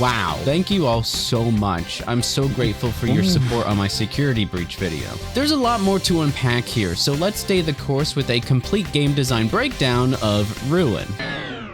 Wow. Thank you all so much. I'm so grateful for your support on my security breach video. There's a lot more to unpack here, so let's stay the course with a complete game design breakdown of Ruin.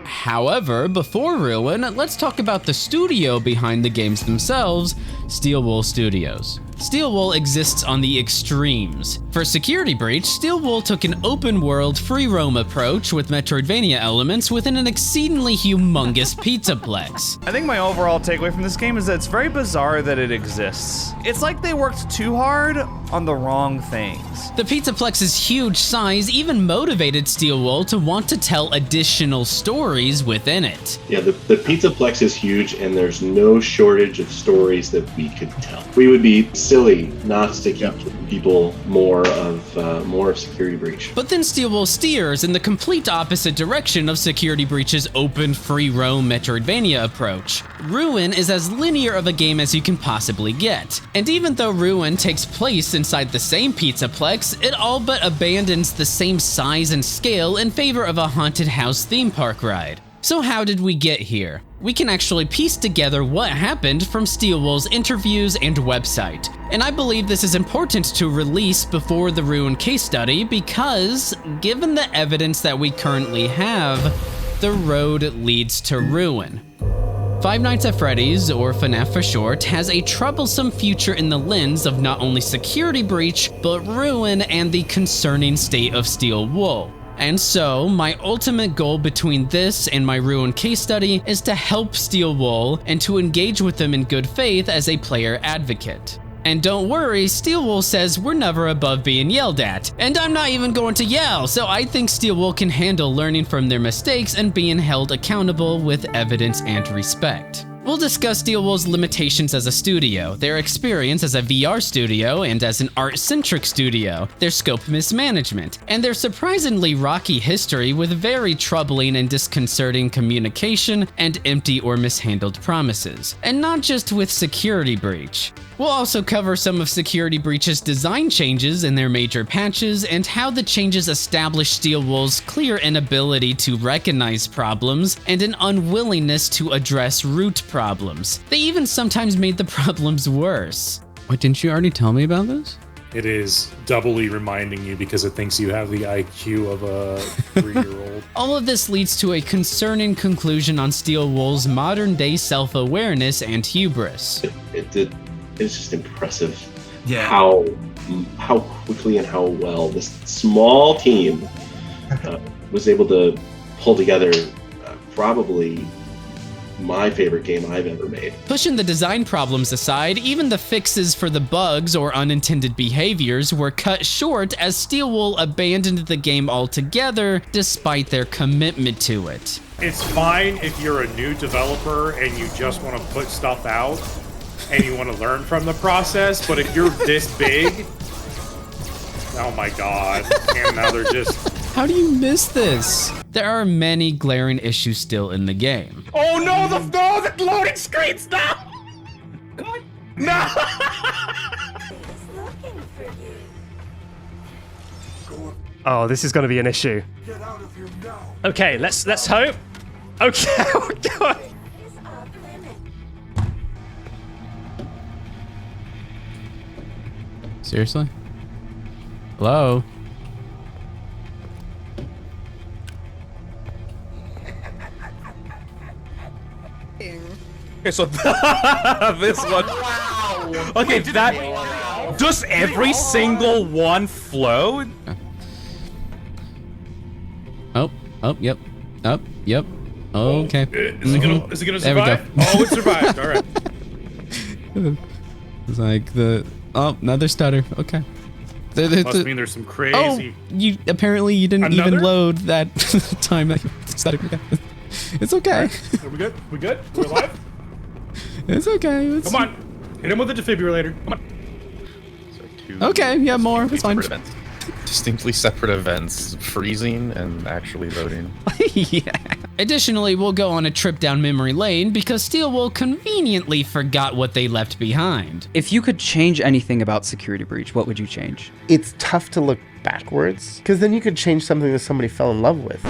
However, before Ruin, let's talk about the studio behind the games themselves, Steel Wool Studios. Steel Wool exists on the extremes. For Security Breach, Steel Wool took an open-world, free-roam approach with Metroidvania elements within an exceedingly humongous pizzaplex. I think my overall takeaway from this game is that it's very bizarre that it exists. It's like they worked too hard on the wrong things. The pizzaplex's huge size even motivated Steel Wool to want to tell additional stories within it. Yeah, the pizzaplex is huge, and there's no shortage of stories that we could tell. We would be silly not to keep people more of Security Breach. But then Steel Wool steers in the complete opposite direction of Security Breach's open, free-roam Metroidvania approach. Ruin is as linear of a game as you can possibly get. And even though Ruin takes place inside the same pizzaplex, it all but abandons the same size and scale in favor of a haunted house theme park ride. So how did we get here? We can actually piece together what happened from Steel Wool's interviews and website. And I believe this is important to release before the Ruin case study because, given the evidence that we currently have, the road leads to Ruin. Five Nights at Freddy's, or FNaF for short, has a troublesome future in the lens of not only Security Breach, but Ruin and the concerning state of Steel Wool. And so, my ultimate goal between this and my Ruin case study is to help Steel Wool and to engage with them in good faith as a player advocate. And don't worry, Steel Wool says we're never above being yelled at, and I'm not even going to yell, so I think Steel Wool can handle learning from their mistakes and being held accountable with evidence and respect. We'll discuss Steel Wool's limitations as a studio, their experience as a VR studio and as an art-centric studio, their scope mismanagement, and their surprisingly rocky history with very troubling and disconcerting communication and empty or mishandled promises. And not just with Security Breach. We'll also cover some of Security Breach's design changes in their major patches and how the changes establish Steel Wool's clear inability to recognize problems and an unwillingness to address root problems. They even sometimes made the problems worse. Wait, didn't you already tell me about this? It is doubly reminding you because it thinks you have the IQ of a 3-year-old. All of this leads to a concerning conclusion on Steel Wool's modern-day self-awareness and hubris. It's just impressive how quickly and how well this small team was able to pull together probably my favorite game I've ever made. Pushing the design problems aside, even the fixes for the bugs or unintended behaviors were cut short as Steel Wool abandoned the game altogether despite their commitment to it. It's fine if you're a new developer and you just want to put stuff out and you want to learn from the process, but if you're this big, oh my god, and now they're just... How do you miss this? There are many glaring issues still in the game. Oh no, the loading screens, no! No! Oh, this is going to be an issue. Okay, let's hope. Okay, oh god. Seriously? Hello? Okay, so this one. Wow. Okay, that does every single one flow? Yep. Okay. Is it gonna survive? There we go. Oh, it survived. All right. It's like another stutter. Okay. Must mean there's some crazy. Oh, you didn't even load that time that you stuttered. Okay. It's okay. Right. Are we good? We good? We're alive? It's okay. Come on. Hit him with a defibrillator. Come on. Okay, yeah, more. It's fine. Distinctly separate events, freezing and actually loading. Yeah. Additionally, we'll go on a trip down memory lane because Steel Wool conveniently forgot what they left behind. If you could change anything about Security Breach, what would you change? It's tough to look backwards? Because then you could change something that somebody fell in love with.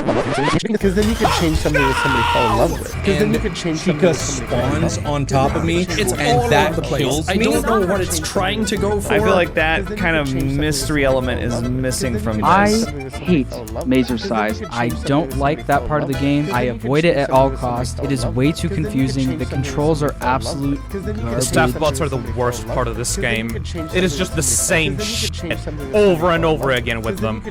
Because then you could change something that somebody fell in love with. Because then you could change something that somebody fell in love with. Spawns on top of me, It's and all that over the place. kills I me. don't know what it's trying to go for. I feel like that kind of mystery element is missing from this. I hate Mazer size. I don't like that part of the game. I avoid it at all costs. It is way too confusing. The controls are absolute The garbage. staff bots are the worst part of this game. It is just the same shit over and over again with them.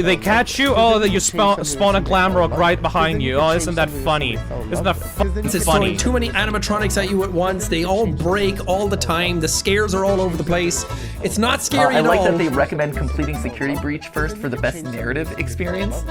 They catch you. Oh, you spawn a Glamrock right behind you. Oh, isn't that funny? Isn't that fucking It's funny? throwing too many animatronics at you at once. They all break all the time. The scares are all over the place. It's not scary at all. I like that they recommend completing Security Breach first for the best narrative experience.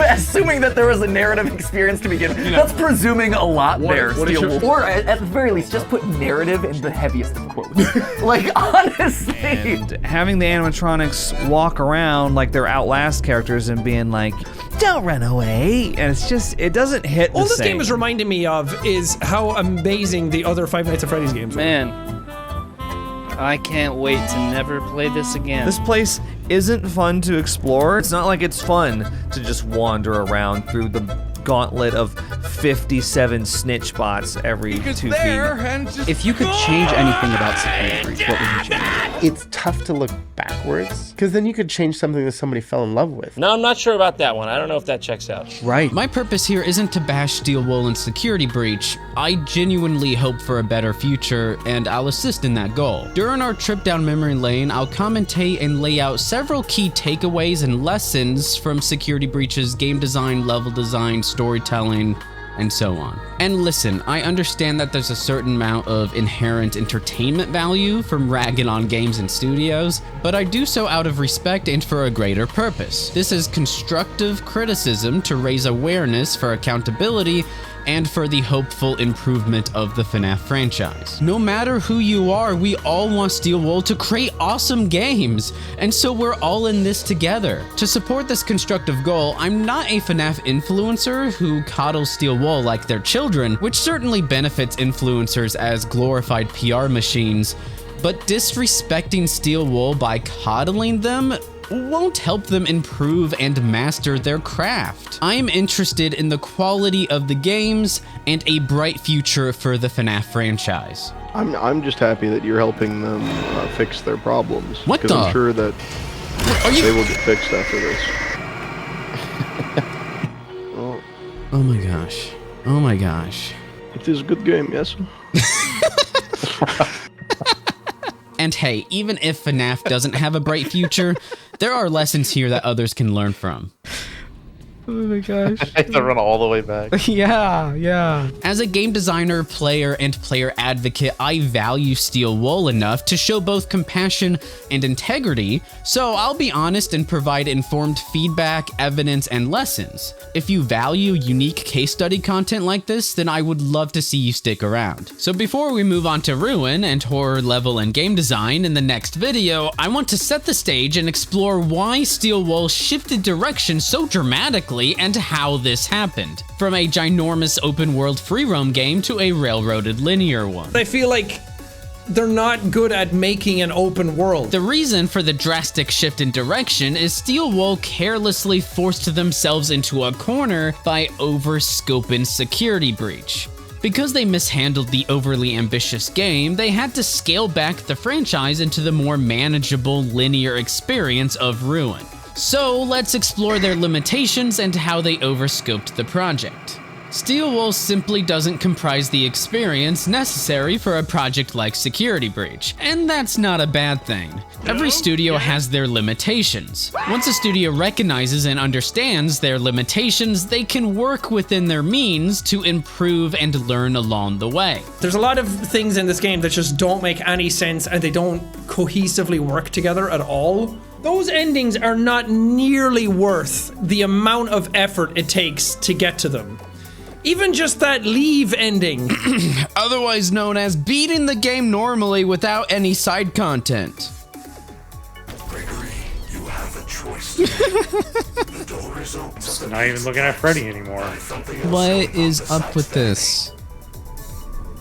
Assuming that there was a narrative experience to begin with. That's presuming a lot there, Steel. Or at the very least, just put narrative in the heaviest of quotes. Like, honestly. And having the animatronics walk around like they're Outlast characters and being like, don't run away. And it's just, it doesn't hit the All this same. game is reminding me of is how amazing the other Five Nights at Freddy's games are. Man, I can't wait to never play this again. This place isn't fun to explore. It's not like it's fun to just wander around through the gauntlet of 57 snitch bots every 2 feet. If you could change anything about Security Breach, what would you change? It's tough to look backwards, because then you could change something that somebody fell in love with. No, I'm not sure about that one. I don't know if that checks out. Right. My purpose here isn't to bash Steel Wool and Security Breach. I genuinely hope for a better future, and I'll assist in that goal. During our trip down memory lane, I'll commentate and lay out several key takeaways and lessons from Security Breach's game design, level design, storytelling, and so on. And listen, I understand that there's a certain amount of inherent entertainment value from ragging on games and studios, but I do so out of respect and for a greater purpose. This is constructive criticism to raise awareness for accountability and for the hopeful improvement of the FNaF franchise. No matter who you are, we all want Steel Wool to create awesome games, and so we're all in this together. To support this constructive goal, I'm not a FNaF influencer who coddles Steel Wool like their children, which certainly benefits influencers as glorified PR machines, but disrespecting Steel Wool by coddling them won't help them improve and master their craft. I'm interested in the quality of the games and a bright future for the FNaF franchise. I'm just happy that you're helping them fix their problems. What Because the? I'm sure that they will get fixed after this. Oh my gosh. Oh my gosh. It is a good game, yes? And hey, even if FNaF doesn't have a bright future, there are lessons here that others can learn from. Oh my gosh. I have to run all the way back. Yeah. As a game designer, player, and player advocate, I value Steel Wool enough to show both compassion and integrity, so I'll be honest and provide informed feedback, evidence, and lessons. If you value unique case study content like this, then I would love to see you stick around. So before we move on to Ruin and horror level and game design in the next video, I want to set the stage and explore why Steel Wool shifted direction so dramatically and how this happened. From a ginormous open world free roam game to a railroaded linear one. I feel like they're not good at making an open world. The reason for the drastic shift in direction is Steel Wool carelessly forced themselves into a corner by over-scoping Security Breach. Because they mishandled the overly ambitious game, they had to scale back the franchise into the more manageable linear experience of Ruin. So let's explore their limitations and how they overscoped the project. Steel Wool simply doesn't comprise the experience necessary for a project like Security Breach, and that's not a bad thing. Every studio has their limitations. Once a studio recognizes and understands their limitations, they can work within their means to improve and learn along the way. There's a lot of things in this game that just don't make any sense and they don't cohesively work together at all. Those endings are not nearly worth the amount of effort it takes to get to them. Even just that leave ending. Otherwise known as beating the game normally without any side content. Gregory, you have a choice. The door is open. Not even looking at Freddy anymore. What is up with this?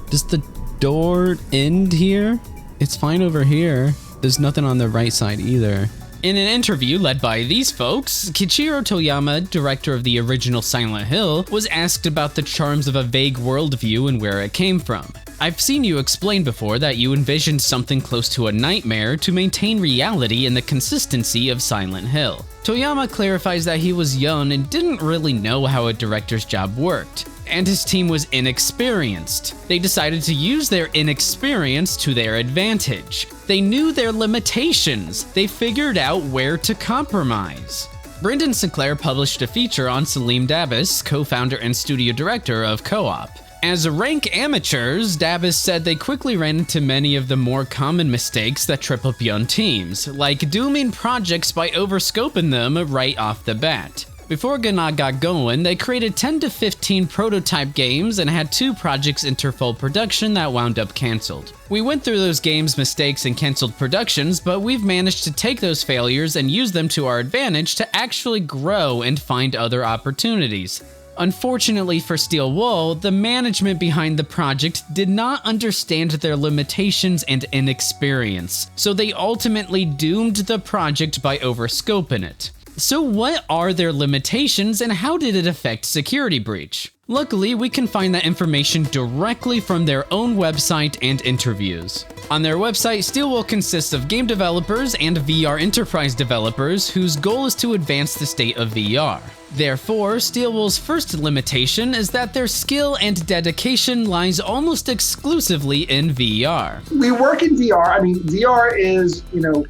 Does the door end here? It's fine over here. There's nothing on the right side either. In an interview led by these folks, Kichiro Toyama, director of the original Silent Hill, was asked about the charms of a vague worldview and where it came from. I've seen you explain before that you envisioned something close to a nightmare to maintain reality and the consistency of Silent Hill. Toyama clarifies that he was young and didn't really know how a director's job worked, and his team was inexperienced. They decided to use their inexperience to their advantage. They knew their limitations. They figured out where to compromise. Brendan Sinclair published a feature on Salim Dabbas, co-founder and studio director of Co-op. As rank amateurs, Dabbas said they quickly ran into many of the more common mistakes that trip up young teams, like dooming projects by overscoping them right off the bat. Before Gannat got going, they created 10 to 15 prototype games and had 2 projects enter full production that wound up cancelled. We went through those games' mistakes and cancelled productions, but we've managed to take those failures and use them to our advantage to actually grow and find other opportunities. Unfortunately for Steel Wool, the management behind the project did not understand their limitations and inexperience, so they ultimately doomed the project by overscoping it. So what are their limitations and how did it affect Security Breach? Luckily, we can find that information directly from their own website and interviews. On their website, Steelwool consists of game developers and VR enterprise developers whose goal is to advance the state of VR. Therefore, Steelwool's first limitation is that their skill and dedication lies almost exclusively in VR. We work in VR. I mean, VR is,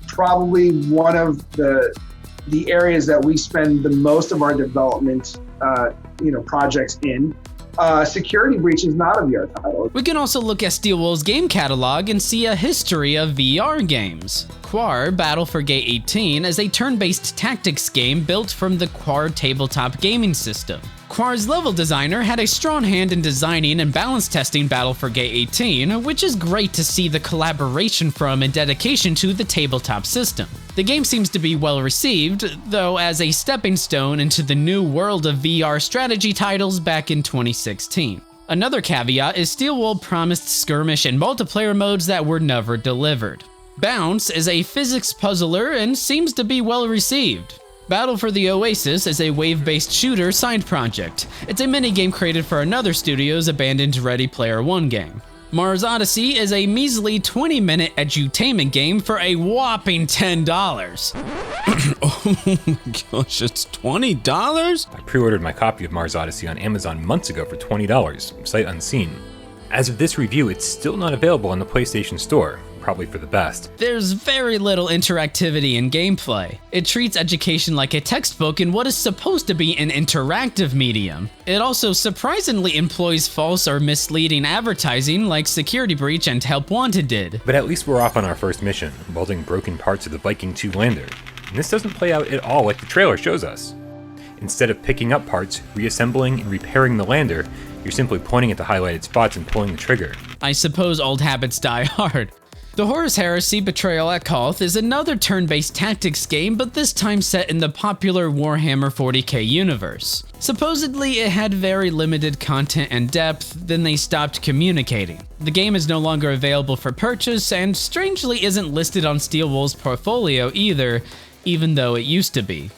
probably one of the areas that we spend the most of our development projects in. Security Breach is not a VR title. We can also look at Steelwool's game catalog and see a history of VR games. Quar Battle for Gate 18 is a turn-based tactics game built from the Quar tabletop gaming system. Quar's level designer had a strong hand in designing and balance testing Battle for Gate 18, which is great to see the collaboration from and dedication to the tabletop system. The game seems to be well received, though as a stepping stone into the new world of VR strategy titles back in 2016. Another caveat is Steelwool promised skirmish and multiplayer modes that were never delivered. Bounce is a physics puzzler and seems to be well received. Battle for the Oasis is a wave-based shooter side project. It's a minigame created for another studio's abandoned Ready Player One game. Mars Odyssey is a measly 20-minute edutainment game for a whopping $10. Oh my gosh, it's $20? I pre-ordered my copy of Mars Odyssey on Amazon months ago for $20, sight unseen. As of this review, it's still not available on the PlayStation Store. Probably for the best. There's very little interactivity in gameplay. It treats education like a textbook in what is supposed to be an interactive medium. It also surprisingly employs false or misleading advertising like Security Breach and Help Wanted did. But at least we're off on our first mission, welding broken parts of the Viking 2 lander. And this doesn't play out at all like the trailer shows us. Instead of picking up parts, reassembling, and repairing the lander, you're simply pointing at the highlighted spots and pulling the trigger. I suppose old habits die hard. The Horus Heresy Betrayal at Koth is another turn-based tactics game, but this time set in the popular Warhammer 40k universe. Supposedly, it had very limited content and depth, then they stopped communicating. The game is no longer available for purchase, and strangely isn't listed on Steelwool's portfolio either, even though it used to be.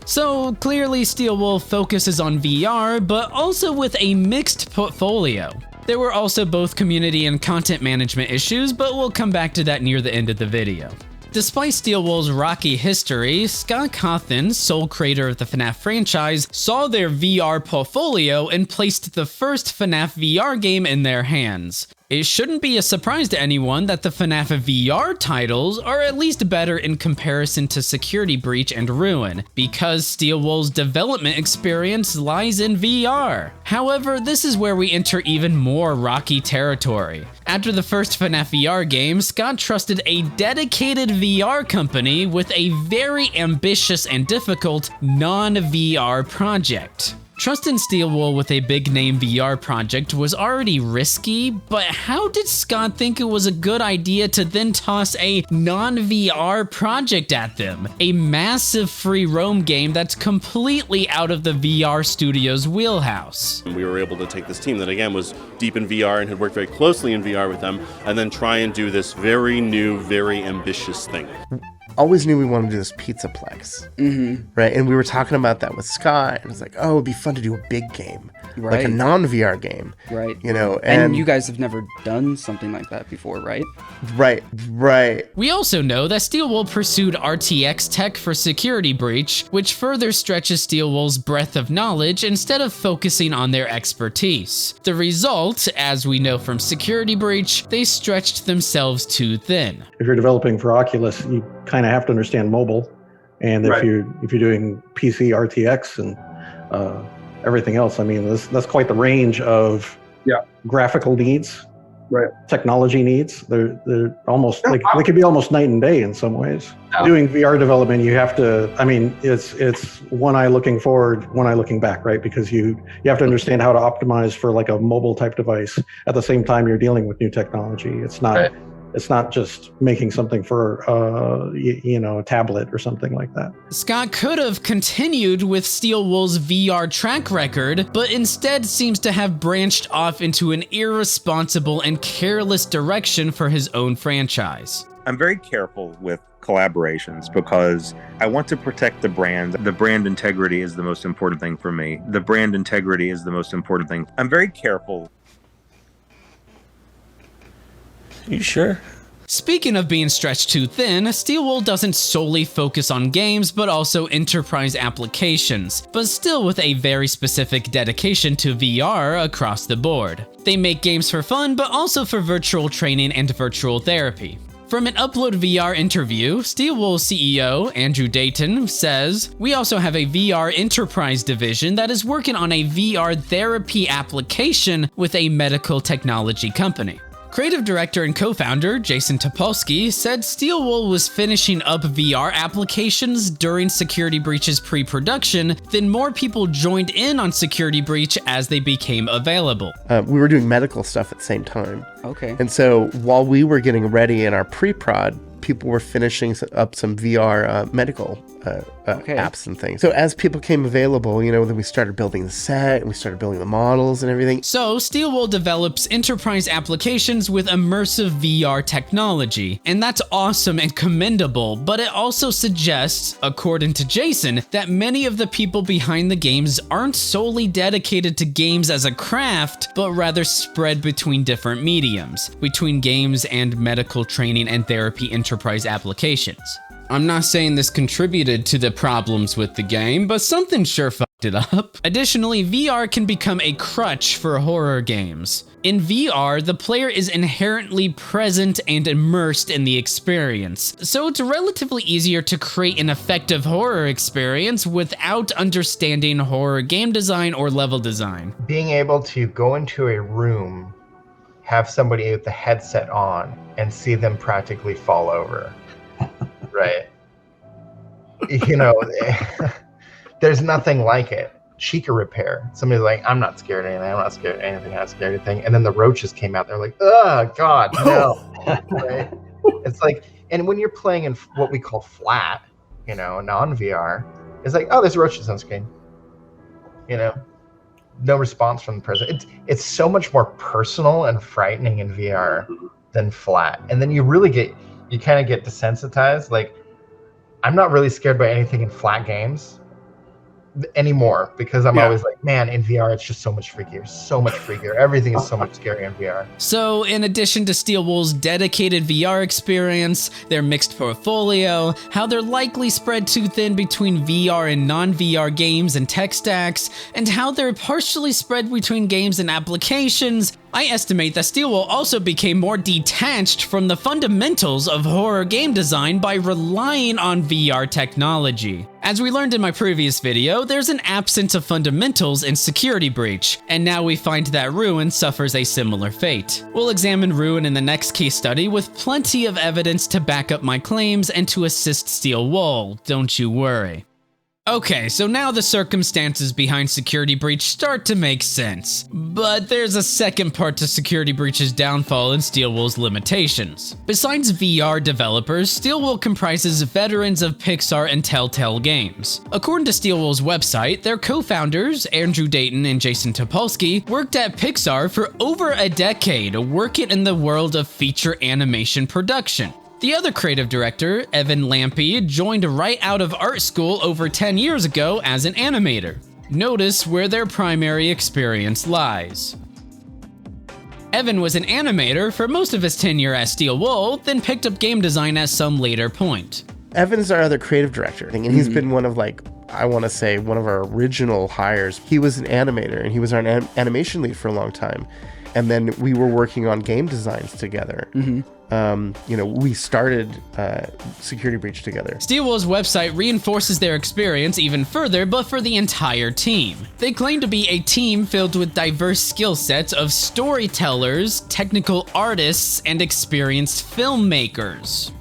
So clearly Steelwool focuses on VR, but also with a mixed portfolio. There were also both community and content management issues, but we'll come back to that near the end of the video. Despite Steelwool's rocky history, Scott Cawthon, sole creator of the FNaF franchise, saw their VR portfolio and placed the first FNaF VR game in their hands. It shouldn't be a surprise to anyone that the FNaF VR titles are at least better in comparison to Security Breach and Ruin, because Steelwool's development experience lies in VR. However, this is where we enter even more rocky territory. After the first FNaF VR game, Scott trusted a dedicated VR company with a very ambitious and difficult non-VR project. Trusting Steel Wool with a big-name VR project was already risky, but how did Scott think it was a good idea to then toss a non-VR project at them? A massive free roam game that's completely out of the VR studio's wheelhouse. We were able to take this team that, again, was deep in VR and had worked very closely in VR with them, and then try and do this very new, very ambitious thing. Always knew we wanted to do this Pizzaplex, right? And we were talking about that with Scott, and it's like, oh, it'd be fun to do a big game, like a non-VR game, right? You know, and you guys have never done something like that before, right? Right. We also know that Steel Wool pursued RTX tech for Security Breach, which further stretches Steel Wool's breadth of knowledge instead of focusing on their expertise. The result, as we know from Security Breach, they stretched themselves too thin. If you're developing for Oculus, you kind of have to understand mobile, and if you're doing PC RTX and everything else, I mean, that's quite the range of graphical needs, technology needs. They're almost they could be almost night and day in some ways. Doing VR development, you have to. I mean, it's one eye looking forward, one eye looking back, right? Because you have to understand how to optimize for like a mobile type device at the same time you're dealing with new technology. It's not. It's not just making something for, a tablet or something like that. Scott could have continued with Steel Wool's VR track record, but instead seems to have branched off into an irresponsible and careless direction for his own franchise. I'm very careful with collaborations because I want to protect the brand. The brand integrity is the most important thing for me. The brand integrity is the most important thing. I'm very careful. You sure? Speaking of being stretched too thin, Steel Wool doesn't solely focus on games, but also enterprise applications, but still with a very specific dedication to VR across the board. They make games for fun, but also for virtual training and virtual therapy. From an Upload VR interview, Steel Wool CEO Andrew Dayton says, "We also have a VR enterprise division that is working on a VR therapy application with a medical technology company." Creative director and co-founder Jason Topolsky said Steel Wool was finishing up VR applications during Security Breach's pre-production, then more people joined in on Security Breach as they became available. We were doing medical stuff at the same time. Okay. And so while we were getting ready in our pre-prod, people were finishing up some VR medical apps and things. So as people came available, then we started building the set and we started building the models and everything. So Steel Wool develops enterprise applications with immersive VR technology, and that's awesome and commendable, but it also suggests, according to Jason, that many of the people behind the games aren't solely dedicated to games as a craft, but rather spread between different mediums, between games and medical training and therapy enterprise applications. I'm not saying this contributed to the problems with the game, but something sure fucked it up. Additionally, VR can become a crutch for horror games. In VR, the player is inherently present and immersed in the experience, so it's relatively easier to create an effective horror experience without understanding horror game design or level design. Being able to go into a room, have somebody with the headset on, and see them practically fall over. Right. There's nothing like it. Chica repair. Somebody's like, I'm not scared of anything. I'm not scared of anything. I'm not scared of anything. And then the roaches came out. They're like, oh, God, no. Right? It's like, and when you're playing in what we call flat, non-VR, it's like, oh, there's roaches on screen. No response from the person. It's so much more personal and frightening in VR than flat. And then you kind of get desensitized. Like, I'm not really scared by anything in flat games anymore because I'm always like, man, in VR, it's just so much freakier. Everything is so much scarier in VR. So in addition to Steel Wool's dedicated VR experience, their mixed portfolio, how they're likely spread too thin between VR and non-VR games and tech stacks, and how they're partially spread between games and applications, I estimate that Steel Wool also became more detached from the fundamentals of horror game design by relying on VR technology. As we learned in my previous video, there's an absence of fundamentals in Security Breach, and now we find that Ruin suffers a similar fate. We'll examine Ruin in the next case study with plenty of evidence to back up my claims and to assist Steel Wool, don't you worry. Okay, so now the circumstances behind Security Breach start to make sense. But there's a second part to Security Breach's downfall and Steelwool's limitations. Besides VR developers, Steelwool comprises veterans of Pixar and Telltale Games. According to Steelwool's website, their co-founders, Andrew Dayton and Jason Topolsky, worked at Pixar for over a decade, working in the world of feature animation production. The other creative director, Evan Lampe, joined right out of art school over 10 years ago as an animator. Notice where their primary experience lies. Evan was an animator for most of his tenure at Steelwool, then picked up game design at some later point. Evan's our other creative director, and he's been one of I want to say one of our original hires. He was an animator, and he was our animation lead for a long time. And then we were working on game designs together. We started Security Breach together. Steelwool's website reinforces their experience even further, but for the entire team. They claim to be a team filled with diverse skill sets of storytellers, technical artists, and experienced filmmakers.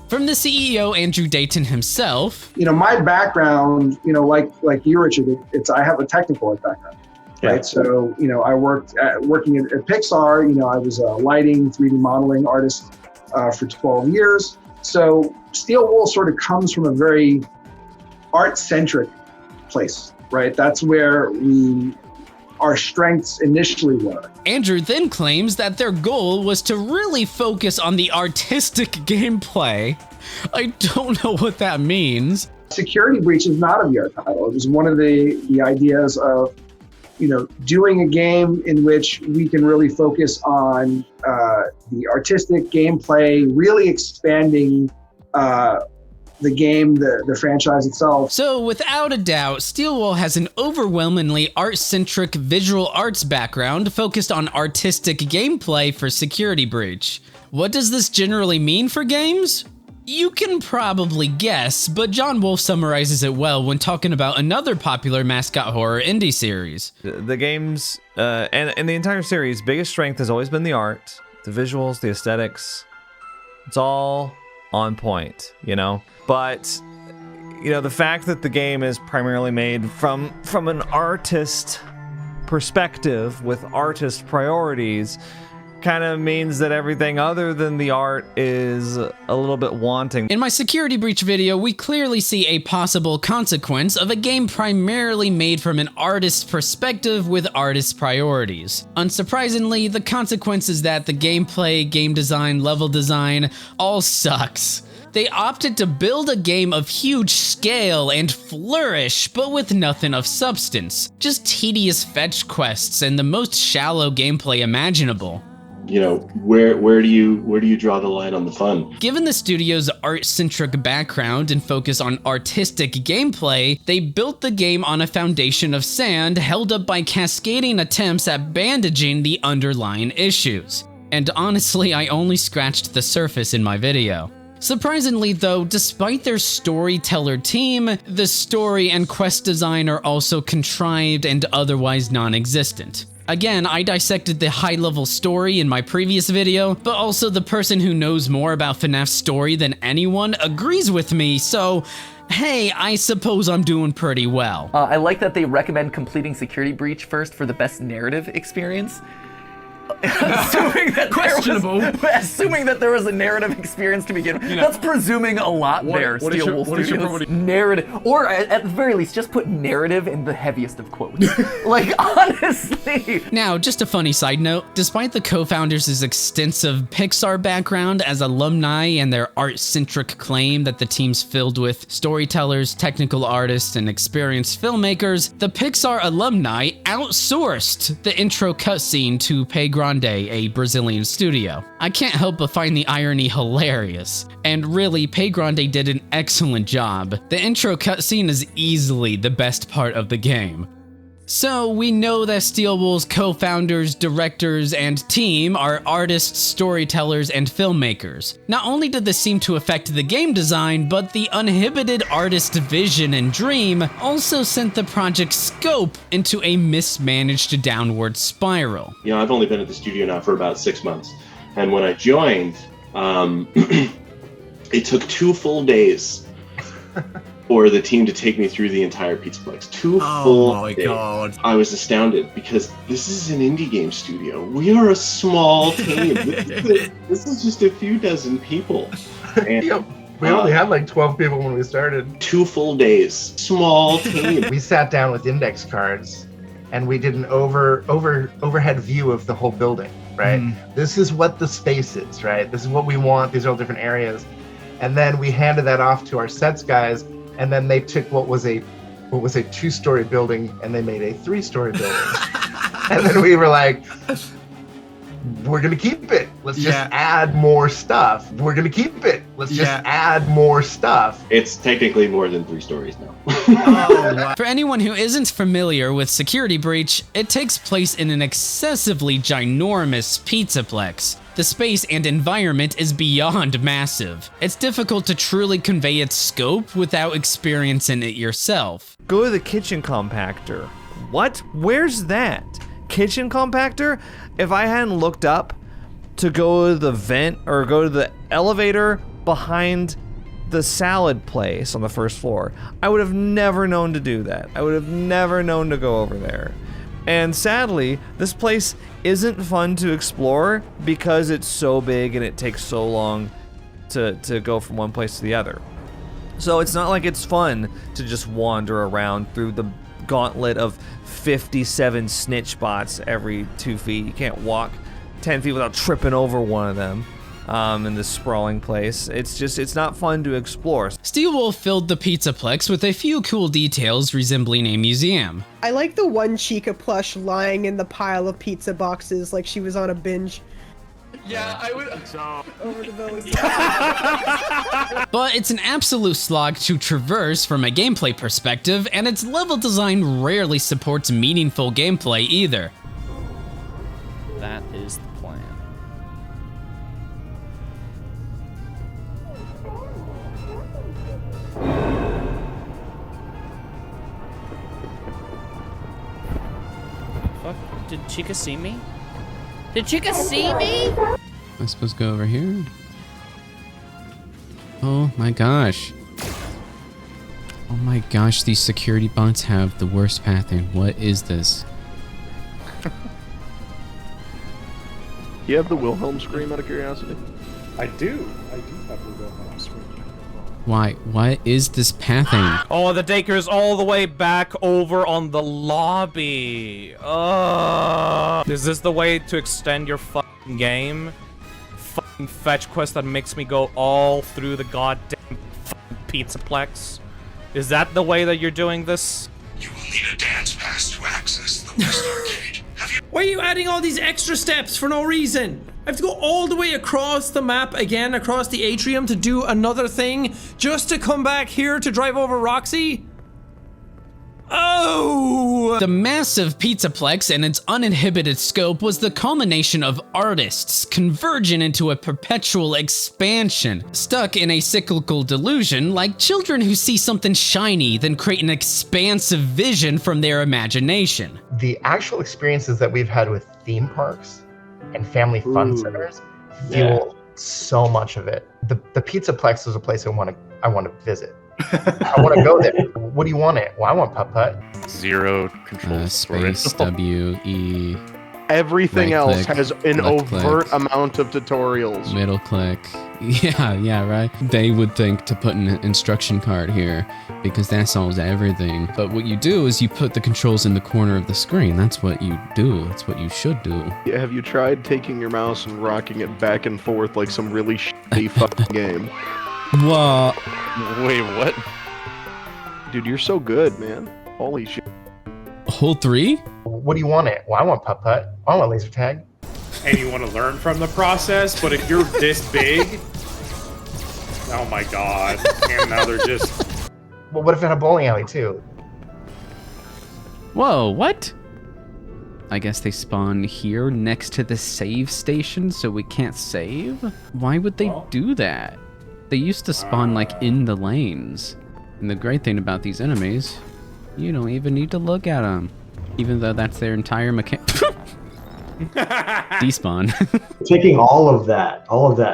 From the CEO, Andrew Dayton himself. My background, like you, Richard, I have a technical background. Right. So, I working at Pixar, I was a lighting, 3D modeling artist for 12 years. So Steelwool sort of comes from a very art-centric place, right? That's where our strengths initially were. Andrew then claims that their goal was to really focus on the artistic gameplay. I don't know what that means. Security Breach is not a VR title. It was one of the ideas of doing a game in which we can really focus on the artistic gameplay, really expanding the game, the franchise itself. So without a doubt, Steelwool has an overwhelmingly art-centric visual arts background focused on artistic gameplay for Security Breach. What does this generally mean for games? You can probably guess, but John Wolfe summarizes it well when talking about another popular mascot horror indie series. The game's, and the entire series' biggest strength has always been the art, the visuals, the aesthetics. It's all on point, But, the fact that the game is primarily made from an artist perspective with artist priorities kind of means that everything other than the art is a little bit wanting. In my Security Breach video, we clearly see a possible consequence of a game primarily made from an artist's perspective with artist priorities. Unsurprisingly, the consequence is that the gameplay, game design, level design all sucks. They opted to build a game of huge scale and flourish, but with nothing of substance. Just tedious fetch quests and the most shallow gameplay imaginable. Where do you draw the line on the fun? Given the studio's art-centric background and focus on artistic gameplay, they built the game on a foundation of sand held up by cascading attempts at bandaging the underlying issues. And honestly, I only scratched the surface in my video. Surprisingly though, despite their storyteller team, the story and quest design are also contrived and otherwise non-existent. Again, I dissected the high-level story in my previous video, but also the person who knows more about FNaF's story than anyone agrees with me, so hey, I suppose I'm doing pretty well. I like that they recommend completing Security Breach first for the best narrative experience. Assuming that there was a narrative experience to begin with. That's presuming a lot there, Steelwool Studios. Narrative. Or at the very least, just put narrative in the heaviest of quotes. Honestly. Now, just a funny side note, despite the co-founders' extensive Pixar background as alumni and their art-centric claim that the team's filled with storytellers, technical artists, and experienced filmmakers, the Pixar alumni outsourced the intro cutscene to Pay Grande, a Brazilian studio. I can't help but find the irony hilarious. And really, Pay Grande did an excellent job. The intro cutscene is easily the best part of the game. So we know that Steelwool's co-founders, directors, and team are artists, storytellers, and filmmakers. Not only did this seem to affect the game design, but the uninhibited artist vision and dream also sent the project's scope into a mismanaged downward spiral. I've only been at the studio now for about 6 months, and when I joined, it took 2 full days for the team to take me through the entire Pizzaplex. 2 full days. I was astounded because this is an indie game studio. We are a small team. This is just a few dozen people. And, we only had like 12 people when we started. 2 full days. Small team. We sat down with index cards and we did an overhead view of the whole building, right? This is what the space is, right? This is what we want. These are all different areas. And then we handed that off to our sets guys, and then they took what was a 2-story building and they made a 3-story building. And then we were like, we're gonna keep it. Let's just add more stuff. We're gonna keep it. Let's just add more stuff. It's technically more than 3 stories now. For anyone who isn't familiar with Security Breach, it takes place in an excessively ginormous Pizzaplex. The space and environment is beyond massive. It's difficult to truly convey its scope without experiencing it yourself. Go to the kitchen compactor. What? Where's that? Kitchen compactor? If I hadn't looked up to go to the vent or go to the elevator behind the salad place on the first floor, I would have never known to do that. I would have never known to go over there. And sadly, this place isn't fun to explore because it's so big and it takes so long to go from one place to the other. So it's not like it's fun to just wander around through the gauntlet of 57 snitch bots every 2 feet. You can't walk 10 feet without tripping over one of them. In this sprawling place. It's not fun to explore. Steelwolf filled the Pizzaplex with a few cool details resembling a museum. I like the one Chica plush lying in the pile of pizza boxes like she was on a binge. Yeah, I would. Over to those. But it's an absolute slog to traverse from a gameplay perspective, and its level design rarely supports meaningful gameplay either. That is the plan. Fuck, did Chica see me? Did Chica see me? Am I supposed to go over here? Oh my gosh. Oh my gosh, these security bots have the worst pathing. What is this? You have the Wilhelm scream out of curiosity? I do have the Wilhelm scream. Why? What is this pathing? Oh, the Daker's all the way back over on the lobby. Is this the way to extend your fucking game? Fucking fetch quest that makes me go all through the goddamn fucking Pizzaplex? Is that the way that you're doing this? You will need a dance pass to access the West Arcade. Why are you adding all these extra steps for no reason? I have to go all the way across the map again, across the Atrium to do another thing, just to come back here to drive over Roxy? Oh! The massive Pizzaplex and its uninhibited scope was the culmination of artists converging into a perpetual expansion, stuck in a cyclical delusion like children who see something shiny then create an expansive vision from their imagination. The actual experiences that we've had with theme parks and family fun centers fuel so much of it. The Pizzaplex is a place I want to visit. I want to go there. What do you want it? Well, I want Putt-Putt. 0 controls. Space W E. Everything right else click, has an left overt click, amount of tutorials. middle click. Yeah, right. They would think to put an instruction card here because that solves everything. But what you do is you put the controls in the corner of the screen. That's what you do. That's what you should do. Yeah, have you tried taking your mouse and rocking it back and forth like some really shitty fucking game? What? Wait, what? Dude, you're so good, man. Holy shit. Whole 3? What do you want it? Well, I want Putt-Putt. I want laser tag. And you want to learn from the process, but if you're this big, oh my god. And now they're just... Well, what if it had a bowling alley too? Whoa, what? I guess they spawn here next to the save station so we can't save? Why would they do that? They used to spawn like in the lanes. And the great thing about these enemies, you don't even need to look at them. Even though that's their entire despawn. Taking all of that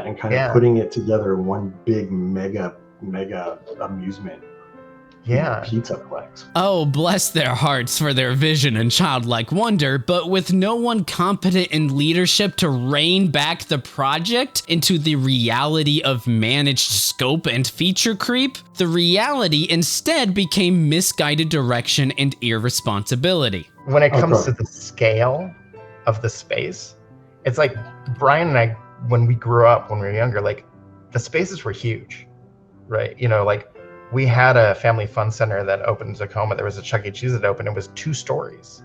and kind of putting it together in one big mega amusement Yeah. Pizzaplex. Oh, bless their hearts for their vision and childlike wonder, but with no one competent in leadership to rein back the project into the reality of managed scope and feature creep, the reality instead became misguided direction and irresponsibility. When it comes to the scale of the space, it's like Brian and I, when we grew up, when we were younger, like the spaces were huge, right? You know, like we had a family fun center that opened in Tacoma. There was a Chuck E. Cheese that opened. It was 2 stories.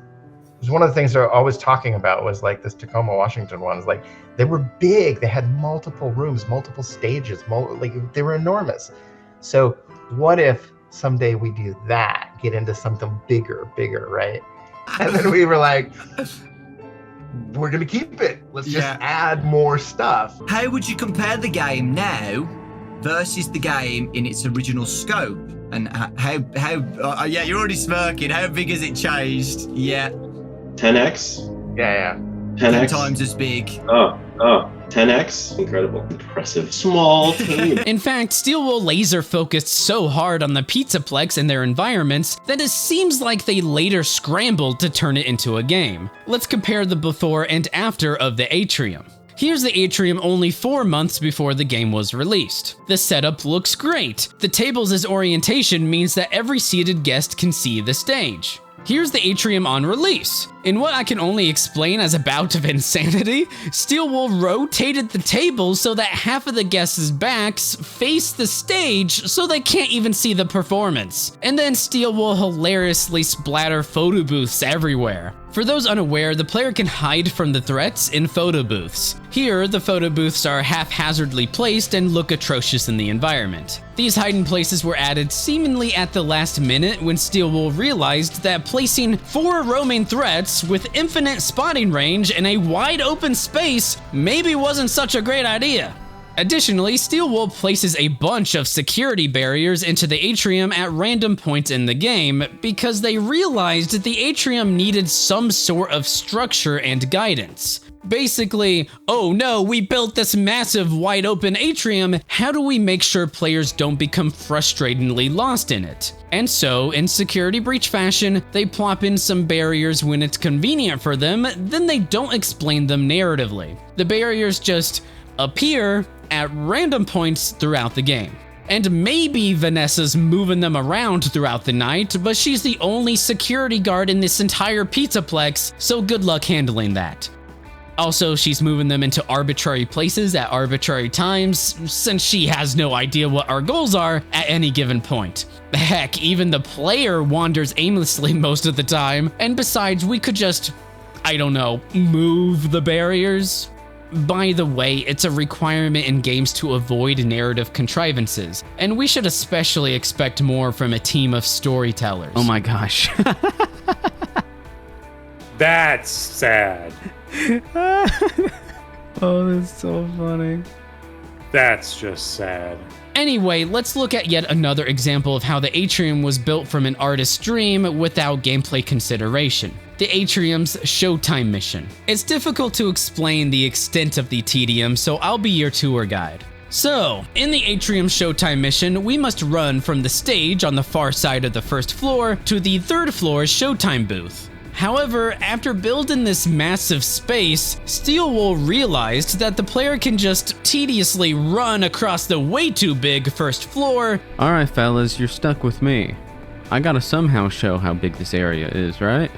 It was one of the things they're always talking about was like this Tacoma, Washington ones. Like they were big. They had multiple rooms, multiple stages, like they were enormous. So what if someday we do that, get into something bigger, right? And then we were like, we're going to keep it. Let's just add more stuff. How would you compare the game now versus the game in its original scope? And how yeah, you're already smirking. How big has it changed? Yeah. 10x? Yeah. 10x? 10 times as big. Oh, 10x? Incredible. Impressive. Small team. In fact, Steelwool laser focused so hard on the Pizzaplex and their environments that it seems like they later scrambled to turn it into a game. Let's compare the before and after of the Atrium. Here's the Atrium only 4 months before the game was released. The setup looks great. The tables' orientation means that every seated guest can see the stage. Here's the Atrium on release. In what I can only explain as a bout of insanity, Steelwool rotated the tables so that half of the guests' backs face the stage so they can't even see the performance. And then Steelwool hilariously splatter photo booths everywhere. For those unaware, the player can hide from the threats in photo booths. Here, the photo booths are haphazardly placed and look atrocious in the environment. These hiding places were added seemingly at the last minute when Steelwool realized that placing 4 roaming threats with infinite spotting range in a wide open space maybe wasn't such a great idea. Additionally, Steelwool places a bunch of security barriers into the Atrium at random points in the game because they realized that the Atrium needed some sort of structure and guidance. Basically, oh no, we built this massive wide open Atrium, how do we make sure players don't become frustratingly lost in it? And so, in Security Breach fashion, they plop in some barriers when it's convenient for them, then they don't explain them narratively. The barriers just appear at random points throughout the game. And maybe Vanessa's moving them around throughout the night, but she's the only security guard in this entire Pizzaplex, so good luck handling that. Also, she's moving them into arbitrary places at arbitrary times, since she has no idea what our goals are at any given point. Heck, even the player wanders aimlessly most of the time, and besides, we could just, I don't know, move the barriers? By the way, it's a requirement in games to avoid narrative contrivances, and we should especially expect more from a team of storytellers. Oh my gosh. That's sad. Oh, that's so funny. That's just sad. Anyway, let's look at yet another example of how the Atrium was built from an artist's dream without gameplay consideration. The Atrium's Showtime mission. It's difficult to explain the extent of the tedium, so I'll be your tour guide. So, in the Atrium Showtime mission, we must run from the stage on the far side of the first floor to the third floor's Showtime booth. However, after building this massive space, Steelwool realized that the player can just tediously run across the way too big first floor. Alright fellas, you're stuck with me. I gotta somehow show how big this area is, right?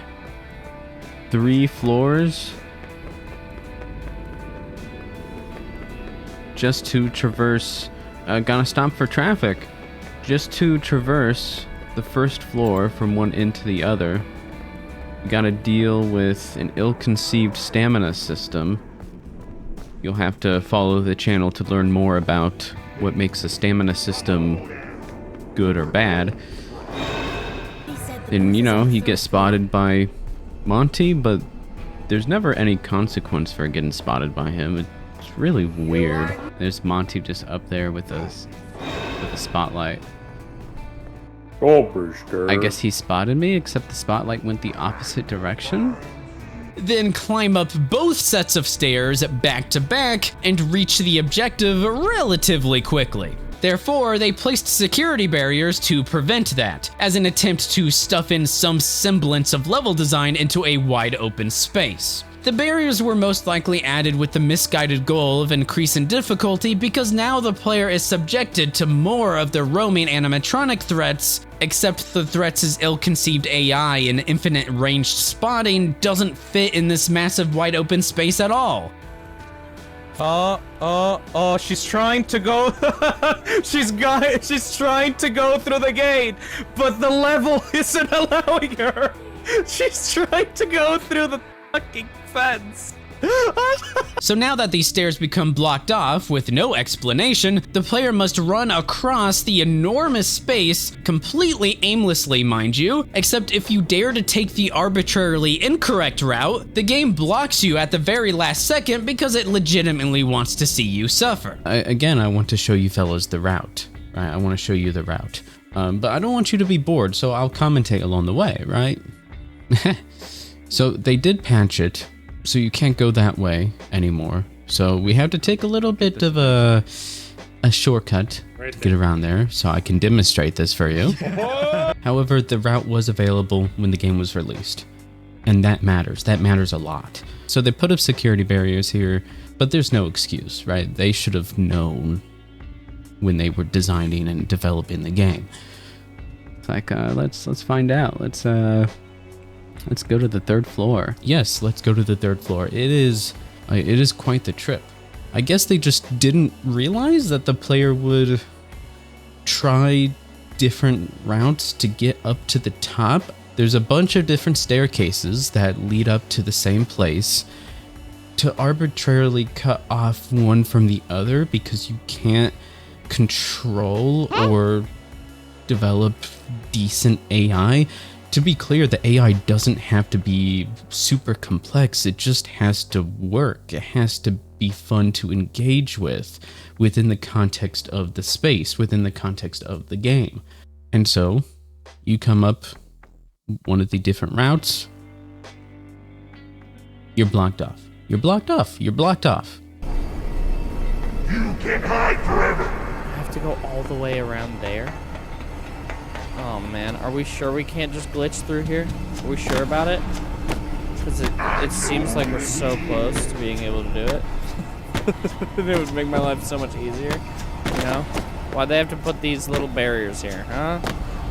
3 floors? Just to traverse, gotta stop for traffic. Just to traverse the first floor from one end to the other. You gotta deal with an ill-conceived stamina system. You'll have to follow the channel to learn more about what makes a stamina system good or bad. And you know, you get spotted by Monty, but there's never any consequence for getting spotted by him. It's really weird. There's Monty just up there with a spotlight. I guess he spotted me, except the spotlight went the opposite direction. Then climb up both sets of stairs back to back and reach the objective relatively quickly. Therefore, they placed security barriers to prevent that, as an attempt to stuff in some semblance of level design into a wide open space. The barriers were most likely added with the misguided goal of increasing difficulty because now the player is subjected to more of the roaming animatronic threats, except the threats' ill-conceived AI and infinite ranged spotting doesn't fit in this massive wide open space at all. She's trying to go. She's trying to go through the gate, but the level isn't allowing her. She's trying to go through the fucking fence. So now that these stairs become blocked off with no explanation, the player must run across the enormous space, completely aimlessly, mind you, except if you dare to take the arbitrarily incorrect route, the game blocks you at the very last second because it legitimately wants to see you suffer. Again, I want to show you fellas the route, right? I want to show you the route. But I don't want you to be bored, so I'll commentate along the way, right? So they did patch it, so you can't go that way anymore. So we have to take a little bit of a shortcut to get around there, so I can demonstrate this for you. However, the route was available when the game was released, and that matters. That matters a lot. So they put up security barriers here, but there's no excuse, right? They should have known when they were designing and developing the game. It's like, let's find out. Let's go to the third floor. Yes, let's go to the third floor. It is quite the trip. I guess they just didn't realize that the player would try different routes to get up to the top. There's a bunch of different staircases that lead up to the same place. To arbitrarily cut off one from the other because you can't control or develop decent AI. To be clear, the AI doesn't have to be super complex. It just has to work. It has to be fun to engage with within the context of the space, within the context of the game. And so you come up one of the different routes. You're blocked off. You're blocked off. You're blocked off. You can't hide forever. I have to go all the way around there. Oh man, are we sure we can't just glitch through here? Are we sure about it? Because it seems like we're so close to being able to do it. It would make my life so much easier, you know? Why'd they have to put these little barriers here, huh?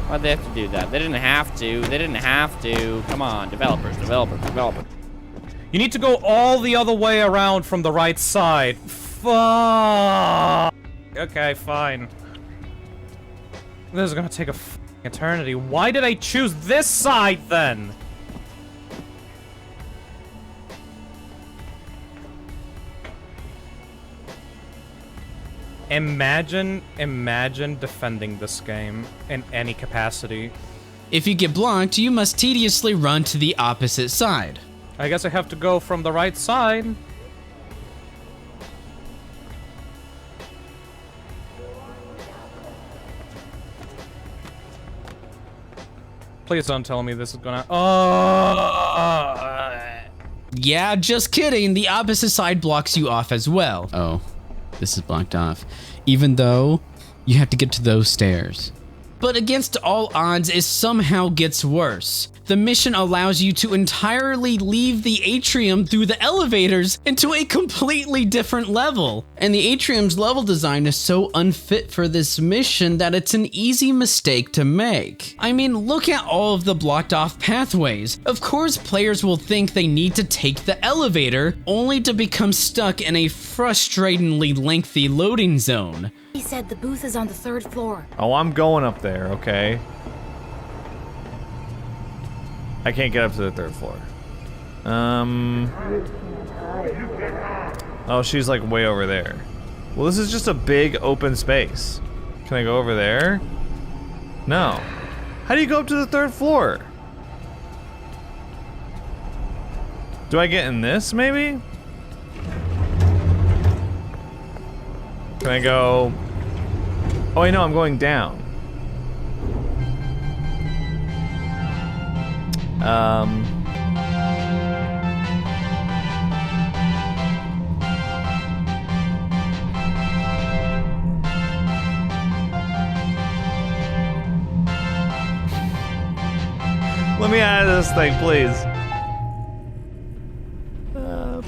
Why'd they have to do that? They didn't have to. They didn't have to. Come on, developers. You need to go all the other way around from the right side. Fuck. Okay, fine. This is gonna take a eternity. Why did I choose this side then? Imagine defending this game in any capacity. If you get blocked, you must tediously run to the opposite side. I guess I have to go from the right side. Please don't tell me this is gonna... Yeah, just kidding. The opposite side blocks you off as well. Oh, this is blocked off. Even though you have to get to those stairs. But against all odds, it somehow gets worse. The mission allows you to entirely leave the Atrium through the elevators into a completely different level. And the Atrium's level design is so unfit for this mission that it's an easy mistake to make. I mean, look at all of the blocked off pathways. Of course, players will think they need to take the elevator, only to become stuck in a frustratingly lengthy loading zone. He said the booth is on the 3rd floor. Oh, I'm going up there, okay? I can't get up to the 3rd floor. Oh, she's like way over there. Well, this is just a big open space. Can I go over there? No. How do you go up to the 3rd floor? Do I get in this, maybe? Can I go... Oh, wait, no, I'm going down. Let me out of this thing, please.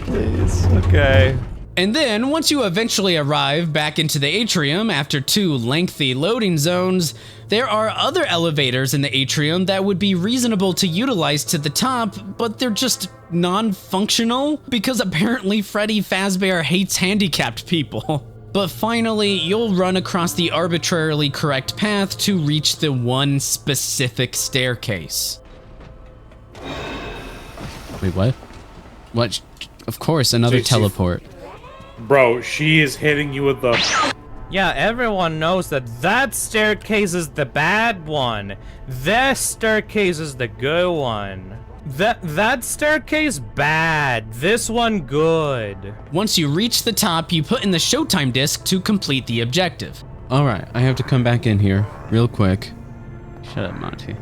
Please. Okay. And then, once you eventually arrive back into the Atrium after 2 lengthy loading zones, there are other elevators in the Atrium that would be reasonable to utilize to the top, but they're just non-functional because apparently Freddy Fazbear hates handicapped people. But finally, you'll run across the arbitrarily correct path to reach the one specific staircase. Wait, what? What? Of course, another teleport. Bro, she is hitting you with the... Yeah, everyone knows that that staircase is the bad one. This staircase is the good one. That staircase bad. This one good. Once you reach the top, you put in the Showtime disc to complete the objective. All right, I have to come back in here real quick. Shut up, Monty.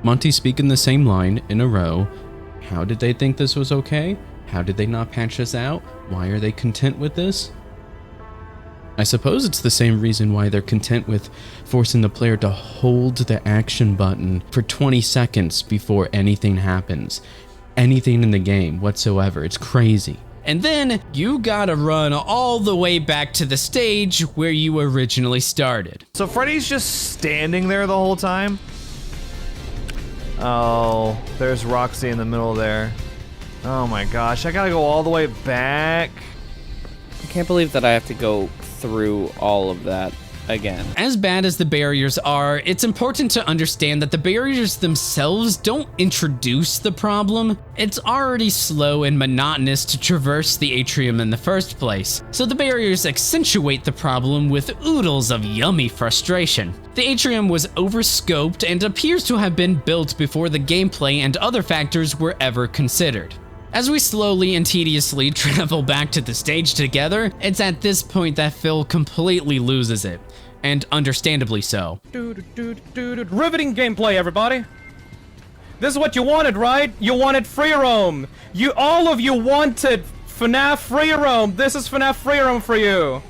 Monty speaking the same line in a row. How did they think this was okay? How did they not patch this out? Why are they content with this? I suppose it's the same reason why they're content with forcing the player to hold the action button for 20 seconds before anything happens. Anything in the game whatsoever. It's crazy. And then you gotta run all the way back to the stage where you originally started. So Freddy's just standing there the whole time? Oh, there's Roxy in the middle there. Oh my gosh, I gotta go all the way back. I can't believe that I have to go through all of that again. As bad as the barriers are, it's important to understand that the barriers themselves don't introduce the problem. It's already slow and monotonous to traverse the Atrium in the first place, so the barriers accentuate the problem with oodles of yummy frustration. The Atrium was overscoped and appears to have been built before the gameplay and other factors were ever considered. As we slowly and tediously travel back to the stage together, it's at this point that Phil completely loses it, and understandably so. Riveting gameplay, everybody. This is what you wanted, right? You wanted free roam. All of you wanted FNaF free roam. This is FNaF free roam for you.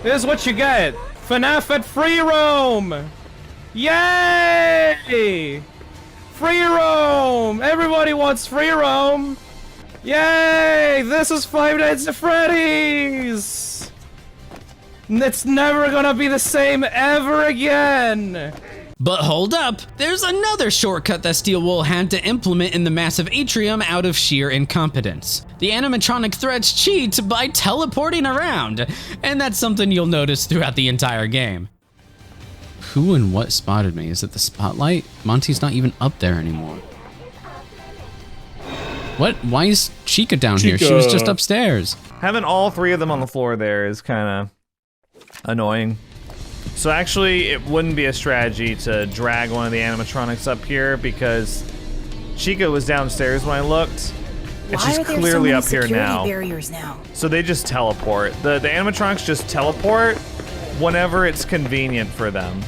This is what you get. FNaF at free roam. Yay! Free roam. Everybody wants free roam. Yay! This is Five Nights at Freddy's! It's never gonna be the same ever again! But hold up, there's another shortcut that Steelwool had to implement in the massive Atrium out of sheer incompetence. The animatronic threats cheat by teleporting around, and that's something you'll notice throughout the entire game. Who and what spotted me? Is it the spotlight? Monty's not even up there anymore. What? Why is Chica down here? She was just upstairs. Having all 3 of them on the floor there is kind of annoying. So actually, it wouldn't be a strategy to drag one of the animatronics up here because Chica was downstairs when I looked, and she's clearly up here now. Barriers now. So they just teleport. The animatronics just teleport whenever it's convenient for them.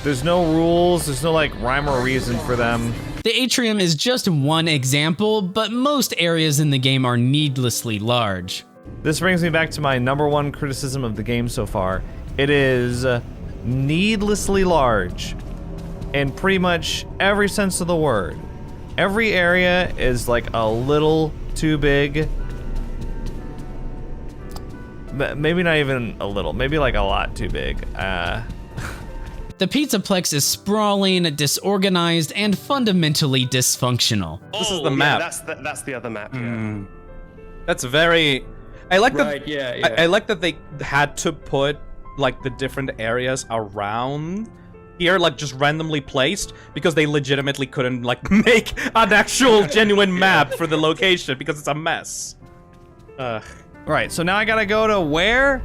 There's no rules, there's no like rhyme or reason for them. The Atrium is just one example, but most areas in the game are needlessly large. This brings me back to my #1 criticism of the game so far. It is needlessly large in pretty much every sense of the word. Every area is like a little too big. Maybe not even a little, maybe like a lot too big. The Pizzaplex is sprawling, disorganized, and fundamentally dysfunctional. This is the map. That's the other map. Yeah. That's very. I like right, that. Yeah. I like that they had to put like the different areas around here, like just randomly placed, because they legitimately couldn't like make an actual genuine map for the location because it's a mess. Right. So now I gotta go to where?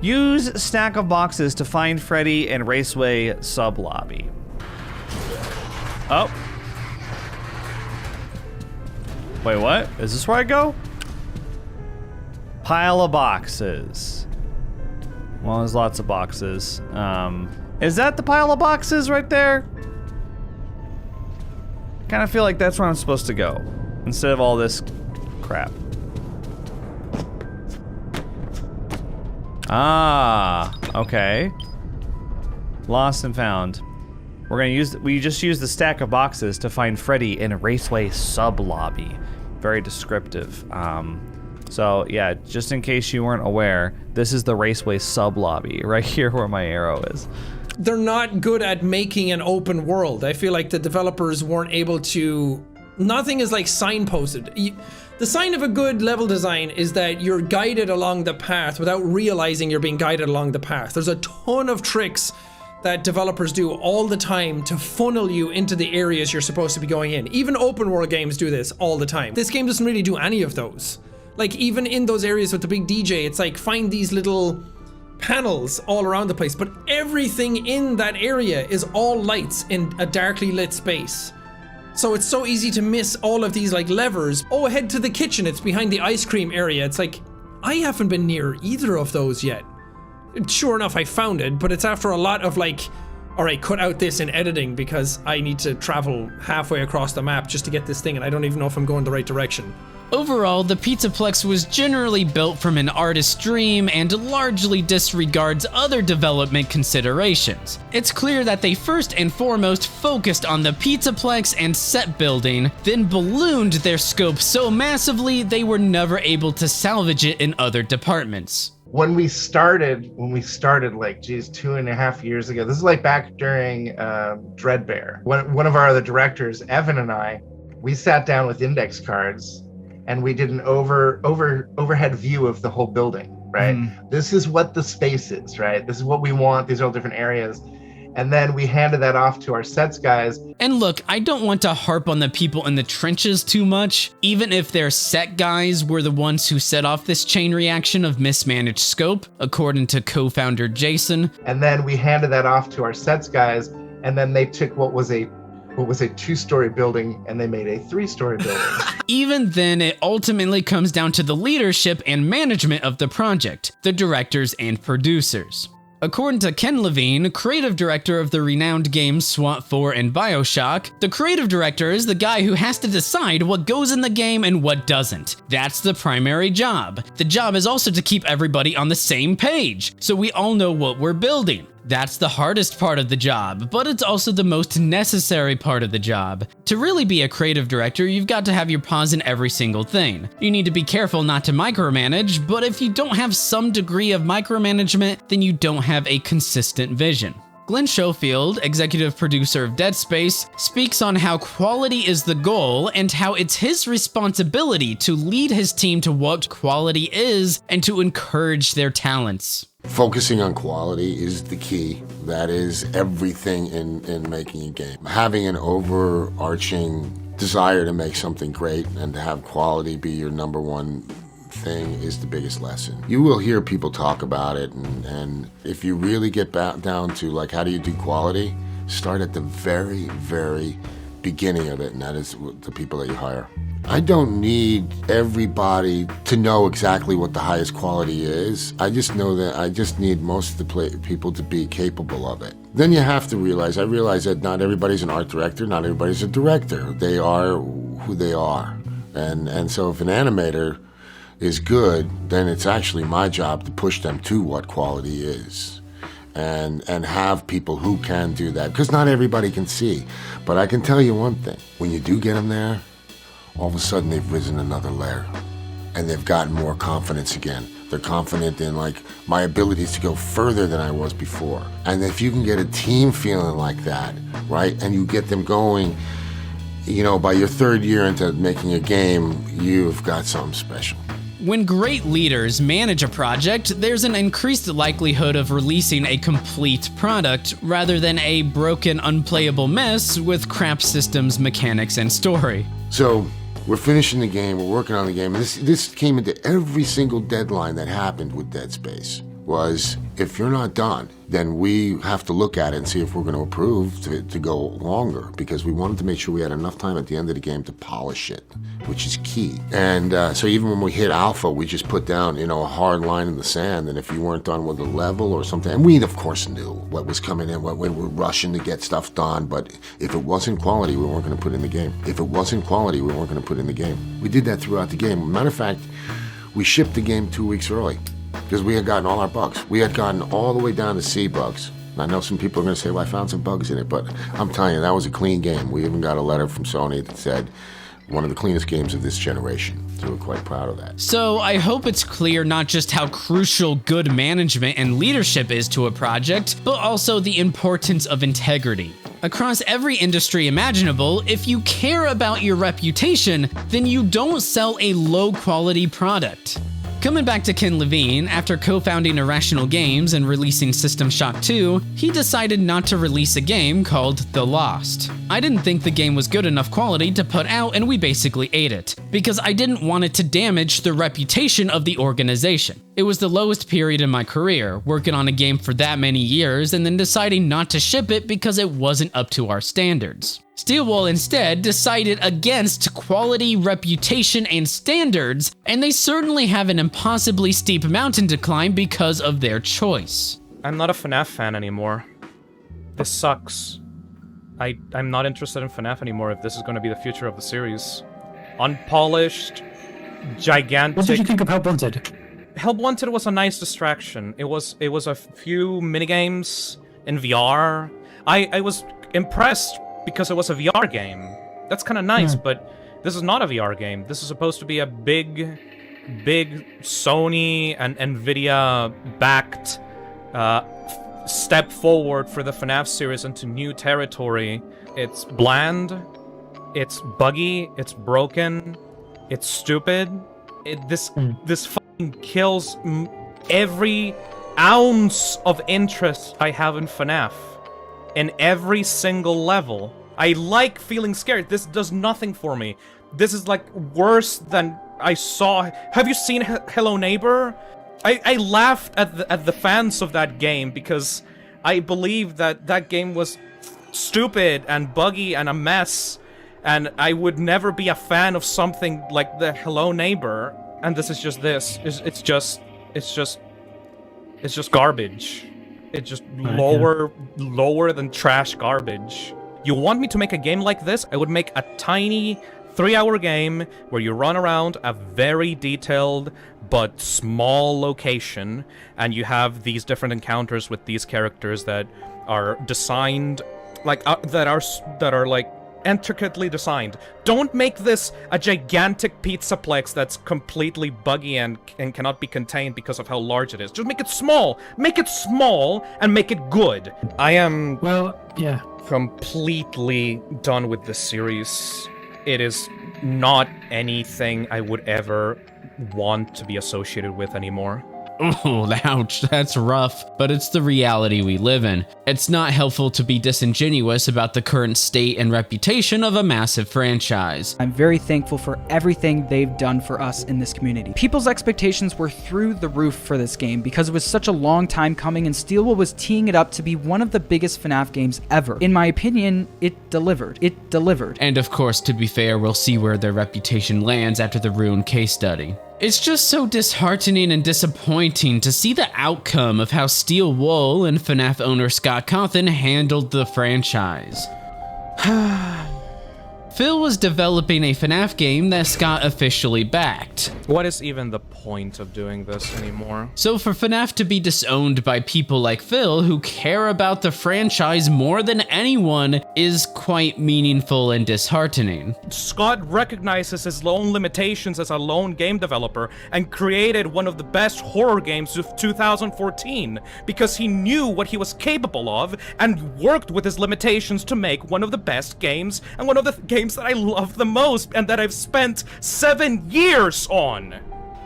Use stack of boxes to find Freddy and Raceway sub-lobby. Oh. Wait, what? Is this where I go? Pile of boxes. Well, there's lots of boxes. Is that the pile of boxes right there? Kind of feel like that's where I'm supposed to go, instead of all this crap. Ah, okay. Lost and found. We just used the stack of boxes to find Freddy in a Raceway sub-lobby. Very descriptive. So yeah, just in case you weren't aware, this is the Raceway sub-lobby, right here where my arrow is. They're not good at making an open world. I feel like the developers weren't able to... Nothing is like signposted. The sign of a good level design is that you're guided along the path without realizing you're being guided along the path. There's a ton of tricks that developers do all the time to funnel you into the areas you're supposed to be going in. Even open world games do this all the time. This game doesn't really do any of those. Like, even in those areas with the big DJ, it's like, find these little panels all around the place, but everything in that area is all lights in a darkly lit space. So it's so easy to miss all of these like levers. Oh, head to the kitchen, it's behind the ice cream area. It's like, I haven't been near either of those yet. Sure enough, I found it, but it's after a lot of like, all right, cut out this in editing because I need to travel halfway across the map just to get this thing, and I don't even know if I'm going the right direction. Overall, the Pizzaplex was generally built from an artist's dream and largely disregards other development considerations. It's clear that they first and foremost focused on the Pizzaplex and set building, then ballooned their scope so massively they were never able to salvage it in other departments. When we started like, geez, 2.5 years ago, this is like back during Dreadbear. One of our other directors, Evan and I, we sat down with index cards and we did an overhead view of the whole building, right? This is what the space is, right? This is what we want. These are all different areas. And then we handed that off to our sets guys. And look, I don't want to harp on the people in the trenches too much, even if their set guys were the ones who set off this chain reaction of mismanaged scope, according to co-founder Jason. And then we handed that off to our sets guys, and then they took what was a 2-story building and they made a 3-story building. Even then, it ultimately comes down to the leadership and management of the project, the directors and producers. According to Ken Levine, creative director of the renowned games SWAT 4 and BioShock, the creative director is the guy who has to decide what goes in the game and what doesn't. That's the primary job. The job is also to keep everybody on the same page, so we all know what we're building. That's the hardest part of the job, but it's also the most necessary part of the job. To really be a creative director, you've got to have your paws in every single thing. You need to be careful not to micromanage, but if you don't have some degree of micromanagement, then you don't have a consistent vision. Glenn Schofield, executive producer of Dead Space, speaks on how quality is the goal and how it's his responsibility to lead his team to what quality is and to encourage their talents. Focusing on quality is the key. That is everything in making a game. Having an overarching desire to make something great and to have quality be your number one thing is the biggest lesson. You will hear people talk about it, and if you really get down to like how do you do quality, start at the very, very beginning of it, and that is the people that you hire. I don't need everybody to know exactly what the highest quality is. I just know that I just need most of the people to be capable of it. Then you have to realize, I realize that not everybody's an art director, not everybody's a director. They are who they are. And so if an animator is good, then it's actually my job to push them to what quality is. And have people who can do that, because not everybody can see. But I can tell you one thing, when you do get them there, all of a sudden they've risen another layer and they've gotten more confidence again. They're confident in like my abilities to go further than I was before. And if you can get a team feeling like that, right, and you get them going, you know, by your 3rd year into making a game, you've got something special. When great leaders manage a project, there's an increased likelihood of releasing a complete product rather than a broken, unplayable mess with crap systems, mechanics, and story. So we're finishing the game, we're working on the game. This came into every single deadline that happened with Dead Space, was if you're not done, then we have to look at it and see if we're going to approve to go longer, because we wanted to make sure we had enough time at the end of the game to polish it, which is key. And so even when we hit alpha, we just put down, you know, a hard line in the sand, and if you weren't done with a level or something, and we of course knew what was coming in, what we were rushing to get stuff done, but if it wasn't quality, we weren't going to put it in the game. If it wasn't quality, we weren't going to put it in the game. We did that throughout the game. Matter of fact, we shipped the game 2 weeks early, because we had gotten all our bugs. We had gotten all the way down to C bugs. I know some people are going to say, well, I found some bugs in it, but I'm telling you, that was a clean game. We even got a letter from Sony that said, one of the cleanest games of this generation. So we're quite proud of that. So I hope it's clear not just how crucial good management and leadership is to a project, but also the importance of integrity. Across every industry imaginable, if you care about your reputation, then you don't sell a low-quality product. Coming back to Ken Levine, after co-founding Irrational Games and releasing System Shock 2, he decided not to release a game called The Lost. I didn't think the game was good enough quality to put out, and we basically ate it, because I didn't want it to damage the reputation of the organization. It was the lowest period in my career, working on a game for that many years and then deciding not to ship it because it wasn't up to our standards. Steelwall instead decided against quality, reputation, and standards, and they certainly have an impossibly steep mountain to climb because of their choice. I'm not a FNaF fan anymore. This sucks. I'm not interested in FNaF anymore if this is going to be the future of the series. Unpolished, gigantic... What did you think of Help Wanted? Help Wanted was a nice distraction. It was a few minigames in VR. I was impressed because it was a VR game. That's kind of nice, but this is not a VR game. This is supposed to be a big Sony and Nvidia-backed step forward for the FNaF series into new territory. It's bland, it's buggy, it's broken, it's stupid. This fucking kills every ounce of interest I have in FNaF. In every single level. I like feeling scared. This does nothing for me. This is like worse than I saw. Have you seen Hello Neighbor? I laughed at the fans of that game because I believe that game was stupid and buggy and a mess, and I would never be a fan of something like the Hello Neighbor. And this is just this. It's just garbage. It's just lower than trash garbage. You want me to make a game like this? I would make a tiny 3-hour game where you run around a very detailed but small location, and you have these different encounters with these characters that are designed, like that are like intricately designed. Don't make this a gigantic pizzaplex that's completely buggy and cannot be contained because of how large it is. Just make it small. Make it small and make it good. I am completely done with this series. It is not anything I would ever want to be associated with anymore. Oh, ouch, that's rough, but it's the reality we live in. It's not helpful to be disingenuous about the current state and reputation of a massive franchise. I'm very thankful for everything they've done for us in this community. People's expectations were through the roof for this game because it was such a long time coming, and Steelwall was teeing it up to be one of the biggest FNaF games ever. In my opinion, it delivered. It delivered. And of course, to be fair, we'll see where their reputation lands after the Ruin case study. It's just so disheartening and disappointing to see the outcome of how Steelwall and FNaF owner Scott Cawthon handled the franchise. Phil was developing a FNaF game that Scott officially backed. What is even the point of doing this anymore? So for FNaF to be disowned by people like Phil who care about the franchise more than anyone is quite meaningful and disheartening. Scott recognizes his own limitations as a lone game developer and created one of the best horror games of 2014 because he knew what he was capable of and worked with his limitations to make one of the best games and one of the games that I love the most and that I've spent 7 years on.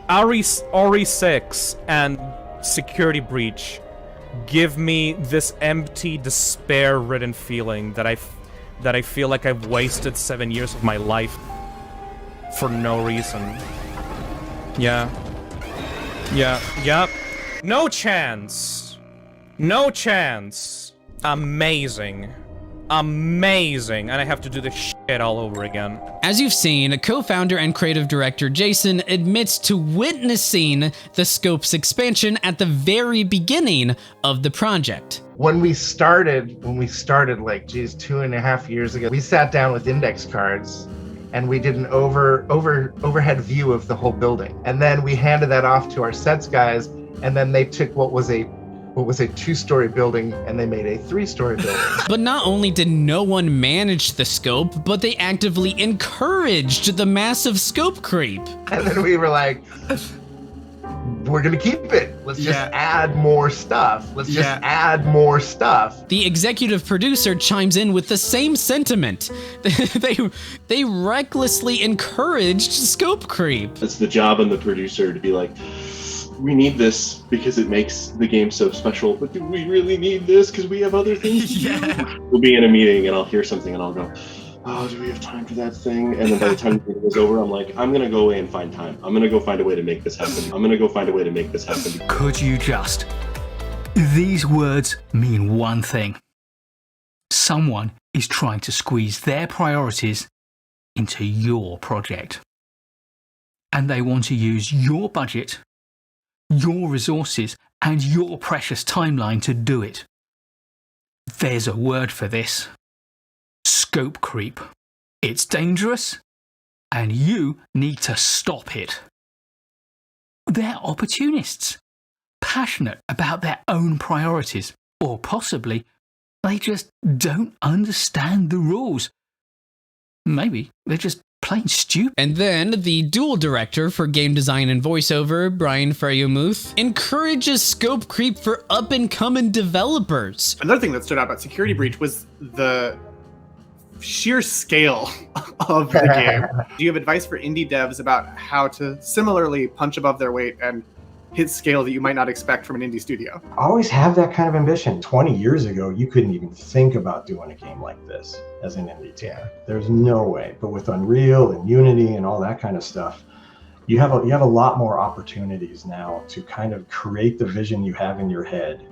RE6 and Security Breach give me this empty, despair-ridden feeling that I feel like I've wasted 7 years of my life for no reason. Yeah. No chance. No chance. Amazing. And I have to do this shit all over again. As you've seen, co-founder and creative director Jason admits to witnessing the Scope's expansion at the very beginning of the project. When we started like, geez, 2.5 years ago, we sat down with index cards and we did an overhead view of the whole building. And then we handed that off to our sets guys, and then they took what was a what was a 2-story building, and they made a 3-story building. But not only did no one manage the scope, but they actively encouraged the massive scope creep. And then we were like, we're gonna keep it. Let's just add more stuff. Let's just add more stuff. The executive producer chimes in with the same sentiment. They recklessly encouraged scope creep. It's the job on the producer to be like, we need this because it makes the game so special, but do we really need this because we have other things to do? We'll be in a meeting and I'll hear something and I'll go, oh, do we have time for that thing? And then by the time the meeting is over, I'm like, I'm gonna go away and find time. I'm gonna go find a way to make this happen. I'm gonna go find a way to make this happen. Could you just? These words mean one thing. Someone is trying to squeeze their priorities into your project. And they want to use your budget, your resources, and your precious timeline to do it. There's a word for this. Scope creep. It's dangerous, and you need to stop it. They're opportunists, passionate about their own priorities, or possibly they just don't understand the rules. Maybe they're just plain stupid. And then the dual director for game design and voiceover, Brian Freyamuth, encourages scope creep for up-and-coming developers. Another thing that stood out about Security Breach was the sheer scale of the game. Do you have advice for indie devs about how to similarly punch above their weight and hit scale that you might not expect from an indie studio? Always have that kind of ambition. 20 years ago, you couldn't even think about doing a game like this as an indie team. There's no way. But with Unreal and Unity and all that kind of stuff, you have a lot more opportunities now to kind of create the vision you have in your head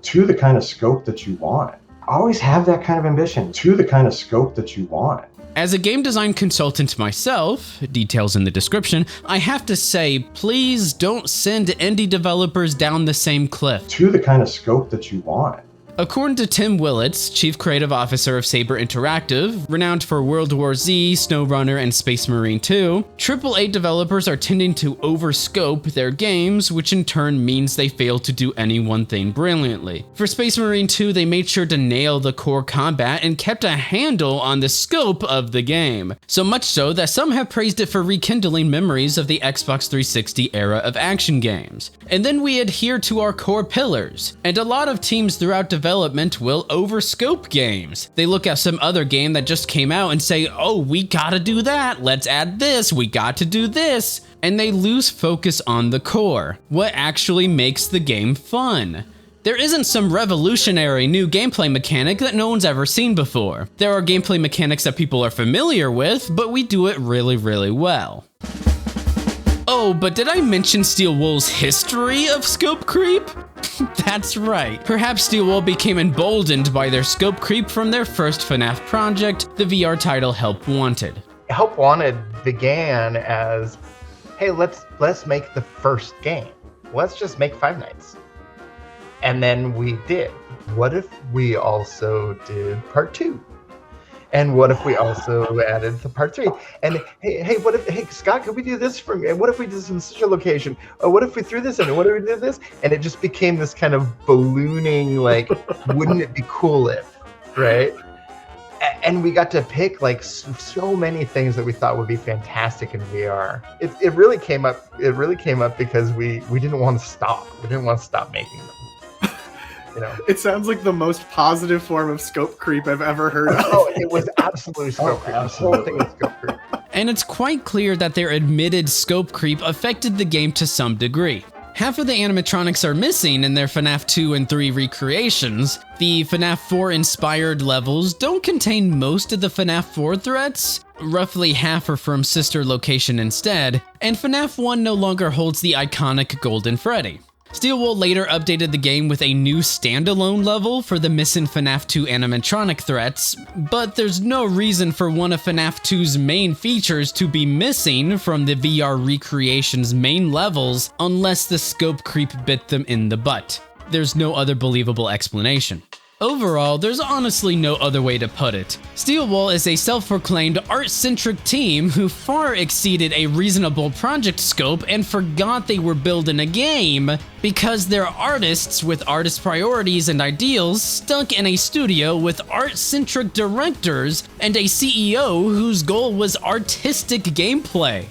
to the kind of scope that you want. Always have that kind of ambition to the kind of scope that you want. As a game design consultant myself, details in the description, I have to say, please don't send indie developers down the same cliff. To the kind of scope that you want. According to Tim Willits, Chief Creative Officer of Saber Interactive, renowned for World War Z, SnowRunner, and Space Marine 2, AAA developers are tending to overscope their games, which in turn means they fail to do any one thing brilliantly. For Space Marine 2, they made sure to nail the core combat and kept a handle on the scope of the game. So much so that some have praised it for rekindling memories of the Xbox 360 era of action games. And then we adhere to our core pillars, and a lot of teams throughout development will overscope games. They look at some other game that just came out and say, oh, we gotta do that, let's add this, we got to do this, and they lose focus on the core, what actually makes the game fun. There isn't some revolutionary new gameplay mechanic that no one's ever seen before. There are gameplay mechanics that people are familiar with, but we do it really, really well. Oh, but did I mention Steel Wool's history of scope creep? That's right. Perhaps Steel Wool became emboldened by their scope creep from their first FNaF project, the VR title Help Wanted. Help Wanted began as, hey, let's make the first game. Let's just make Five Nights. And then we did. What if we also did part 2? And what if we also added the part 3? And hey, what if, hey, Scott, could we do this for me? And what if we did this in such a location? Or what if we threw this in? And what if we did this? And it just became this kind of ballooning, like, wouldn't it be cool if, right? And we got to pick like so many things that we thought would be fantastic in VR. It really came up. It really came up because we didn't want to stop. We didn't want to stop making them. You know, it sounds like the most positive form of scope creep I've ever heard of. Oh, it was absolutely scope creep. The whole thing was scope creep. And it's quite clear that their admitted scope creep affected the game to some degree. Half of the animatronics are missing in their FNaF 2 and 3 recreations. The FNaF 4 inspired levels don't contain most of the FNaF 4 threats. Roughly half are from sister location instead, and FNaF 1 no longer holds the iconic Golden Freddy. Steel Wool later updated the game with a new standalone level for the missing FNaF 2 animatronic threats, but there's no reason for one of FNaF 2's main features to be missing from the VR recreation's main levels unless the scope creep bit them in the butt. There's no other believable explanation. Overall, there's honestly no other way to put it. Steelwall is a self-proclaimed art-centric team who far exceeded a reasonable project scope and forgot they were building a game because they're artists with artist priorities and ideals stuck in a studio with art-centric directors and a CEO whose goal was artistic gameplay.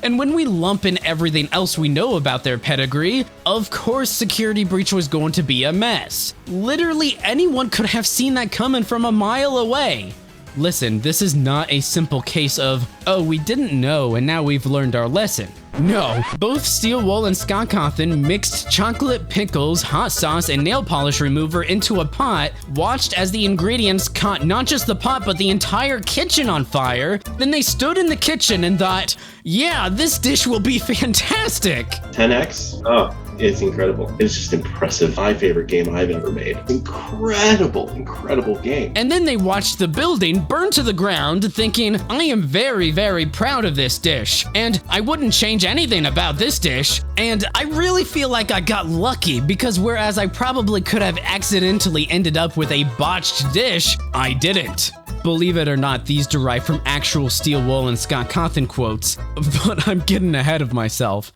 And when we lump in everything else we know about their pedigree, of course Security Breach was going to be a mess. Literally anyone could have seen that coming from a mile away. Listen, this is not a simple case of, oh, we didn't know and now we've learned our lesson. No, both Steelwall and Scott Cawthon mixed chocolate, pickles, hot sauce, and nail polish remover into a pot, watched as the ingredients caught not just the pot but the entire kitchen on fire. Then they stood in the kitchen and thought, yeah, this dish will be fantastic. 10x? Oh, it's incredible. It's just impressive. My favorite game I've ever made. Incredible, incredible game. And then they watched the building burn to the ground, thinking, I am very, very proud of this dish, and I wouldn't change anything about this dish. And I really feel like I got lucky, because whereas I probably could have accidentally ended up with a botched dish, I didn't. Believe it or not, these derive from actual Steelwall and Scott Cawthon quotes, but I'm getting ahead of myself.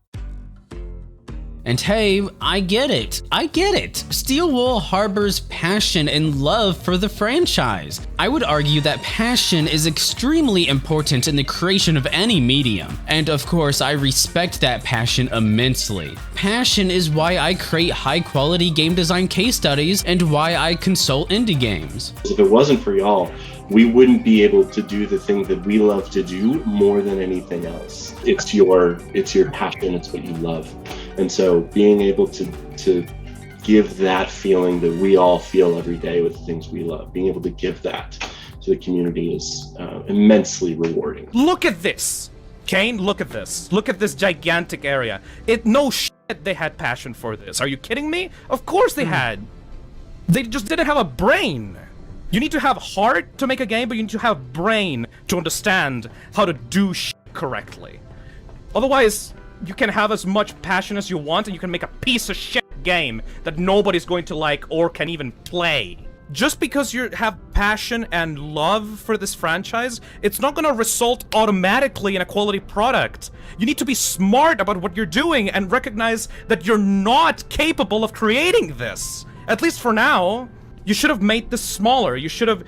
And hey, I get it. Steelwall harbors passion and love for the franchise. I would argue that passion is extremely important in the creation of any medium. And of course, I respect that passion immensely. Passion is why I create high-quality game design case studies and why I consult indie games. If it wasn't for y'all, we wouldn't be able to do the thing that we love to do more than anything else. It's your passion, it's what you love. And so being able to give that feeling that we all feel every day with the things we love, being able to give that to the community is immensely rewarding. Look at this, Kane, look at this. Look at this gigantic area. No shit they had passion for this. Are you kidding me? Of course they had. They just didn't have a brain. You need to have heart to make a game, but you need to have brain to understand how to do shit correctly. Otherwise, you can have as much passion as you want and you can make a piece of shit game that nobody's going to like or can even play. Just because you have passion and love for this franchise, it's not gonna result automatically in a quality product. You need to be smart about what you're doing and recognize that you're not capable of creating this. At least for now. You should have made this smaller. You should have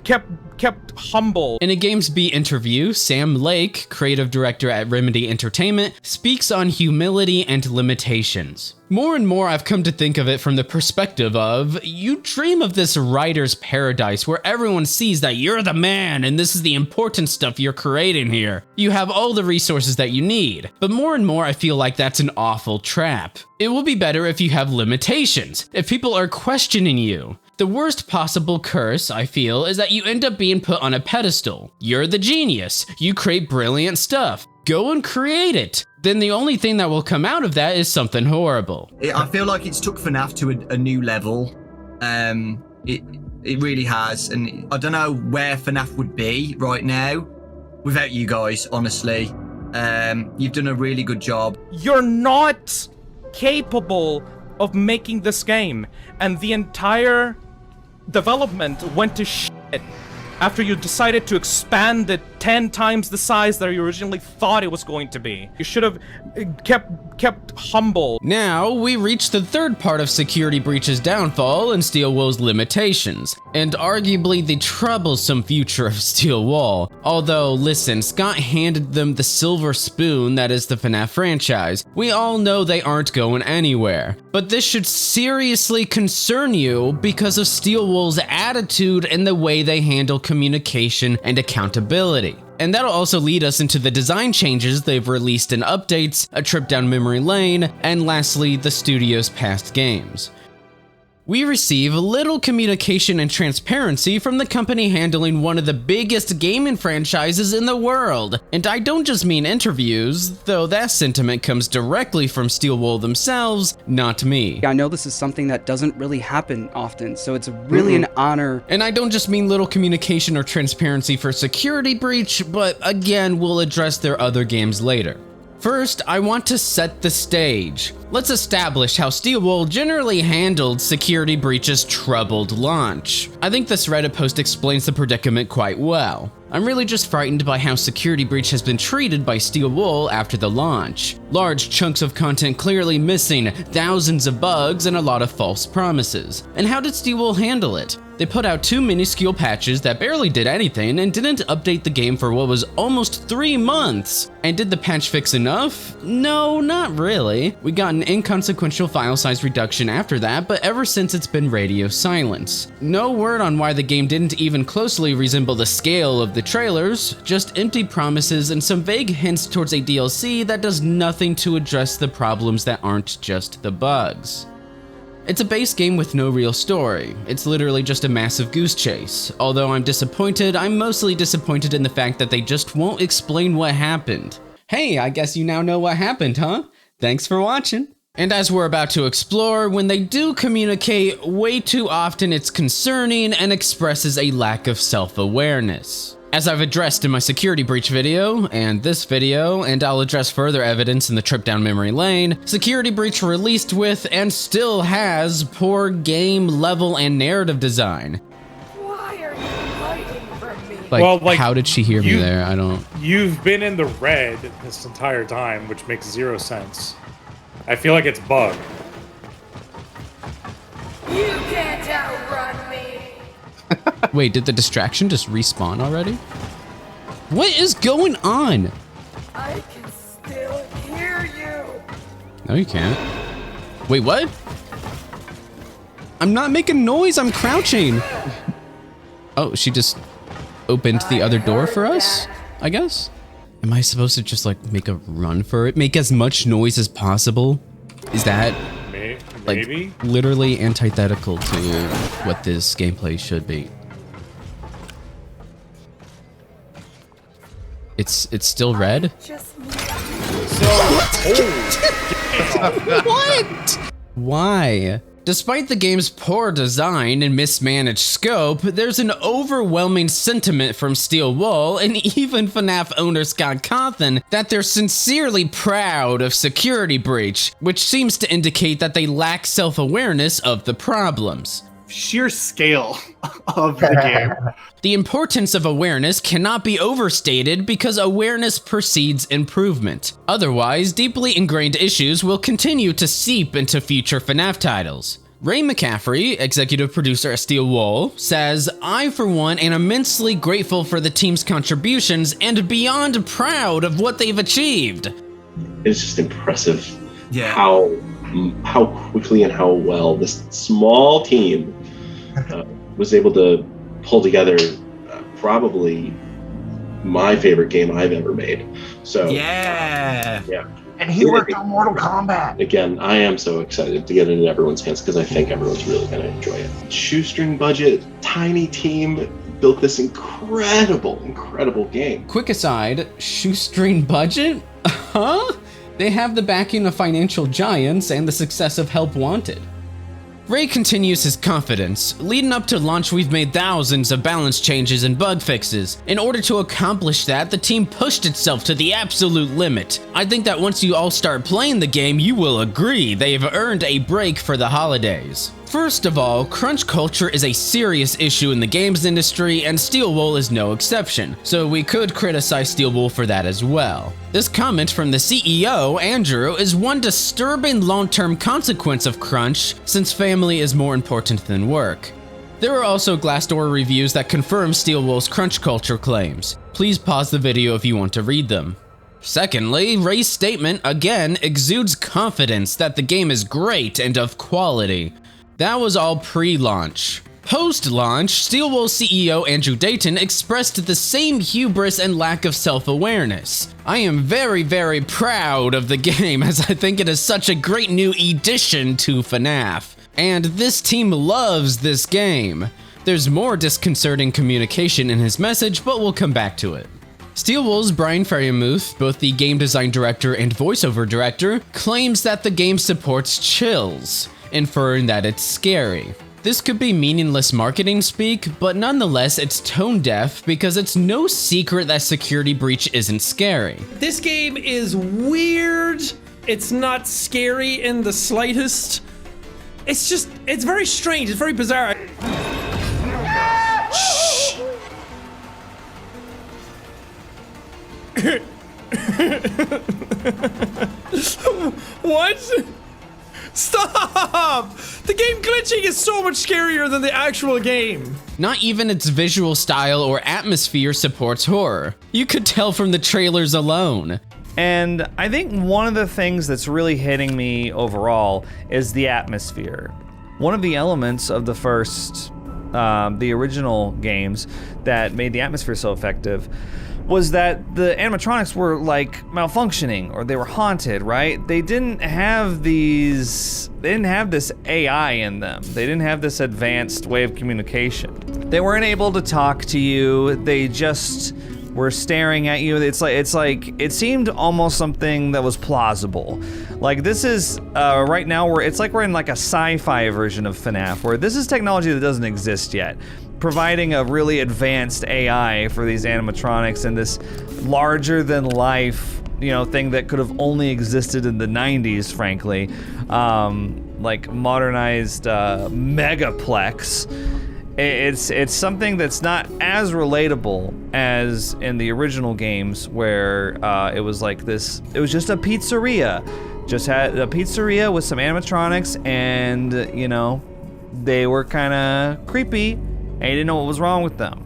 kept humble. In a GamesBeat interview, Sam Lake, creative director at Remedy Entertainment, speaks on humility and limitations. More and more I've come to think of it from the perspective of, you dream of this writer's paradise where everyone sees that you're the man and this is the important stuff you're creating here. You have all the resources that you need. But more and more I feel like that's an awful trap. It will be better if you have limitations, if people are questioning you. The worst possible curse, I feel, is that you end up being put on a pedestal. You're the genius. You create brilliant stuff. Go and create it. Then the only thing that will come out of that is something horrible. I feel like it's took FNaF to a new level. It really has. And I don't know where FNaF would be right now without you guys, honestly. You've done a really good job. You're not capable of making this game. And the entire development went to shit after you decided to expand it 10 times the size that you originally thought it was going to be. You should have kept humble. Now, we reach the third part of Security Breach's downfall and Steelwall's limitations, and arguably the troublesome future of Steelwall. Although, listen, Scott handed them the silver spoon that is the FNaF franchise. We all know they aren't going anywhere. But this should seriously concern you because of Steelwall's attitude and the way they handle communication and accountability. And that'll also lead us into the design changes they've released in updates, a trip down memory lane, and lastly, the studio's past games. We receive little communication and transparency from the company handling one of the biggest gaming franchises in the world. And I don't just mean interviews, though that sentiment comes directly from Steelwall themselves, not me. I know this is something that doesn't really happen often, so it's really an honor. And I don't just mean little communication or transparency for Security Breach, but again, we'll address their other games later. First, I want to set the stage. Let's establish how Steelwool generally handled Security Breach's troubled launch. I think this Reddit post explains the predicament quite well. I'm really just frightened by how Security Breach has been treated by Steelwool after the launch. Large chunks of content clearly missing, thousands of bugs, and a lot of false promises. And how did Steelwool handle it? They put out 2 minuscule patches that barely did anything and didn't update the game for what was almost 3 months. And did the patch fix enough? No, not really. We got an inconsequential file size reduction after that, but ever since it's been radio silence. No word on why the game didn't even closely resemble the scale of the trailers, just empty promises and some vague hints towards a DLC that does nothing to address the problems that aren't just the bugs. It's a base game with no real story. It's literally just a massive goose chase. Although I'm disappointed, I'm mostly disappointed in the fact that they just won't explain what happened. Hey, I guess you now know what happened, huh? Thanks for watching. And as we're about to explore, when they do communicate, way too often it's concerning and expresses a lack of self-awareness. As I've addressed in my Security Breach video, and this video, and I'll address further evidence in the trip down memory lane, Security Breach released with, and still has, poor game, level, and narrative design. Why are you hiding from me? Like, how did she hear me there? I don't... You've been in the red this entire time, which makes 0 sense. I feel like it's bugged. You can't outrun me. Wait, did the distraction just respawn already? What is going on? I can still hear you. No, you can't. Wait, what? I'm not making noise, I'm crouching. Oh, she just opened the other door for us, I guess? Am I supposed to just like make a run for it? Make as much noise as possible? Is that maybe? Like literally antithetical to what this gameplay should be? It's still red? What? Why? Despite the game's poor design and mismanaged scope, there's an overwhelming sentiment from Steelwool and even FNaF owner Scott Cawthon that they're sincerely proud of Security Breach, which seems to indicate that they lack self-awareness of the problems. Sheer scale of the game. The importance of awareness cannot be overstated because awareness precedes improvement. Otherwise, deeply ingrained issues will continue to seep into future FNaF titles. Ray McCaffrey, executive producer at Steelwool, says, "I for one am immensely grateful for the team's contributions and beyond proud of what they've achieved." It's just impressive how quickly and how well this small team was able to pull together probably my favorite game I've ever made. So yeah. And he worked on Mortal Kombat. Again, I am so excited to get it in everyone's hands because I think everyone's really going to enjoy it. Shoestring budget, tiny team built this incredible game. Quick aside, shoestring budget? Huh? They have the backing of financial giants and the success of Help Wanted. Ray continues his confidence. Leading up to launch, we've made thousands of balance changes and bug fixes. In order to accomplish that, the team pushed itself to the absolute limit. I think that once you all start playing the game, you will agree they've earned a break for the holidays. First of all, crunch culture is a serious issue in the games industry, and Steelwool is no exception, so we could criticize Steelwool for that as well. This comment from the CEO, Andrew, is one disturbing long-term consequence of crunch, since family is more important than work. There are also Glassdoor reviews that confirm Steelwool's crunch culture claims. Please pause the video if you want to read them. Secondly, Ray's statement again exudes confidence that the game is great and of quality. That was all pre-launch. Post-launch, Steelwool CEO Andrew Dayton expressed the same hubris and lack of self-awareness. "I am very, very proud of the game as I think it is such a great new addition to FNaF. And this team loves this game." There's more disconcerting communication in his message, but we'll come back to it. Steelwool's Brian Ferrymuth, both the game design director and voiceover director, claims that the game supports chills, inferring that it's scary. This could be meaningless marketing speak, but nonetheless it's tone deaf because it's no secret that Security Breach isn't scary. This game is weird It's not scary in the slightest. It's just, it's very strange. It's very bizarre. Shh. What? Stop! The game glitching is so much scarier than the actual game. Not even its visual style or atmosphere supports horror. You could tell from the trailers alone. And I think one of the things that's really hitting me overall is the atmosphere. One of the elements of the first, the original games that made the atmosphere so effective was that the animatronics were like malfunctioning or they were haunted, right? They didn't have this AI in them. They didn't have this advanced way of communication. They weren't able to talk to you. They just were staring at you. It's like it seemed almost something that was plausible. Like this is right now we're in like a sci-fi version of FNaF where this is technology that doesn't exist yet, providing a really advanced AI for these animatronics and this larger than life, you know, thing that could have only existed in the 90s, frankly. Like modernized megaplex. It's something that's not as relatable as in the original games where it was like this, it was just a pizzeria. Just had a pizzeria with some animatronics and, you know, they were kind of creepy and you didn't know what was wrong with them.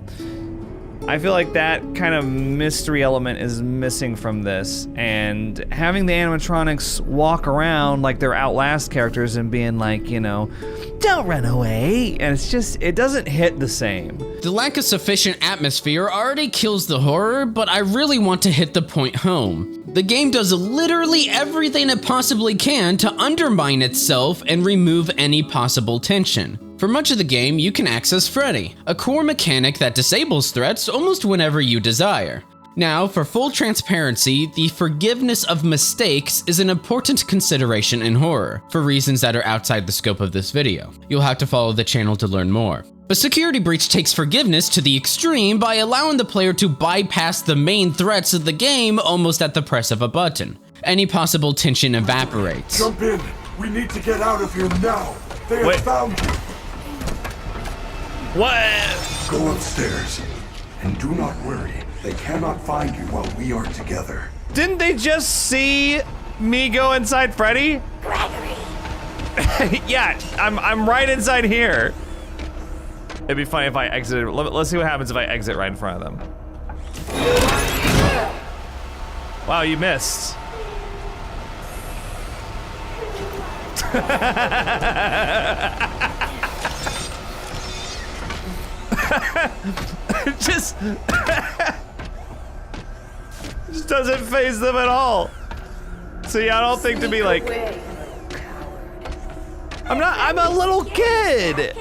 I feel like that kind of mystery element is missing from this, and having the animatronics walk around like they're Outlast characters and being like, you know, don't run away, and it's just, it doesn't hit the same. The lack of sufficient atmosphere already kills the horror, but I really want to hit the point home. The game does literally everything it possibly can to undermine itself and remove any possible tension. For much of the game, you can access Freddy, a core mechanic that disables threats almost whenever you desire. Now, for full transparency, the forgiveness of mistakes is an important consideration in horror, for reasons that are outside the scope of this video. You'll have to follow the channel to learn more. But Security Breach takes forgiveness to the extreme by allowing the player to bypass the main threats of the game almost at the press of a button. Any possible tension evaporates. Jump in! We need to get out of here now! They have found you! What? Go upstairs, and do not worry. They cannot find you while we are together. Didn't they just see me go inside Freddy? Gregory. Yeah, I'm right inside here. It'd be funny if I exited. Let's see what happens if I exit right in front of them. Wow, you missed. just doesn't faze them at all. So yeah, I don't think to be like, I'm a little kid.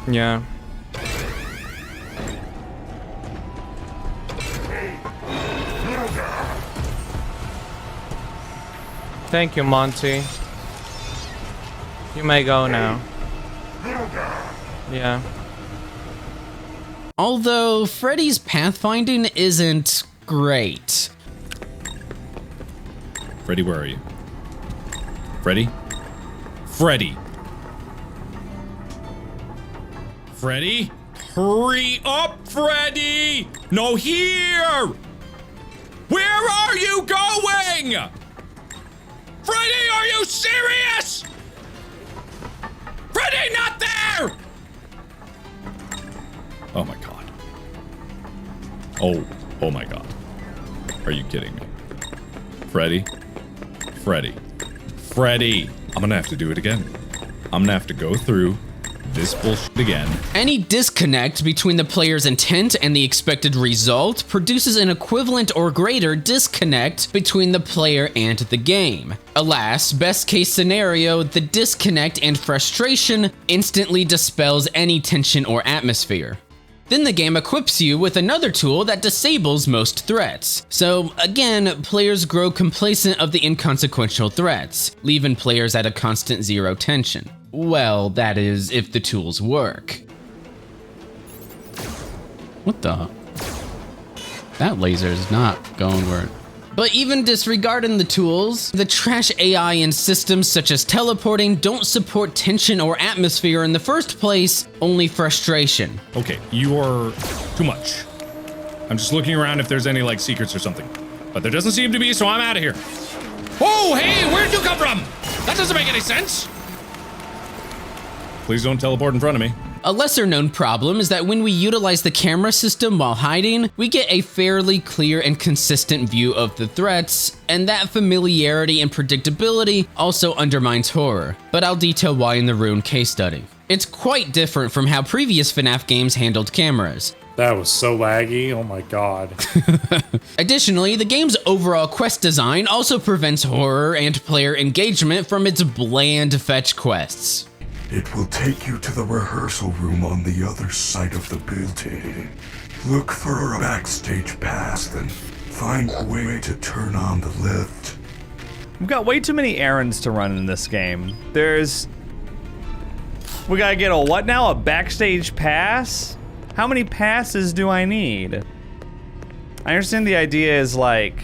Yeah. Thank you, Monty. You may go now. Yeah. Although Freddy's pathfinding isn't great. Freddy, where are you? Freddy? Freddy! Freddy? Hurry up, Freddy! No, here! Where are you going? Freddy, are you serious? Freddy, not there! Oh my god. Oh my god. Are you kidding me? Freddy? Freddy. Freddy! I'm gonna have to do it again. I'm gonna have to go through this bullshit again. Any disconnect between the player's intent and the expected result produces an equivalent or greater disconnect between the player and the game. Alas, best case scenario, the disconnect and frustration instantly dispels any tension or atmosphere. Then the game equips you with another tool that disables most threats. So again, players grow complacent of the inconsequential threats, leaving players at a constant zero tension. Well, that is, if the tools work. What the? That laser is not going where But even disregarding the tools, the trash AI and systems such as teleporting don't support tension or atmosphere in the first place, only frustration. Okay, you are too much. I'm just looking around if there's any, like, secrets or something. But there doesn't seem to be, so I'm out of here. Whoa, hey, where'd you come from? That doesn't make any sense. Please don't teleport in front of me. A lesser known problem is that when we utilize the camera system while hiding, we get a fairly clear and consistent view of the threats, and that familiarity and predictability also undermines horror, but I'll detail why in the Ruin case study. It's quite different from how previous FNaF games handled cameras. That was so laggy, oh my god. Additionally, the game's overall quest design also prevents horror and player engagement from its bland fetch quests. It will take you to the rehearsal room on the other side of the building. Look for a backstage pass, then find a way to turn on the lift. We've got way too many errands to run in this game. We gotta get a what now? A backstage pass? How many passes do I need? I understand the idea is like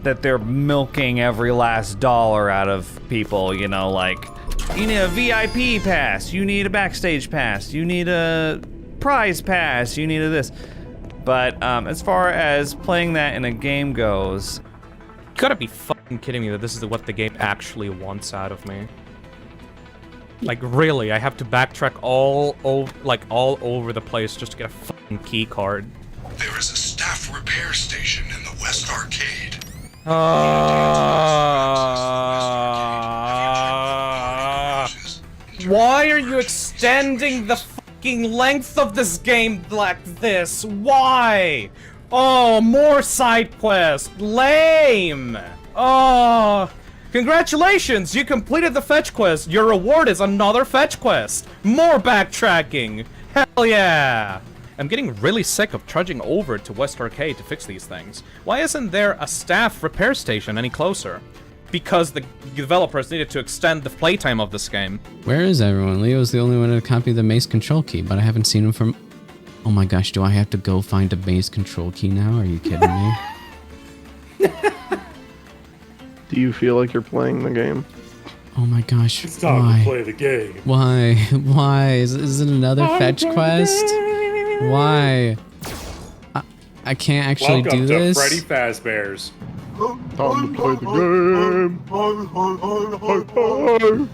that they're milking every last dollar out of people, you know, like you need a VIP pass, you need a backstage pass, you need a prize pass, you need a this. But as far as playing that in a game goes, you gotta be fucking kidding me that this is what the game actually wants out of me. Like really, I have to backtrack all over the place just to get a fucking key card. There is a staff repair station in the West Arcade. Why are you extending the fucking length of this game like this? Why? Oh, more side quests. Lame. Oh, congratulations, you completed the fetch quest. Your reward is another fetch quest. More backtracking. Hell yeah. I'm getting really sick of trudging over to West Arcade to fix these things. Why isn't there a staff repair station any closer? Because the developers needed to extend the playtime of this game. Where is everyone? Leo's the only one to copy the maze control key, but I haven't seen him from... Oh my gosh, do I have to go find a maze control key now? Are you kidding me? Do you feel like you're playing the game? Oh my gosh, it's time why? to play the game. Why? Why? Is it another fetch quest? Why? I can't actually do this? Welcome to Freddy Fazbear's. Time to play the game.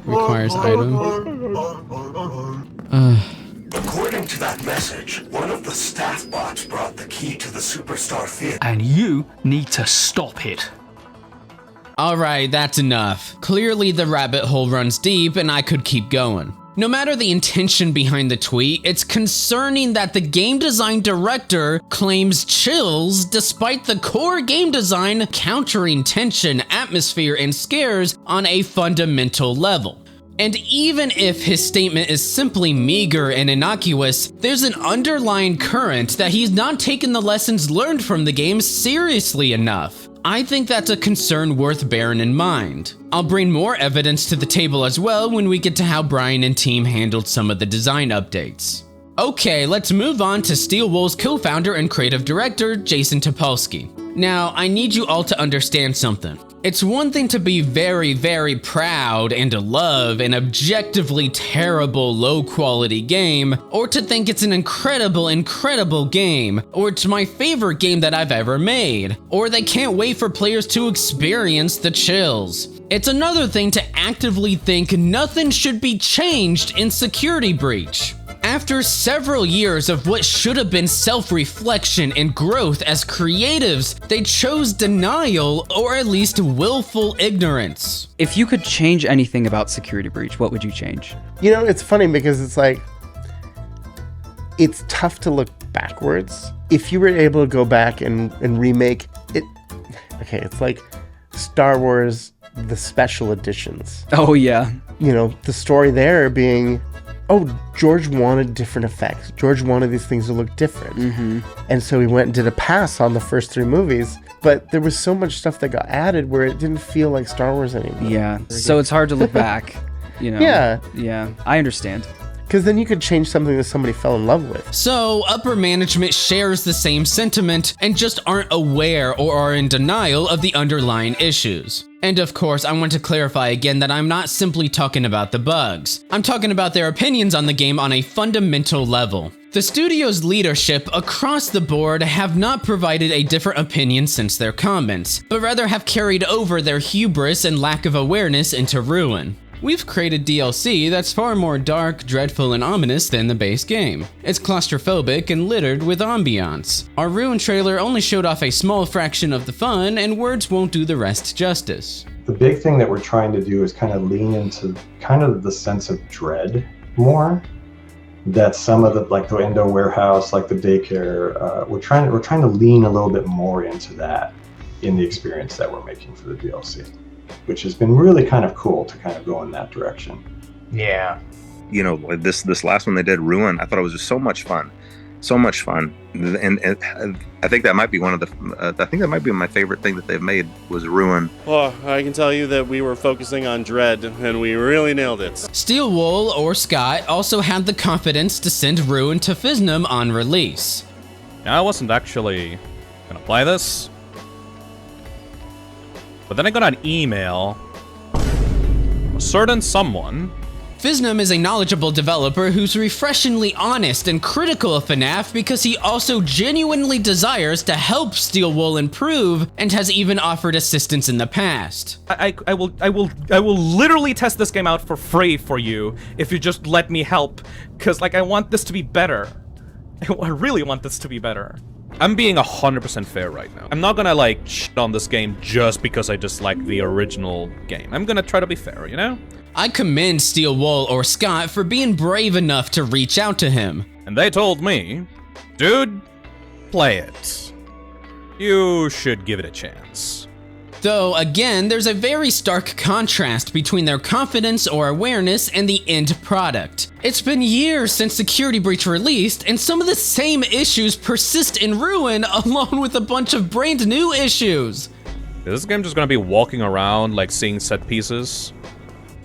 Requires item. According to that message, one of the staff bots brought the key to the Superstar Theater. And you need to stop it. Alright, that's enough. Clearly the rabbit hole runs deep and I could keep going. No matter the intention behind the tweet, it's concerning that the game design director claims chills despite the core game design countering tension, atmosphere, and scares on a fundamental level. And even if his statement is simply meager and innocuous, there's an underlying current that he's not taken the lessons learned from the game seriously enough. I think that's a concern worth bearing in mind. I'll bring more evidence to the table as well when we get to how Brian and team handled some of the design updates. Okay, let's move on to Steel Wool's co-founder and creative director, Jason Topolsky. Now, I need you all to understand something. It's one thing to be very, very proud and to love an objectively terrible, low-quality game, or to think it's an incredible, incredible game, or it's my favorite game that I've ever made, or they can't wait for players to experience the chills. It's another thing to actively think nothing should be changed in Security Breach. After several years of what should have been self-reflection and growth as creatives, they chose denial or at least willful ignorance. If you could change anything about Security Breach, what would you change? You know, it's funny because it's like, it's tough to look backwards. If you were able to go back and remake it, okay, it's like Star Wars, the special editions. Oh yeah. You know, the story there being, oh, George wanted different effects. George wanted these things to look different. Mm-hmm. And so he went and did a pass on the first 3 movies, but there was so much stuff that got added where it didn't feel like Star Wars anymore. Yeah, so it's hard to look back, you know? Yeah. Yeah, I understand. Because then you could change something that somebody fell in love with. So, upper management shares the same sentiment and just aren't aware or are in denial of the underlying issues. And of course, I want to clarify again that I'm not simply talking about the bugs. I'm talking about their opinions on the game on a fundamental level. The studio's leadership across the board have not provided a different opinion since their comments, but rather have carried over their hubris and lack of awareness into Ruin. We've created DLC that's far more dark, dreadful, and ominous than the base game. It's claustrophobic and littered with ambiance. Our Ruin trailer only showed off a small fraction of the fun, and words won't do the rest justice. The big thing that we're trying to do is kind of lean into kind of the sense of dread more. That some of the, like the Endo warehouse, like the daycare, we're trying to lean a little bit more into that in the experience that we're making for the DLC, which has been really kind of cool to kind of go in that direction. Yeah. You know, this last one they did, Ruin, I thought it was just so much fun. And I think that might be one of the, I think that might be my favorite thing that they've made was Ruin. Well, I can tell you that we were focusing on dread and we really nailed it. Steel Wool or Scott also had the confidence to send Ruin to Fisnum on release. I wasn't actually gonna play this, but then I got an email from a certain someone. Fisnum is a knowledgeable developer who's refreshingly honest and critical of FNaF because he also genuinely desires to help Steel Wool improve and has even offered assistance in the past. I will literally test this game out for free for you if you just let me help, because like I want this to be better. I really want this to be better. I'm being 100% fair right now. I'm not gonna like shit on this game just because I dislike the original game. I'm gonna try to be fair, you know? I commend Steel Wool or Scott for being brave enough to reach out to him. And they told me, dude, play it. You should give it a chance. Though, again, there's a very stark contrast between their confidence or awareness and the end product. It's been years since Security Breach released, and some of the same issues persist in Ruin along with a bunch of brand new issues. Is this game just gonna be walking around, like seeing set pieces?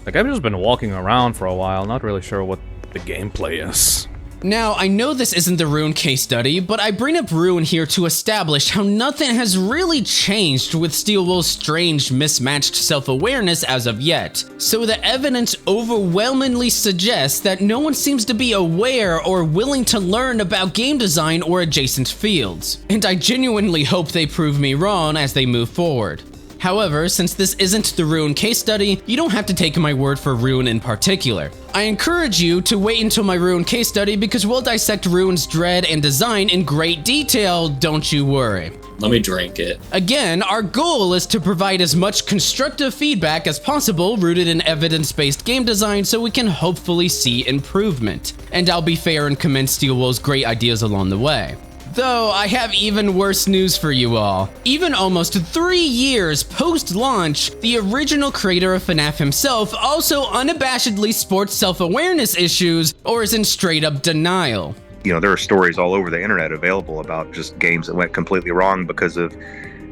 Like, I've just been walking around for a while, not really sure what the gameplay is. Now, I know this isn't the Ruin case study, but I bring up Ruin here to establish how nothing has really changed with Steel Wool's strange, mismatched self-awareness as of yet. So the evidence overwhelmingly suggests that no one seems to be aware or willing to learn about game design or adjacent fields. And I genuinely hope they prove me wrong as they move forward. However, since this isn't the Ruin case study, you don't have to take my word for Ruin in particular. I encourage you to wait until my Ruin case study because we'll dissect Ruin's dread and design in great detail, don't you worry. Let me drink it. Again, our goal is to provide as much constructive feedback as possible rooted in evidence-based game design so we can hopefully see improvement. And I'll be fair and commend Steel Wool's great ideas along the way. Though, I have even worse news for you all. Even almost 3 years post-launch, the original creator of FNaF himself also unabashedly sports self-awareness issues or is in straight-up denial. You know, there are stories all over the internet available about just games that went completely wrong because of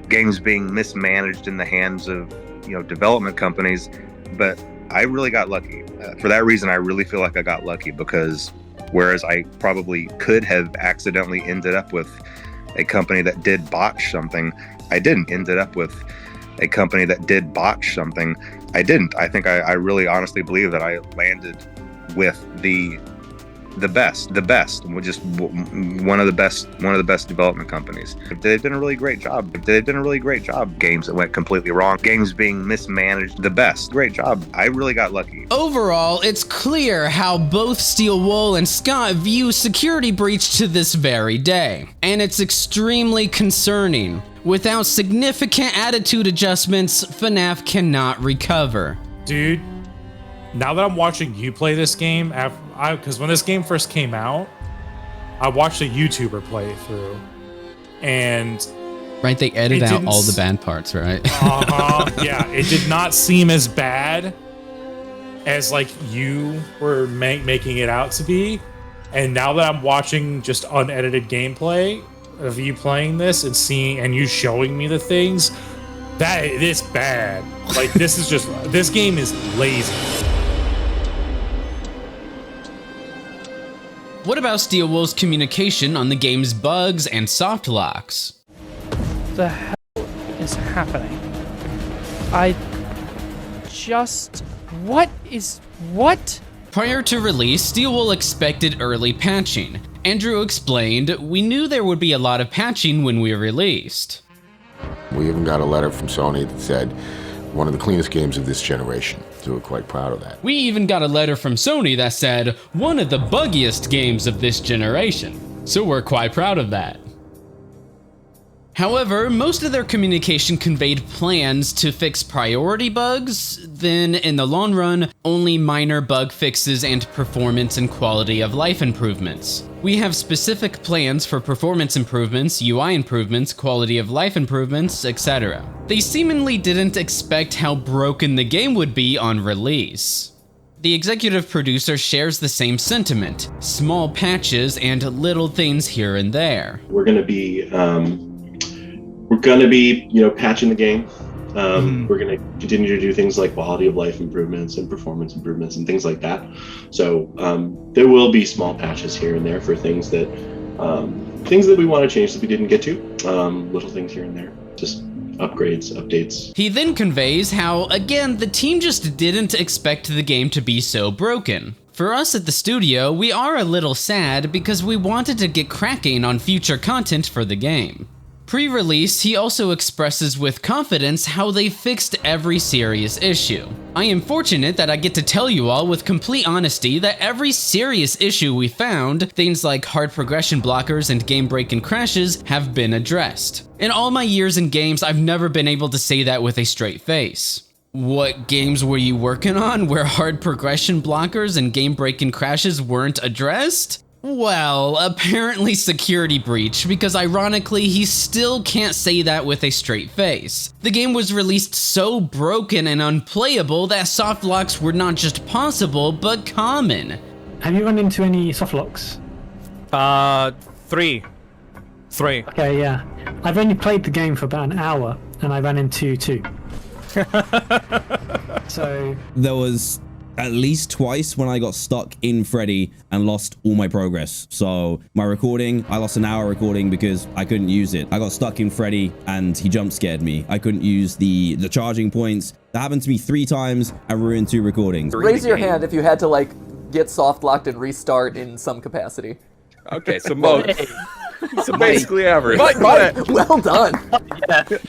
games being mismanaged in the hands of, you know, development companies. But I really got lucky. For that reason, I really feel like I got lucky because whereas I probably could have accidentally ended up with a company that did botch something, I didn't. Ended up with a company that did botch something, I didn't. I think I really honestly believe that I landed with the best, just one of the best development companies. They've done a really great job. Games that went completely wrong, games being mismanaged, the best. Great job. I really got lucky. Overall, it's clear how both Steel Wool and Scott view Security Breach to this very day, and it's extremely concerning. Without significant attitude adjustments, FNaF cannot recover. Dude, now that I'm watching you play this game, because when this game first came out, I watched a YouTuber play it through, and right, they edit out all the bad parts, right? Yeah, it did not seem as bad as like you were making it out to be. And now that I'm watching just unedited gameplay of you playing this and seeing and you showing me the things, that it's bad. Like this game is lazy. What about Steelwool's communication on the game's bugs and soft locks? The hell is happening? What? Prior to release, Steelwool expected early patching. Andrew explained, "We knew there would be a lot of patching when we released. We even got a letter from Sony that said, one of the cleanest games of this generation. So we're quite proud of that. We even got a letter from Sony that said, one of the buggiest games of this generation. So we're quite proud of that." However, most of their communication conveyed plans to fix priority bugs, then in the long run, only minor bug fixes and performance and quality of life improvements. We have specific plans for performance improvements, UI improvements, quality of life improvements, etc. They seemingly didn't expect how broken the game would be on release. The executive producer shares the same sentiment, small patches and little things here and there. We're going to be patching the game. We're going to continue to do things like quality of life improvements and performance improvements and things like that. So there will be small patches here and there for things that we want to change that we didn't get to. Little things here and there, just upgrades, updates. He then conveys how, again, the team just didn't expect the game to be so broken. For us at the studio, we are a little sad because we wanted to get cracking on future content for the game. Pre-release, he also expresses with confidence how they fixed every serious issue. I am fortunate that I get to tell you all with complete honesty that every serious issue we found, things like hard progression blockers and game-breaking crashes, have been addressed. In all my years in games, I've never been able to say that with a straight face. What games were you working on where hard progression blockers and game-breaking crashes weren't addressed? Well, apparently Security Breach, because ironically, he still can't say that with a straight face. The game was released so broken and unplayable that soft locks were not just possible, but common. Have you run into any soft locks? Three. Okay, yeah. I've only played the game for about an hour, and I ran into 2. So... There was at least twice when I got stuck in Freddy and lost all my progress. So my recording, I lost an hour recording because I couldn't use it. I got stuck in Freddy and he jump scared me. I couldn't use the charging points. That happened to me 3 times and ruined 2 recordings. Raise your hand if you had to like get soft locked and restart in some capacity. Okay, so so basically average. Well done.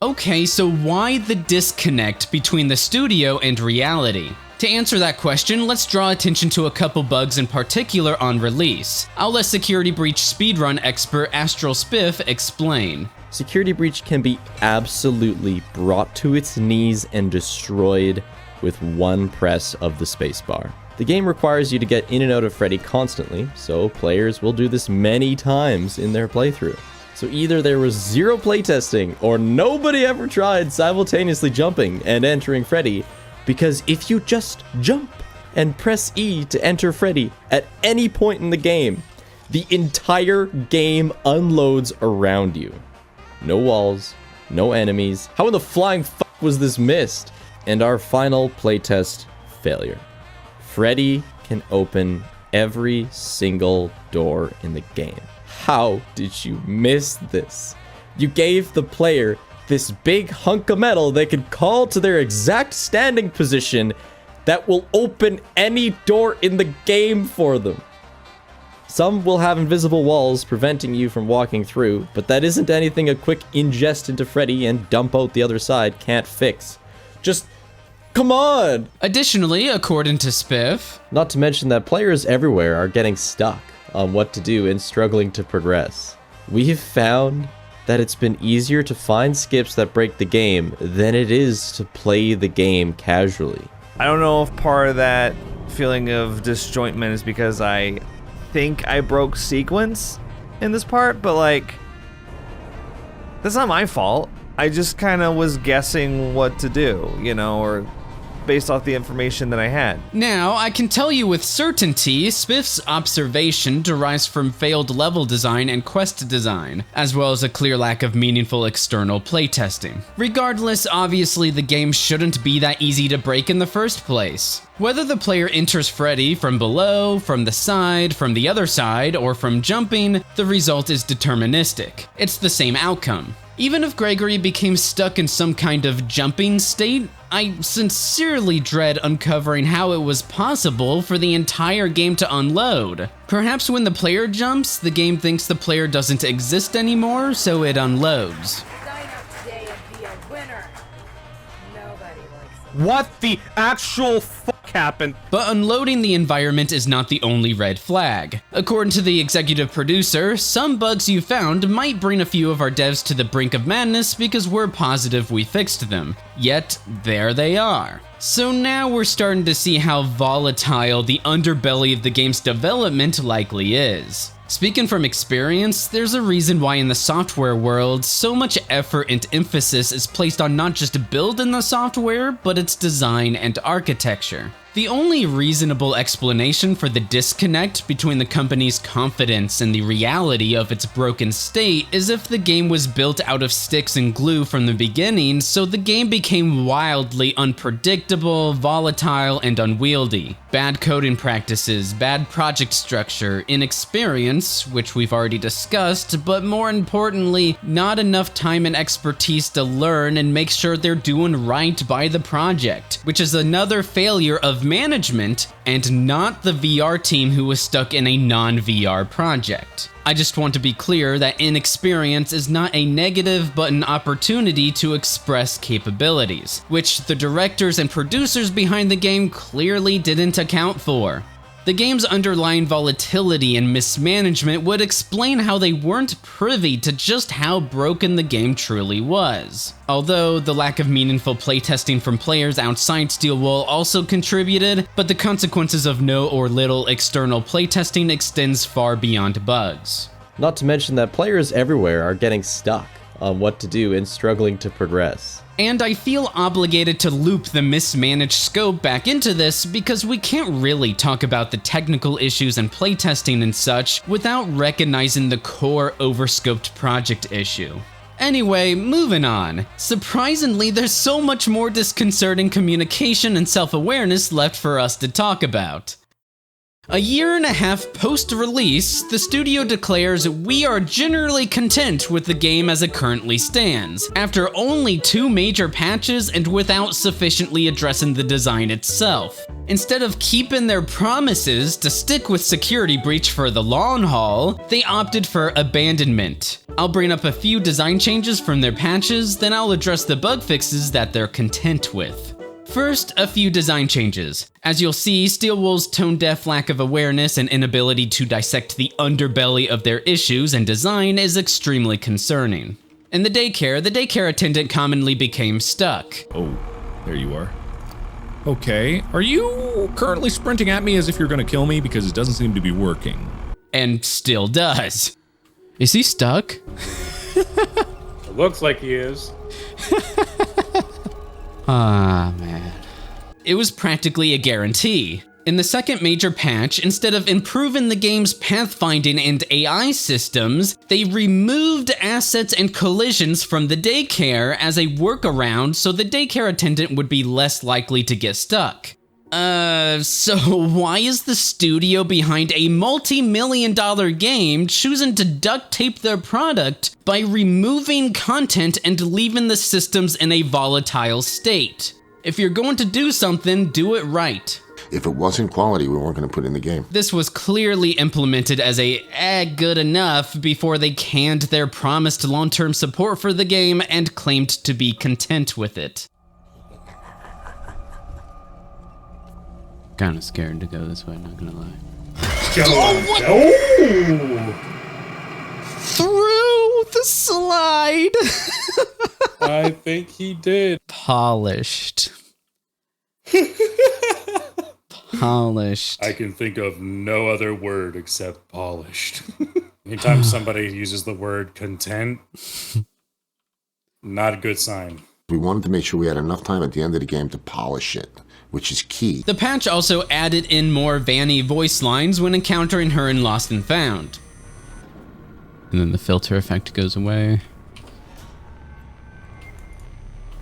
Okay, so why the disconnect between the studio and reality? To answer that question, let's draw attention to a couple bugs in particular on release. I'll let Security Breach speedrun expert Astral Spiff explain. Security Breach can be absolutely brought to its knees and destroyed with one press of the spacebar. The game requires you to get in and out of Freddy constantly, so players will do this many times in their playthrough. So either there was 0 playtesting or nobody ever tried simultaneously jumping and entering Freddy, because if you just jump and press E to enter Freddy at any point in the game, the entire game unloads around you. No walls, no enemies. How in the flying fuck was this missed? And our final playtest failure. Freddy can open every single door in the game. How did you miss this? You gave the player this big hunk of metal they could call to their exact standing position that will open any door in the game for them. Some will have invisible walls preventing you from walking through, but that isn't anything a quick ingest into Freddy and dump out the other side can't fix. Just come on! Additionally, according to Spiff, not to mention that players everywhere are getting stuck on what to do and struggling to progress. We have found that it's been easier to find skips that break the game than it is to play the game casually. I don't know if part of that feeling of disjointment is because I think I broke sequence in this part, but like, that's not my fault. I just kind of was guessing what to do, you know, or based off the information that I had. Now, I can tell you with certainty, Spiff's observation derives from failed level design and quest design, as well as a clear lack of meaningful external playtesting. Regardless, obviously the game shouldn't be that easy to break in the first place. Whether the player enters Freddy from below, from the side, from the other side, or from jumping, the result is deterministic. It's the same outcome. Even if Gregory became stuck in some kind of jumping state, I sincerely dread uncovering how it was possible for the entire game to unload. Perhaps when the player jumps, the game thinks the player doesn't exist anymore, so it unloads. What the actual fuck happened? But unloading the environment is not the only red flag. According to the executive producer, some bugs you found might bring a few of our devs to the brink of madness because we're positive we fixed them. Yet, there they are. So now we're starting to see how volatile the underbelly of the game's development likely is. Speaking from experience, there's a reason why in the software world, so much effort and emphasis is placed on not just building the software, but its design and architecture. The only reasonable explanation for the disconnect between the company's confidence and the reality of its broken state is if the game was built out of sticks and glue from the beginning, so the game became wildly unpredictable, volatile, and unwieldy. Bad coding practices, bad project structure, inexperience, which we've already discussed, but more importantly, not enough time and expertise to learn and make sure they're doing right by the project, which is another failure of management and not the VR team who was stuck in a non-VR project. I just want to be clear that inexperience is not a negative but an opportunity to express capabilities, which the directors and producers behind the game clearly didn't account for. The game's underlying volatility and mismanagement would explain how they weren't privy to just how broken the game truly was. Although the lack of meaningful playtesting from players outside Steel Wool also contributed, but the consequences of no or little external playtesting extends far beyond bugs. Not to mention that players everywhere are getting stuck on what to do and struggling to progress. And I feel obligated to loop the Mismanaged Scope back into this because we can't really talk about the technical issues and playtesting and such without recognizing the core overscoped project issue. Anyway, moving on. Surprisingly, there's so much more disconcerting communication and self-awareness left for us to talk about. A year and a half post-release, the studio declares we are generally content with the game as it currently stands, after only 2 major patches and without sufficiently addressing the design itself. Instead of keeping their promises to stick with Security Breach for the long haul, they opted for Abandonment. I'll bring up a few design changes from their patches, then I'll address the bug fixes that they're content with. First, a few design changes. As you'll see, Steel Wool's tone-deaf lack of awareness and inability to dissect the underbelly of their issues and design is extremely concerning. In the daycare attendant commonly became stuck. Oh, there you are. Okay, are you currently sprinting at me as if you're gonna kill me? Because it doesn't seem to be working. And still does. Is he stuck? It looks like he is. Ah, man. It was practically a guarantee. In the second major patch, instead of improving the game's pathfinding and AI systems, they removed assets and collisions from the daycare as a workaround so the daycare attendant would be less likely to get stuck. So why is the studio behind a multi-million-dollar game choosing to duct tape their product by removing content and leaving the systems in a volatile state? If you're going to do something, do it right. If it wasn't quality, we weren't going to put it in the game. This was clearly implemented as a good enough before they canned their promised long-term support for the game and claimed to be content with it. Kinda scared to go this way, not gonna lie. Through the slide! I think he did. Polished. Polished. I can think of no other word except polished. Anytime somebody uses the word content, not a good sign. We wanted to make sure we had enough time at the end of the game to polish it. which is key. The patch also added in more Vanny voice lines when encountering her in Lost and Found. And then the filter effect goes away.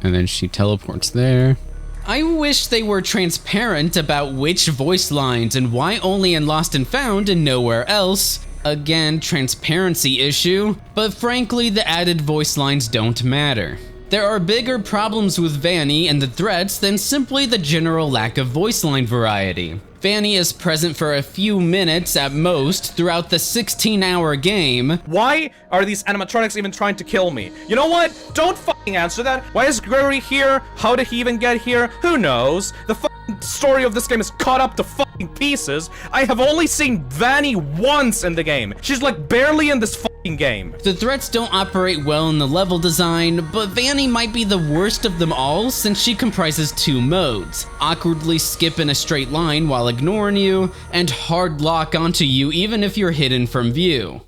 And then she teleports there. I wish they were transparent about which voice lines and why only in Lost and Found and nowhere else. Again, transparency issue, but frankly, the added voice lines don't matter. There are bigger problems with Vanny and the threats than simply the general lack of voice line variety. Vanny is present for a few minutes at most throughout the 16-hour game. Why are these animatronics even trying to kill me? You know what? Don't fucking answer that. Why is Gregory here? How did he even get here? Who knows? The fucking story of this game is cut up to fucking pieces. I have only seen Vanny once in the game. She's like barely in this fucking game. The threats don't operate well in the level design, but Vanny might be the worst of them all since she comprises 2 modes. Awkwardly skip in a straight line while ignoring you, and hard lock onto you even if you're hidden from view.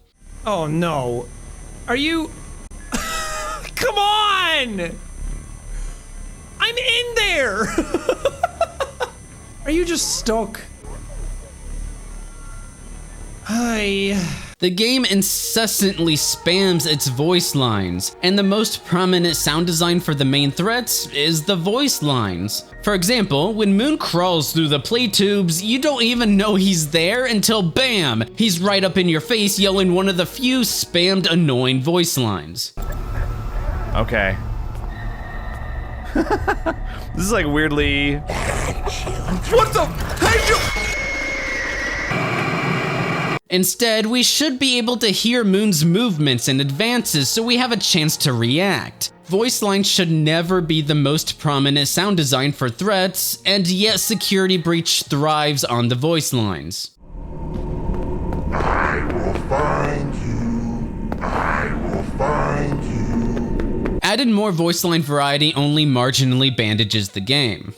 Oh no. Are you... Come on! I'm in there! Are you just stuck? Hi. The game incessantly spams its voice lines, and the most prominent sound design for the main threats is the voice lines. For example, when Moon crawls through the play tubes, you don't even know he's there until BAM! He's right up in your face yelling one of the few spammed annoying voice lines. Okay. This is like weirdly... What the? Hey, you... Instead, we should be able to hear Moon's movements and advances so we have a chance to react. Voice lines should never be the most prominent sound design for threats, and yet Security Breach thrives on the voice lines. I will find you. I will find you. Added more voice line variety only marginally bandages the game.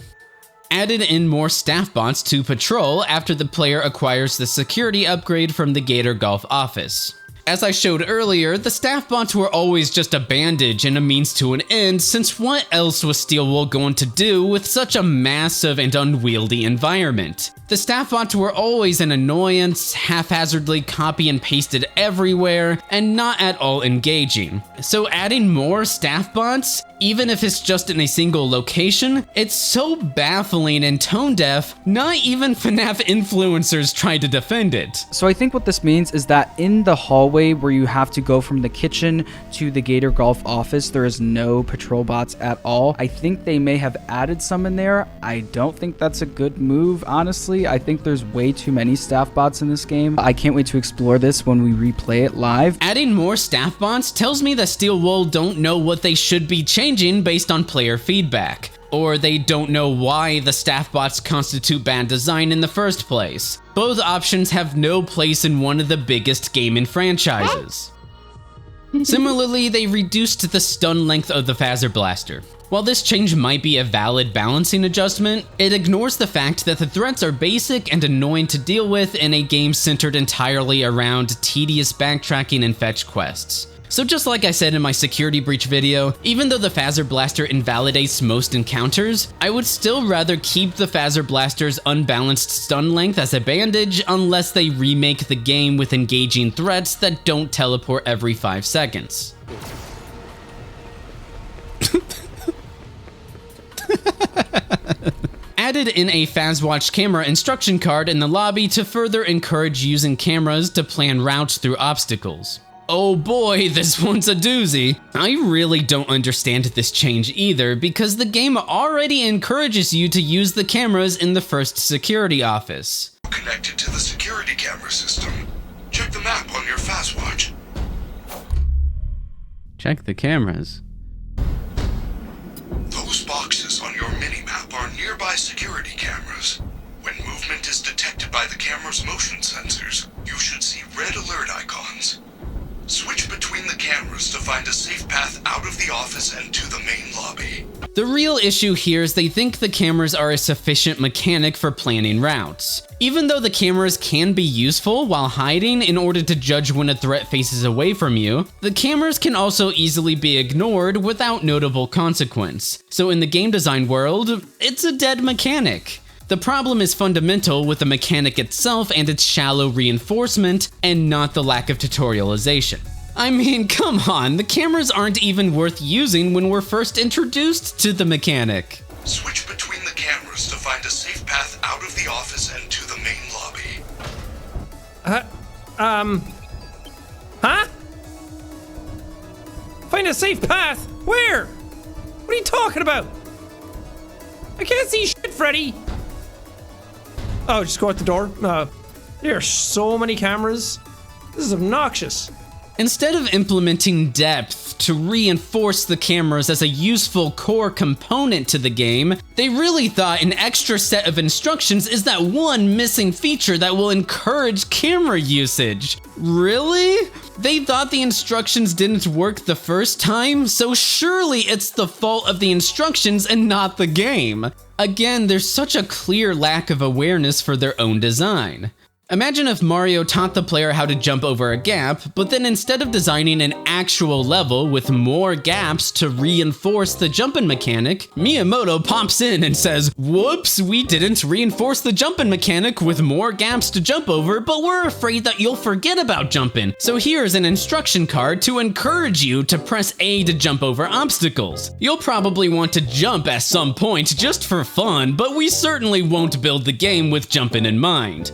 Added in more staff bots to patrol after the player acquires the security upgrade from the Gator Golf office. As I showed earlier, the staff bots were always just a bandage and a means to an end, since what else was Steelwool going to do with such a massive and unwieldy environment? The staff bots were always an annoyance, haphazardly copy and pasted everywhere, and not at all engaging. So adding more staff bots, even if it's just in a single location, it's so baffling and tone deaf, not even FNaF influencers try to defend it. So I think what this means is that in the hallway where you have to go from the kitchen to the Gator Golf office, there is no patrol bots at all. I think they may have added some in there. I don't think that's a good move, honestly. I think there's way too many staff bots in this game. I can't wait to explore this when we replay it live. Adding more staff bots tells me that Steelwool don't know what they should be changing based on player feedback, or they don't know why the staff bots constitute bad design in the first place. Both options have no place in one of the biggest gaming franchises. Similarly, they reduced the stun length of the Phaser Blaster. While this change might be a valid balancing adjustment, it ignores the fact that the threats are basic and annoying to deal with in a game centered entirely around tedious backtracking and fetch quests. So just like I said in my Security Breach video, even though the Phaser Blaster invalidates most encounters, I would still rather keep the Phaser Blaster's unbalanced stun length as a bandage unless they remake the game with engaging threats that don't teleport every 5 seconds. Added in a Phaswatch camera instruction card in the lobby to further encourage using cameras to plan routes through obstacles. Oh boy, this one's a doozy. I really don't understand this change either, because the game already encourages you to use the cameras in the first security office. Connected to the security camera system. Check the map on your Phaswatch. Check the cameras. Those boxes on your minimap are nearby security cameras. When movement is detected by the camera's motion sensors, you should see red alert icons. Switch between the cameras to find a safe path out of the office and to the main lobby. The real issue here is they think the cameras are a sufficient mechanic for planning routes. Even though the cameras can be useful while hiding in order to judge when a threat faces away from you, the cameras can also easily be ignored without notable consequence. So in the game design world, it's a dead mechanic. The problem is fundamental with the mechanic itself and its shallow reinforcement, and not the lack of tutorialization. I mean, come on, the cameras aren't even worth using when we're first introduced to the mechanic. Switch between the cameras to find a safe path out of the office and to the main lobby. Huh? Find a safe path? Where? What are you talking about? I can't see shit, Freddy. Oh, just go out the door? There are so many cameras. This is obnoxious. Instead of implementing depth to reinforce the cameras as a useful core component to the game, they really thought an extra set of instructions is that one missing feature that will encourage camera usage. Really? They thought the instructions didn't work the first time, so surely it's the fault of the instructions and not the game. Again, there's such a clear lack of awareness for their own design. Imagine if Mario taught the player how to jump over a gap, but then instead of designing an actual level with more gaps to reinforce the jumping mechanic, Miyamoto pops in and says, "Whoops, we didn't reinforce the jumping mechanic with more gaps to jump over, but we're afraid that you'll forget about jumping. So here's an instruction card to encourage you to press A to jump over obstacles. You'll probably want to jump at some point just for fun, but we certainly won't build the game with jumping in mind."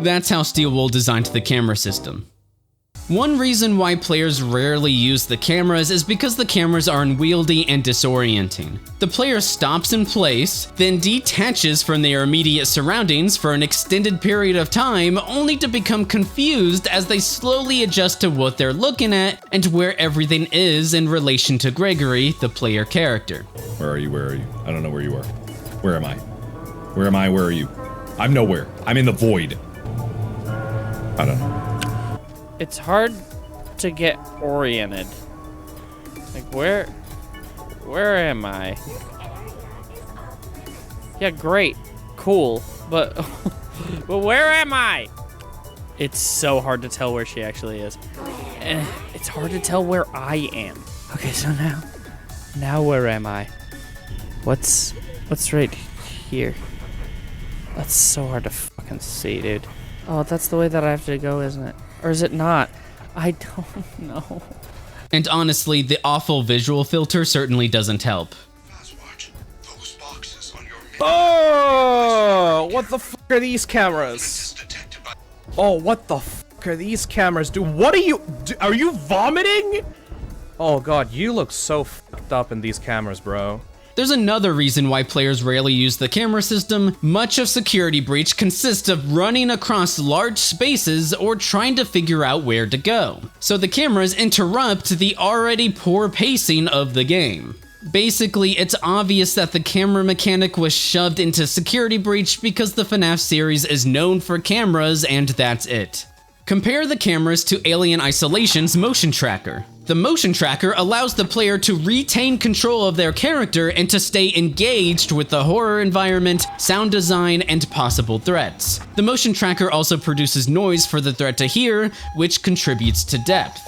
That's how Steel Wool designed the camera system. One reason why players rarely use the cameras is because the cameras are unwieldy and disorienting. The player stops in place, then detaches from their immediate surroundings for an extended period of time, only to become confused as they slowly adjust to what they're looking at and where everything is in relation to Gregory, the player character. Where are you? Where are you? I don't know where you are. Where am I? Where am I? Where are you? I'm nowhere. I'm in the void. I don't know. It's hard to get oriented. Like, where am I? Yeah, great. Cool. But, but where am I? It's so hard to tell where she actually is. It's hard to tell where I am. Okay, so now where am I? What's right here? That's so hard to fucking see, dude. Oh, that's the way that I have to go, isn't it? Or is it not? I don't know. And honestly, the awful visual filter certainly doesn't help. Oh, what the fuck are these cameras? Oh, what the fuck are these cameras? Dude, what are you? Are you vomiting? Oh god, you look so fucked up in these cameras, bro. There's another reason why players rarely use the camera system. Much of Security Breach consists of running across large spaces or trying to figure out where to go. So the cameras interrupt the already poor pacing of the game. Basically, it's obvious that the camera mechanic was shoved into Security Breach because the FNaF series is known for cameras and that's it. Compare the cameras to Alien Isolation's motion tracker. The motion tracker allows the player to retain control of their character and to stay engaged with the horror environment, sound design, and possible threats. The motion tracker also produces noise for the threat to hear, which contributes to depth.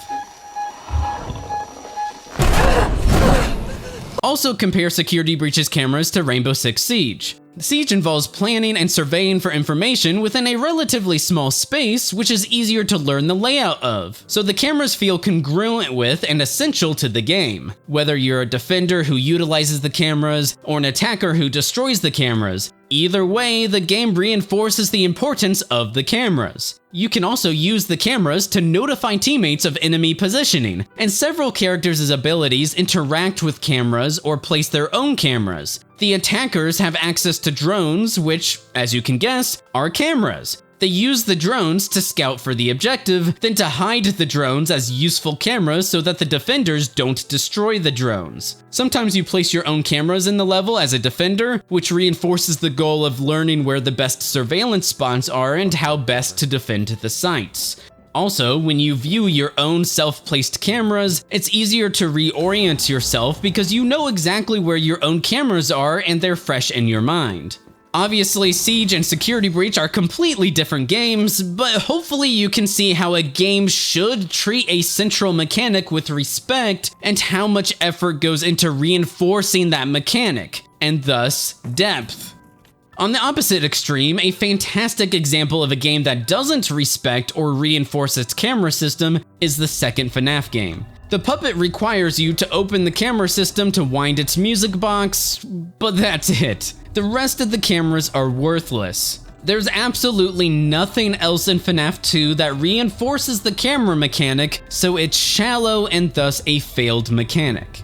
Also compare Security Breach's cameras to Rainbow Six Siege. Siege involves planning and surveying for information within a relatively small space, which is easier to learn the layout of, so the cameras feel congruent with and essential to the game. Whether you're a defender who utilizes the cameras, or an attacker who destroys the cameras, either way, the game reinforces the importance of the cameras. You can also use the cameras to notify teammates of enemy positioning, and several characters' abilities interact with cameras or place their own cameras. The attackers have access to drones, which, as you can guess, are cameras. They use the drones to scout for the objective, then to hide the drones as useful cameras so that the defenders don't destroy the drones. Sometimes you place your own cameras in the level as a defender, which reinforces the goal of learning where the best surveillance spots are and how best to defend the sites. Also, when you view your own self-placed cameras, it's easier to reorient yourself because you know exactly where your own cameras are and they're fresh in your mind. Obviously, Siege and Security Breach are completely different games, but hopefully you can see how a game should treat a central mechanic with respect and how much effort goes into reinforcing that mechanic, and thus, depth. On the opposite extreme, a fantastic example of a game that doesn't respect or reinforce its camera system is the second FNaF game. The puppet requires you to open the camera system to wind its music box, but that's it. The rest of the cameras are worthless. There's absolutely nothing else in FNaF 2 that reinforces the camera mechanic, so it's shallow and thus a failed mechanic.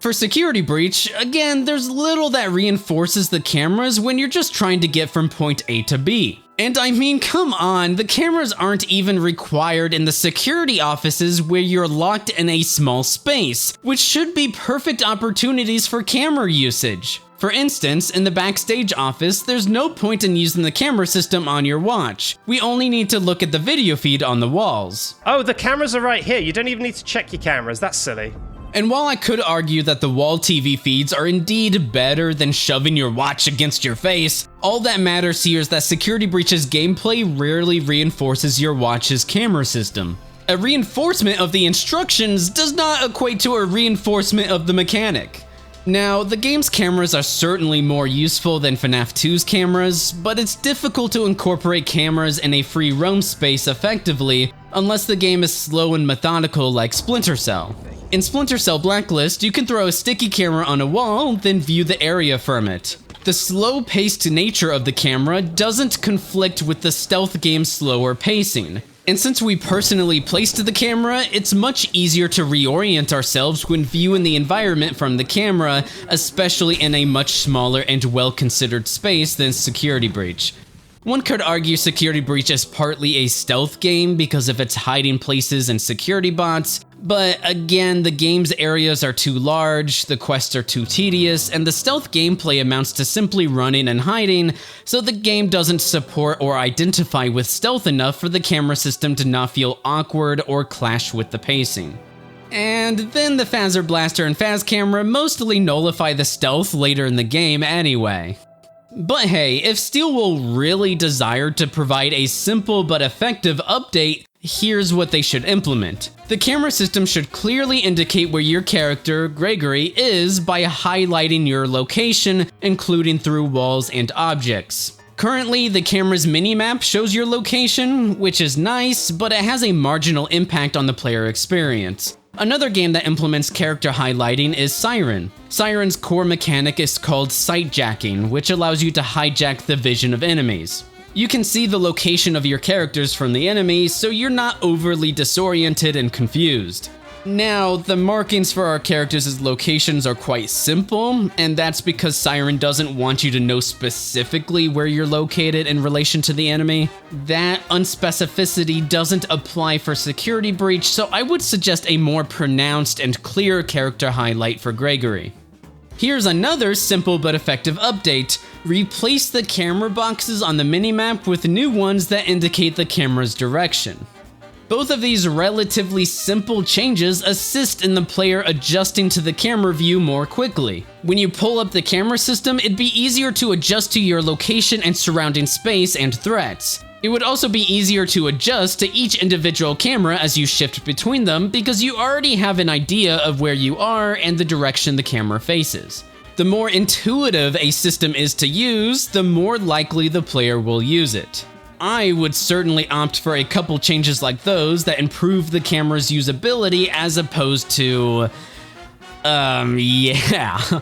For Security Breach, again, there's little that reinforces the cameras when you're just trying to get from point A to B. And I mean, come on, the cameras aren't even required in the security offices where you're locked in a small space, which should be perfect opportunities for camera usage. For instance, in the backstage office, there's no point in using the camera system on your watch. We only need to look at the video feed on the walls. Oh, the cameras are right here. You don't even need to check your cameras. That's silly. And while I could argue that the wall TV feeds are indeed better than shoving your watch against your face, all that matters here is that Security Breach's gameplay rarely reinforces your watch's camera system. A reinforcement of the instructions does not equate to a reinforcement of the mechanic. Now, the game's cameras are certainly more useful than FNaF 2's cameras, but it's difficult to incorporate cameras in a free roam space effectively unless the game is slow and methodical like Splinter Cell. In Splinter Cell Blacklist, you can throw a sticky camera on a wall, then view the area from it. The slow-paced nature of the camera doesn't conflict with the stealth game's slower pacing. And since we personally placed the camera, it's much easier to reorient ourselves when viewing the environment from the camera, especially in a much smaller and well-considered space than Security Breach. One could argue Security Breach is partly a stealth game because of its hiding places and security bots, but again, the game's areas are too large, the quests are too tedious, and the stealth gameplay amounts to simply running and hiding, so the game doesn't support or identify with stealth enough for the camera system to not feel awkward or clash with the pacing. And then the Phaser Blaster and Phaz Camera mostly nullify the stealth later in the game anyway. But hey, if Steelwool really desired to provide a simple but effective update, here's what they should implement. The camera system should clearly indicate where your character, Gregory, is by highlighting your location, including through walls and objects. Currently, the camera's minimap shows your location, which is nice, but it has a marginal impact on the player experience. Another game that implements character highlighting is Siren. Siren's core mechanic is called sightjacking, which allows you to hijack the vision of enemies. You can see the location of your characters from the enemy, so you're not overly disoriented and confused. Now, the markings for our characters' locations are quite simple, and that's because Siren doesn't want you to know specifically where you're located in relation to the enemy. That unspecificity doesn't apply for Security Breach, so I would suggest a more pronounced and clear character highlight for Gregory. Here's another simple but effective update. Replace the camera boxes on the minimap with new ones that indicate the camera's direction. Both of these relatively simple changes assist in the player adjusting to the camera view more quickly. When you pull up the camera system, it'd be easier to adjust to your location and surrounding space and threats. It would also be easier to adjust to each individual camera as you shift between them because you already have an idea of where you are and the direction the camera faces. The more intuitive a system is to use, the more likely the player will use it. I would certainly opt for a couple changes like those that improve the camera's usability as opposed to, yeah.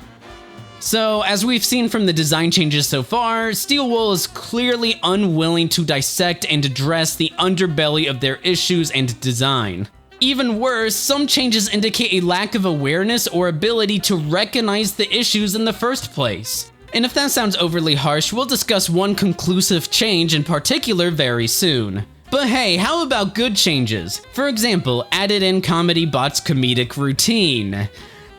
So, as we've seen from the design changes so far, Steelwool is clearly unwilling to dissect and address the underbelly of their issues and design. Even worse, some changes indicate a lack of awareness or ability to recognize the issues in the first place. And if that sounds overly harsh, we'll discuss one conclusive change in particular very soon. But hey, how about good changes? For example, added in Comedy Bot's comedic routine.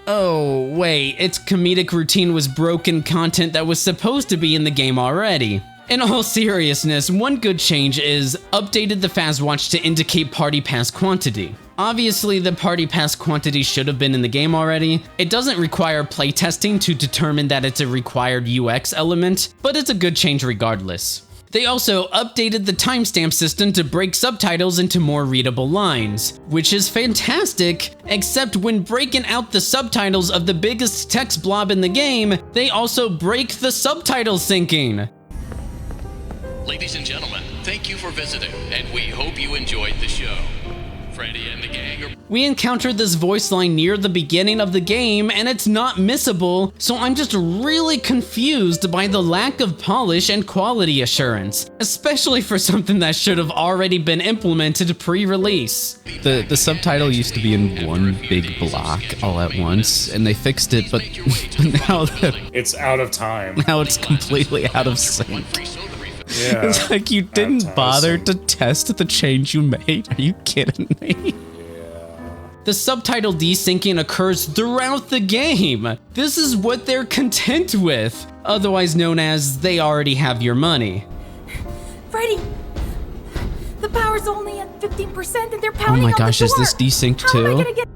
Oh, wait, its comedic routine was broken content that was supposed to be in the game already. In all seriousness, one good change is updated the Fazwatch to indicate party pass quantity. Obviously, the party pass quantity should have been in the game already. It doesn't require playtesting to determine that it's a required UX element, but it's a good change regardless. They also updated the timestamp system to break subtitles into more readable lines, which is fantastic, except when breaking out the subtitles of the biggest text blob in the game, they also break the subtitle syncing. Ladies and gentlemen, thank you for visiting, and we hope you enjoyed the show. Freddy and the gang are... We encountered this voice line near the beginning of the game, and it's not missable, so I'm just really confused by the lack of polish and quality assurance, especially for something that should have already been implemented pre-release. The subtitle used to be in one big block all at once, and they fixed it, but now it's out of time. Now it's completely out of sync. Yeah. It's like you didn't bother to test the change you made. Are you kidding me? The subtitle desyncing occurs throughout the game. This is what they're content with, otherwise known as they already have your money. Freddy, the power's only at 15% and they're pounding Oh my on gosh, the is door. this desynced How am I too? gonna get...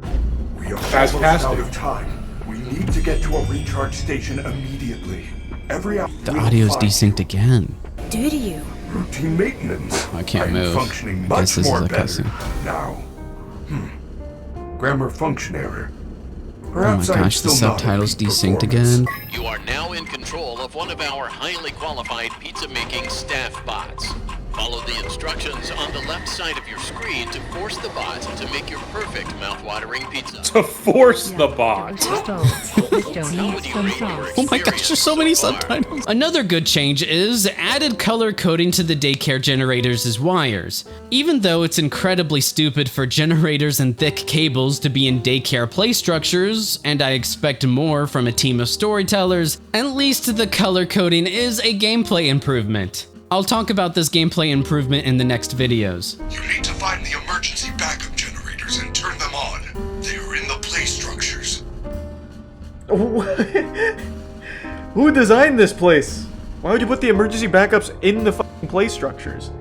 We are almost out of time. We need to get to a recharge station immediately. Every hour. The audio's desynced again. Do to you? Routine maintenance. I can't I'm move. functioning I much guess this more is a better cutscene. now. Grammar function error. Oh my Perhaps I'm gosh, the still not subtitles at peak desynced performance. again. You are now in control of one of our highly qualified pizza-making staff bots. Follow the instructions on the left side of your screen to force the bot to make your perfect mouth-watering pizza. To force the bot. Oh my gosh, there's so many subtitles. Another good change is added color coding to the daycare generators' wires. Even though it's incredibly stupid for generators and thick cables to be in daycare play structures, and I expect more from a team of storytellers, at least the color coding is a gameplay improvement. I'll talk about this gameplay improvement in the next videos. You need to find the emergency backup generators and turn them on. They are in the play structures. Who designed this place? Why would you put the emergency backups in the fucking play structures?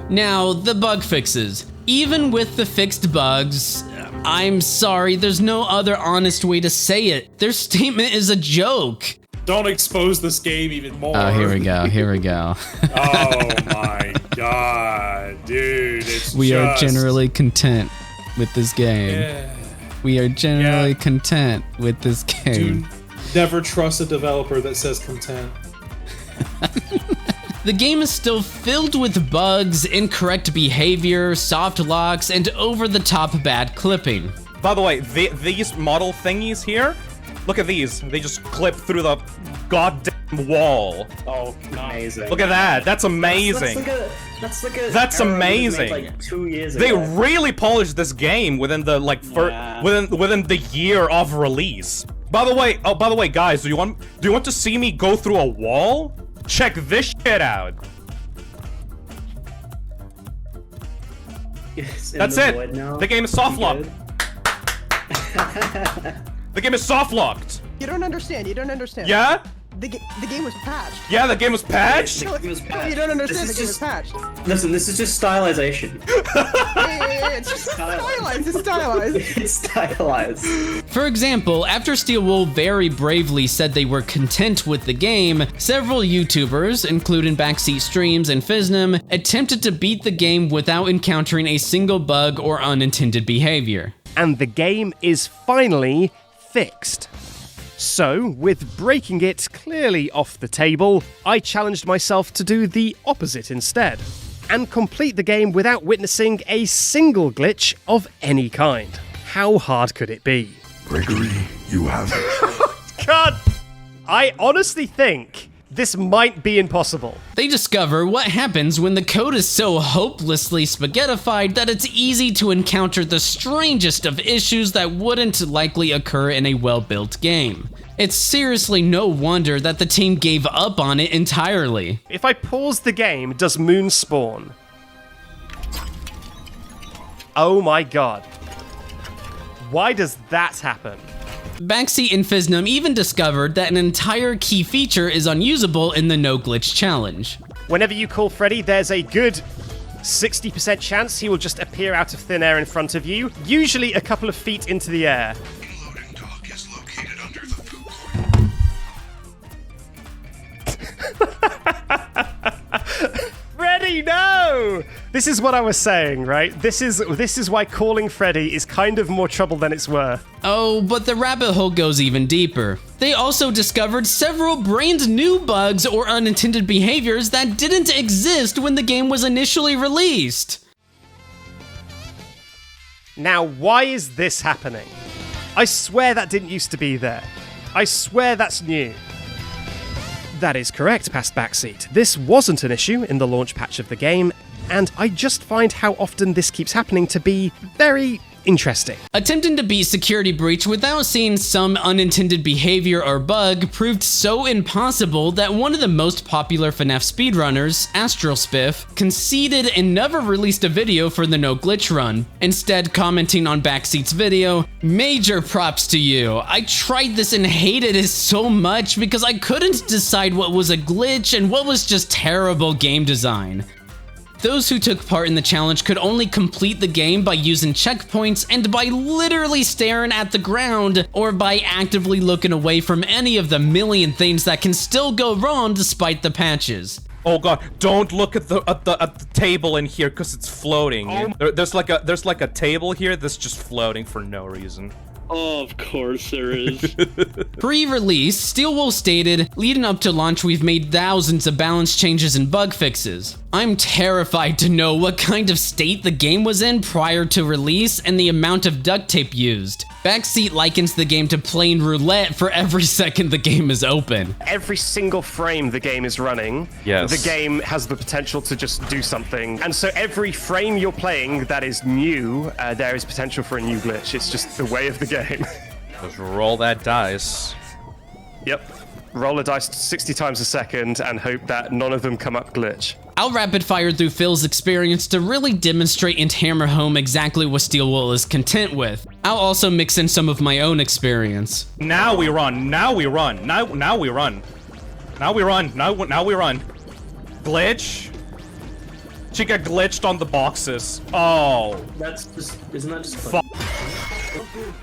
Now, the bug fixes. Even with the fixed bugs, I'm sorry, there's no other honest way to say it. Their statement is a joke. Don't expose this game even more. Oh, here we go. Here we go. Oh my god, dude. We are generally content with this game. Yeah. We are generally content with this game. Dude, never trust a developer that says content. The game is still filled with bugs, incorrect behavior, soft locks, and over-the-top bad clipping. By the way, these model thingies here, look at these. They just clip through the goddamn wall. Oh, amazing. Look at that. That's amazing. That's amazing. Like 2 years they ago. really polished this game within the within the year of release. By the way, guys, do you want to see me go through a wall? Check this shit out. That's it. The game is soft locked. The game is soft locked. You don't understand. You don't understand. Yeah? The game was patched. Yeah, the game was patched? No, you don't understand. The game was patched. Listen, this is just stylization. Yeah, it's just stylized. It's stylized. It's stylized. For example, after Steel Wool very bravely said they were content with the game, several YouTubers, including Backseat Streams and Fiznum, attempted to beat the game without encountering a single bug or unintended behavior. And the game is finally fixed. So, with breaking it clearly off the table, I challenged myself to do the opposite instead, and complete the game without witnessing a single glitch of any kind. How hard could it be? Gregory, you have it. God! I honestly think this might be impossible. They discover what happens when the code is so hopelessly spaghettified that it's easy to encounter the strangest of issues that wouldn't likely occur in a well-built game. It's seriously no wonder that the team gave up on it entirely. If I pause the game, does Moon spawn? Oh my god. Why does that happen? Backseat and Fiznum even discovered that an entire key feature is unusable in the no glitch challenge. Whenever you call Freddy, there's a good 60% chance he will just appear out of thin air in front of you, usually a couple of feet into the air. Freddy, no! This is what I was saying, right? This is why calling Freddy is kind of more trouble than it's worth. Oh, but the rabbit hole goes even deeper. They also discovered several brand new bugs or unintended behaviors that didn't exist when the game was initially released. Now, why is this happening? I swear that didn't used to be there. I swear that's new. That is correct, past backseat. This wasn't an issue in the launch patch of the game, and I just find how often this keeps happening to be very interesting. Attempting to beat Security Breach without seeing some unintended behavior or bug proved so impossible that one of the most popular FNaF speedrunners, Spiff, conceded and never released a video for the no glitch run, instead commenting on Backseat's video, "Major props to you. I tried this and hated it so much because I couldn't decide what was a glitch and what was just terrible game design." Those who took part in the challenge could only complete the game by using checkpoints and by literally staring at the ground or by actively looking away from any of the million things that can still go wrong despite the patches. Oh god, don't look at the table in here because it's floating. There's like a table here that's just floating for no reason. Of course there is. Pre-release, Steelwolf stated, "Leading up to launch, we've made thousands of balance changes and bug fixes. I'm terrified to know what kind of state the game was in prior to release and the amount of duct tape used. Backseat likens the game to playing roulette for every second the game is open." Every single frame the game is running, yes, the game has the potential to just do something. And so every frame you're playing that is new, there is potential for a new glitch. It's just the way of the game. Just roll that dice. Yep. Roll a dice 60 times a second and hope that none of them come up glitch. I'll rapid fire through Phil's experience to really demonstrate and hammer home exactly what Steelwolf is content with. I'll also mix in some of my own experience. Now we run. Now we run. Now we run. Now we run. Now we run. Glitch. She got glitched on the boxes. Oh. That's just, isn't that just fun?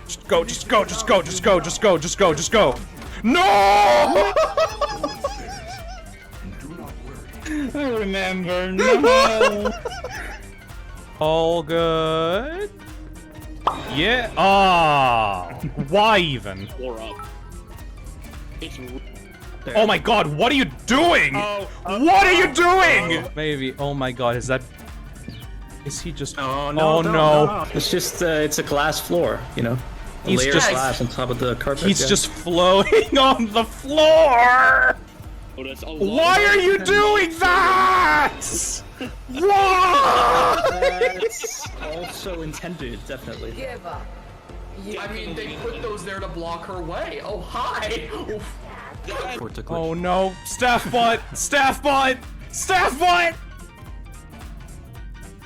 Just go, just go, just go, just go, just go, just go, just go. No! I remember, no! All good. Yeah. Ah. Why even? Or up. It's oh my god, what are you doing? What are you doing? Maybe. Oh my god, is that... Is he just... Oh no. It's just, it's a glass floor, you know? A He's layer just- of glass on top of the carpet. He's yeah. just floating on the floor! Oh, that's a lot. Why are you doing that? Why? That's also intended, definitely. Give up. I mean, they put those there to block her way. Oh, hi! Oh no. Staff butt! Staff butt! Staff butt!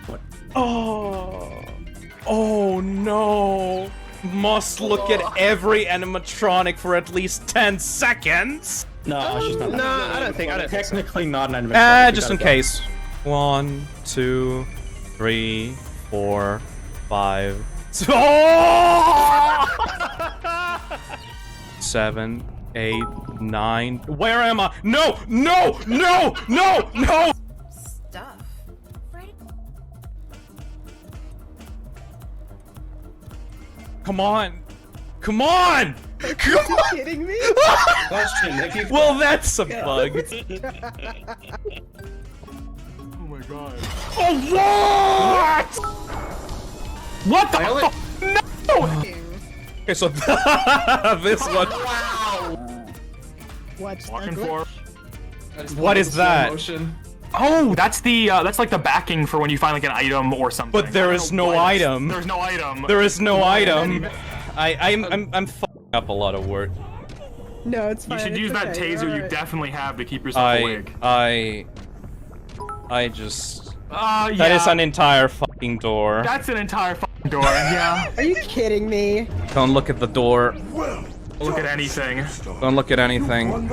What? Oh. Oh no. Must look at every animatronic for at least 10 seconds. No, she's not. No, I don't think. Technically not an animatronic. Just in case. 1, 2, 3, 4, 5. Oh! 7, 8, 9. Where am I? No! No! No! No! No! Stuff. Come on! Come on! Come on! Are you kidding me? Question, if you... Well, that's a bug. Oh my god. Oh, what? What the fuck? No! Okay, so this one. Wow. What's Walking that for. What is that? Oh, that's the that's like the backing for when you find like an item or something. But there is no item. There's no item. There is no item. I'm fucking up a lot of work. No, it's fine. You should it's use that okay, taser you're you alright. definitely have to keep yourself awake. I just. Yeah. That is an entire fucking door. That's an entire fucking door. Yeah. Are you kidding me? Don't look at the door. Well, Don't look at anything. Don't look at anything.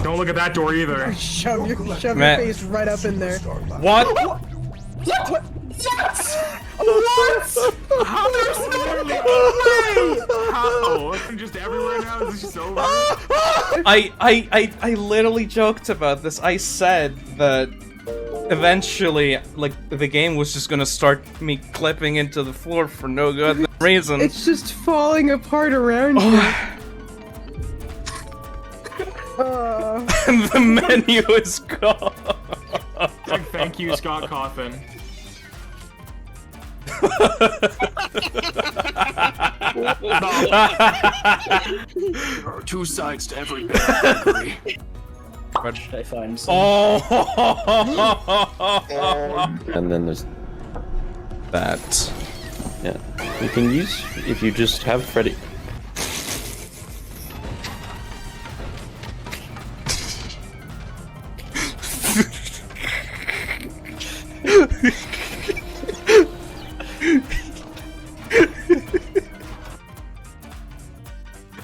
Don't look at that door either. Shove your Man. face right up in there. What? What? What? How there's no way? How? I'm just everywhere now. Is this just over? I literally joked about this. I said that eventually, like, the game was just gonna start me clipping into the floor for no good reason. It's just falling apart around you. And the menu is gone. Thank you, Scott Coffin. There are two sides to every battle. I find some. Oh! And then there's that. Yeah. You can use, if you just have Freddy.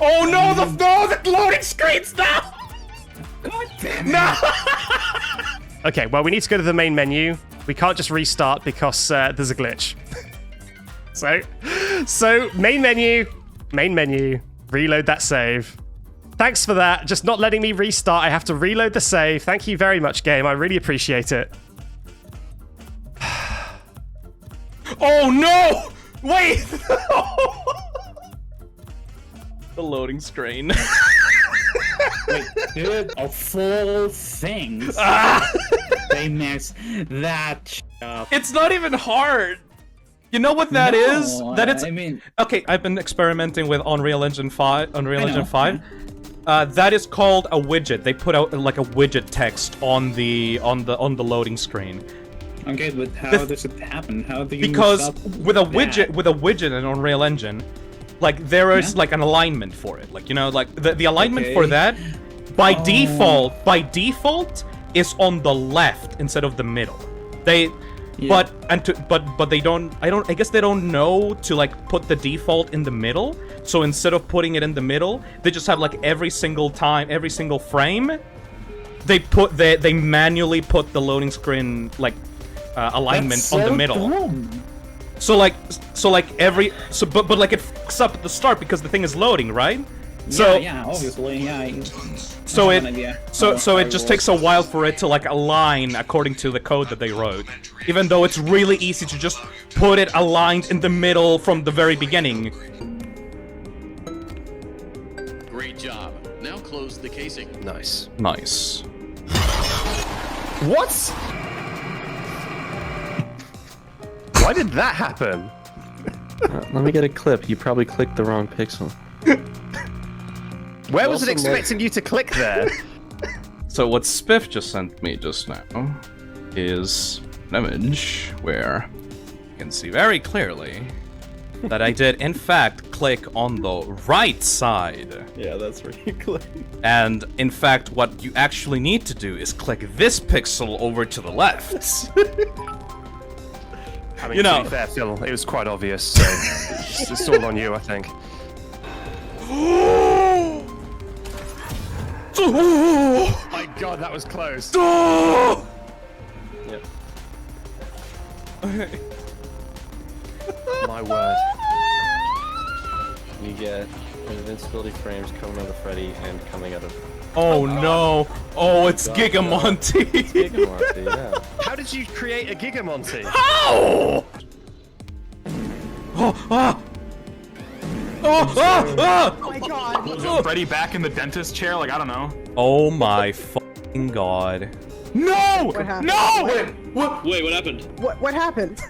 Oh no, the loading screens now! God damn it. No! Okay, well, we need to go to the main menu. We can't just restart because there's a glitch. So main menu, reload that save. Thanks for that. Just not letting me restart. I have to reload the save. Thank you very much, game. I really appreciate it. Oh no! Wait! The loading screen. Wait, dude, of full things. They mess that shit up. It's not even hard. You know what that is? That it's. I mean, okay, I've been experimenting with Unreal Engine 5. That is called a widget. They put out like a widget text on the loading screen. Okay, but how does it happen? How do you Because stop with a that? widget in Unreal Engine, like there is like an alignment for it. Like, you know, like the alignment for that by default is on the left instead of the middle. But they don't, I guess they don't know to like put the default in the middle. So instead of putting it in the middle, they just have like every single frame, they manually put the loading screen like alignment on the middle. Dumb. But like it fucks up at the start because the thing is loading, right? So yeah, obviously, yeah. So it just takes a while for it to like align according to the code that they wrote. Even though it's really easy to just put it aligned in the middle from the very beginning. Great job. Now close the casing. Nice. Nice. What? Why did that happen? Let me get a clip. You probably clicked the wrong pixel. Where was it expecting you to click there? So what Spiff just sent me just now is an image where you can see very clearly that I did in fact click on the right side. Yeah, that's where you click. And in fact, what you actually need to do is click this pixel over to the left. I mean, you know, to be fair, Phil, it was quite obvious, so it's all on you, I think. Oh my god, that was close. Yep. My word. You get invincibility frames coming out of Freddy and coming out of... Oh no! Oh, it's Gigamonty! It's Gigamonty, yeah. How did you create a Gigamonty? Ow! Oh, ah! Oh my god! Was Freddy back in the dentist chair? Like, I don't know. Oh my fucking god. No! What happened? No! Wait, what happened? What happened?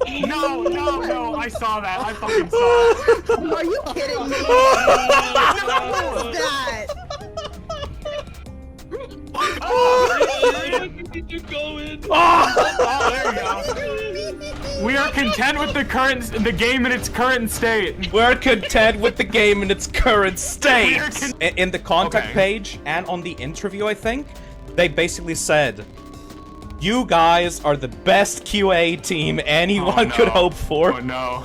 No! I saw that. I fucking saw it. Are you kidding me? What was that? There you go. We are content with the game in its current state. We're content with the game in its current state. In the contact page and on the interview, I think, they basically said, "You guys are the best QA team anyone could hope for. Oh no.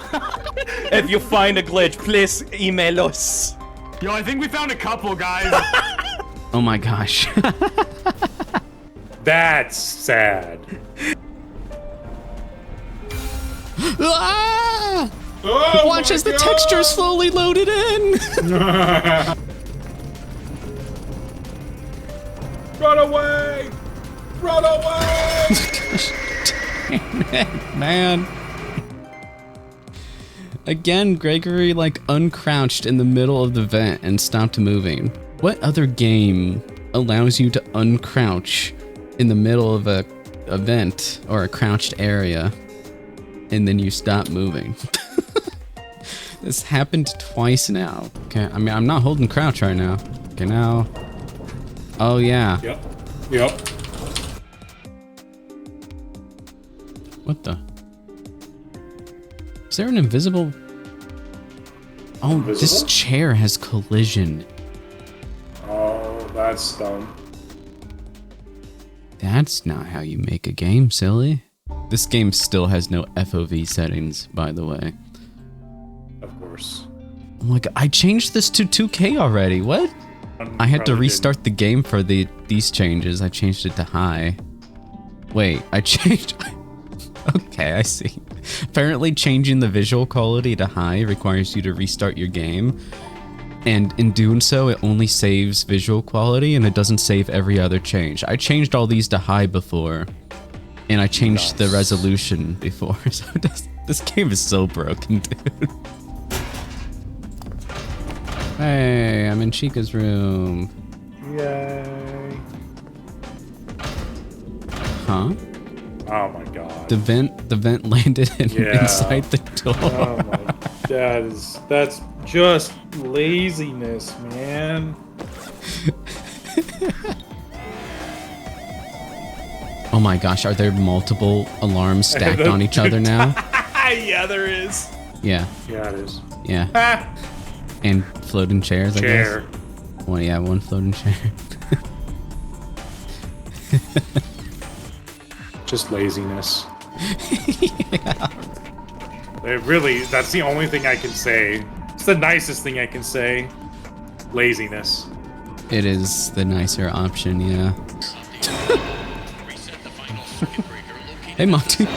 If you find a glitch, please email us." Yo, I think we found a couple, guys. Oh my gosh. That's sad. Ah! Oh Watch my as the God. texture slowly loaded in. Run away! Run away! Damn it, man. Again, Gregory like uncrouched in the middle of the vent and stopped moving. What other game allows you to uncrouch in the middle of a vent or a crouched area and then you stop moving? This happened twice now. Okay, I mean, I'm not holding crouch right now. Okay, now. Oh, yeah. Yep. What the? Is there an invisible? Oh, this Invisible? chair has collision. Oh, that's dumb. That's not how you make a game, silly. This game still has no FOV settings, by the way. Of course. Oh my god, I changed this to 2K already. What? I had to restart the game for these changes. I changed it to high. Wait, I changed... Okay, I see. Apparently changing the visual quality to high requires you to restart your game. And in doing so, it only saves visual quality and it doesn't save every other change. I changed all these to high before. And I changed the resolution before. So this game is so broken, dude. Hey, I'm in Chica's room. Yay. Huh? Oh my god. The vent landed inside the door. Oh my, that's just laziness, man. Oh my gosh, are there multiple alarms stacked on each other now? Yeah, there is. Yeah. Yeah, it is. Yeah. And floating chairs, I guess. Chair. Well, yeah, one floating chair. Just laziness. Yeah. It really, that's the only thing I can say. It's the nicest thing I can say. Laziness. It is the nicer option, yeah. Hey, Monty.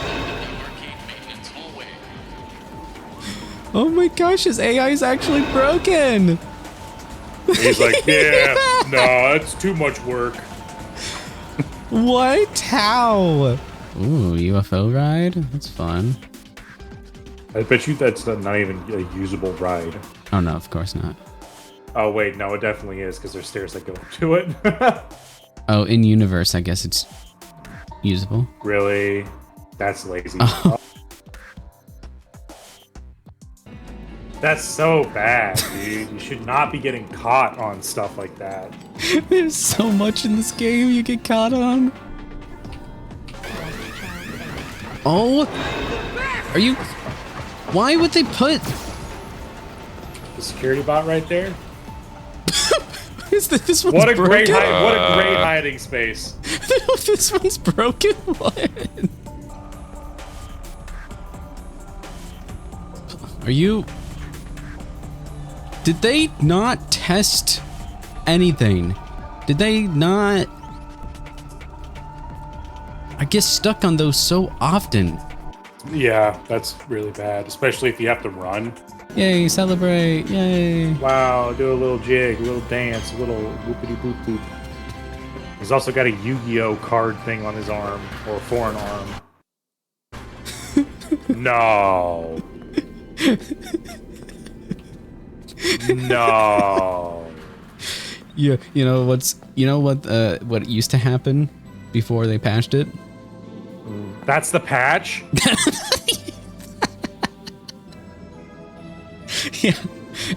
Oh my gosh, his AI is actually broken. He's like, yeah, no, it's too much work. What? How? Ooh, UFO ride? That's fun. I bet you that's not even a usable ride. Oh no, of course not. Oh wait, no, it definitely is because there's stairs that go up to it. Oh, in universe, I guess it's usable. Really? That's lazy. Oh. That's so bad, dude. You should not be getting caught on stuff like that. There's so much in this game you get caught on. Oh! Are you... Why would they put... The security bot right there? This one's what a broken? great hiding space. This one's broken? What? Are you... Did they not test anything? Did they not... I get stuck on those so often. Yeah, that's really bad, especially if you have to run. Yay, celebrate, yay. Wow, do a little jig, a little dance, a little whoopity boop boop. He's also got a Yu-Gi-Oh card thing on his arm, or foreign arm. No. No. Yeah, you know what used to happen before they patched it? That's the patch? Yeah.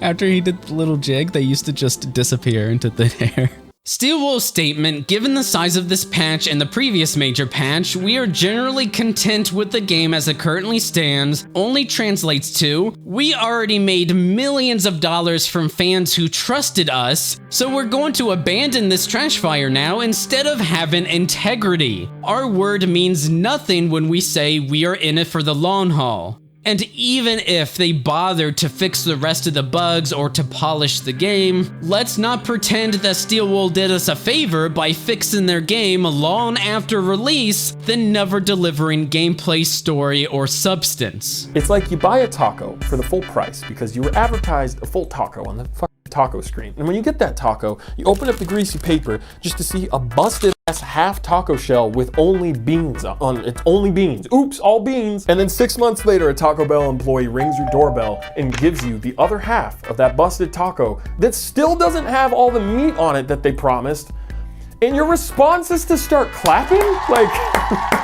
After he did the little jig, they used to just disappear into thin air. Steel Wool's statement, given the size of this patch and the previous major patch, we are generally content with the game as it currently stands, only translates to, we already made millions of dollars from fans who trusted us, so we're going to abandon this trash fire now instead of having integrity. Our word means nothing when we say we are in it for the long haul. And even if they bothered to fix the rest of the bugs or to polish the game, let's not pretend that Steelwool did us a favor by fixing their game long after release, then never delivering gameplay, story, or substance. It's like you buy a taco for the full price because you were advertised a full taco on the fucking taco screen. And when you get that taco, you open up the greasy paper just to see a busted ass half taco shell with only beans on it. Only beans. Oops, all beans. And then 6 months later, a Taco Bell employee rings your doorbell and gives you the other half of that busted taco that still doesn't have all the meat on it that they promised. And your response is to start clapping? Like,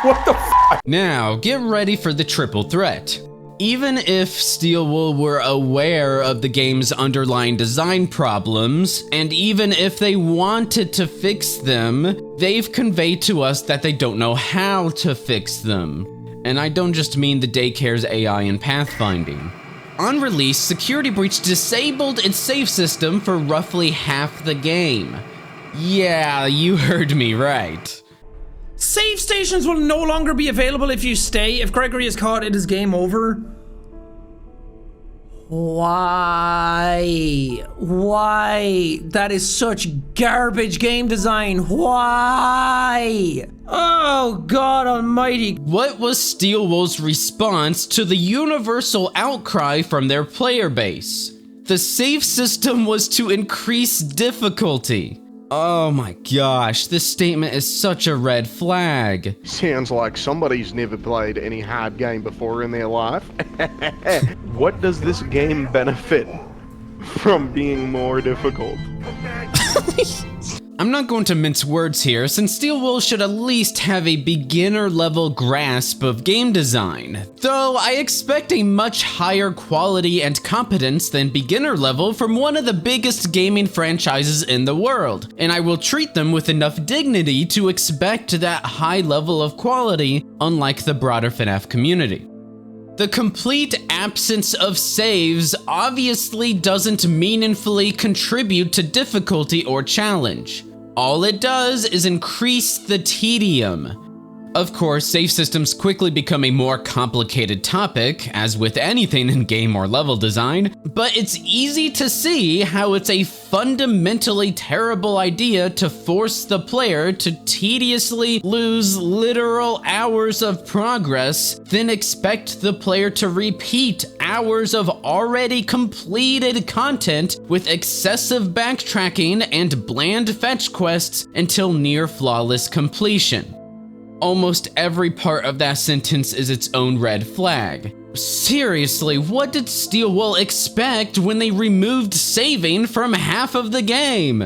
what the f? Now, get ready for the triple threat. Even if Steelwool were aware of the game's underlying design problems, and even if they wanted to fix them, they've conveyed to us that they don't know how to fix them. And I don't just mean the daycare's AI and pathfinding. On release, Security Breach disabled its save system for roughly half the game. Yeah, you heard me right. Save stations will no longer be available if you stay. If Gregory is caught, it is game over. Why? Why? That is such garbage game design. Why? Oh, God almighty. What was Steelwool's response to the universal outcry from their player base? The save system was to increase difficulty. Oh my gosh, this statement is such a red flag. Sounds like somebody's never played any hard game before in their life. What does this game benefit from being more difficult? I'm not going to mince words here, since Steelwool should at least have a beginner-level grasp of game design, though I expect a much higher quality and competence than beginner level from one of the biggest gaming franchises in the world, and I will treat them with enough dignity to expect that high level of quality, unlike the broader FNaF community. The complete absence of saves obviously doesn't meaningfully contribute to difficulty or challenge. All it does is increase the tedium. Of course, save systems quickly become a more complicated topic, as with anything in game or level design, but it's easy to see how it's a fundamentally terrible idea to force the player to tediously lose literal hours of progress, then expect the player to repeat hours of already completed content with excessive backtracking and bland fetch quests until near flawless completion. Almost every part of that sentence is its own red flag. Seriously, what did Steelwool expect when they removed saving from half of the game?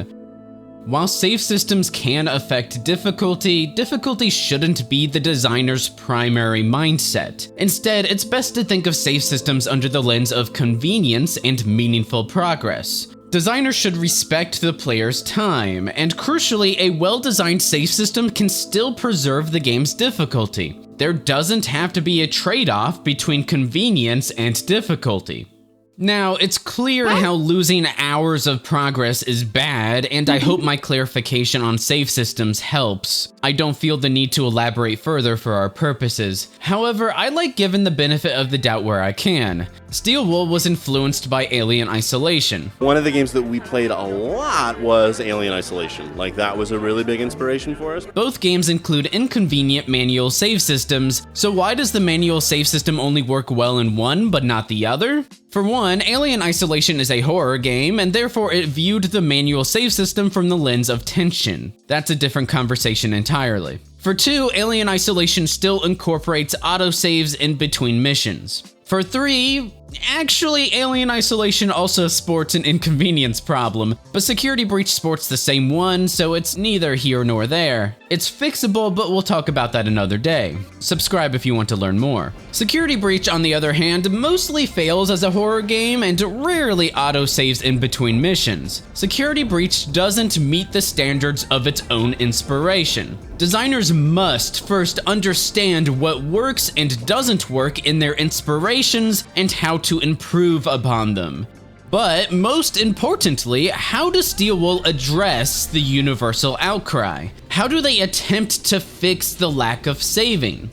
While save systems can affect difficulty, difficulty shouldn't be the designer's primary mindset. Instead, it's best to think of save systems under the lens of convenience and meaningful progress. Designers should respect the player's time, and crucially, a well-designed save system can still preserve the game's difficulty. There doesn't have to be a trade-off between convenience and difficulty. Now, it's clear how losing hours of progress is bad, and I hope my clarification on save systems helps. I don't feel the need to elaborate further for our purposes. However, I like giving the benefit of the doubt where I can. Steelwool was influenced by Alien Isolation. One of the games that we played a lot was Alien Isolation. Like, that was a really big inspiration for us. Both games include inconvenient manual save systems, so why does the manual save system only work well in one but not the other? For one, Alien Isolation is a horror game, and therefore it viewed the manual save system from the lens of tension. That's a different conversation entirely. For two, Alien Isolation still incorporates autosaves in between missions. For three, actually, Alien Isolation also sports an inconvenience problem, but Security Breach sports the same one, so it's neither here nor there. It's fixable, but we'll talk about that another day. Subscribe if you want to learn more. Security Breach, on the other hand, mostly fails as a horror game and rarely autosaves in between missions. Security Breach doesn't meet the standards of its own inspiration. Designers must first understand what works and doesn't work in their inspirations and how to improve upon them. But most importantly, how does Steelwool address the universal outcry? How do they attempt to fix the lack of saving?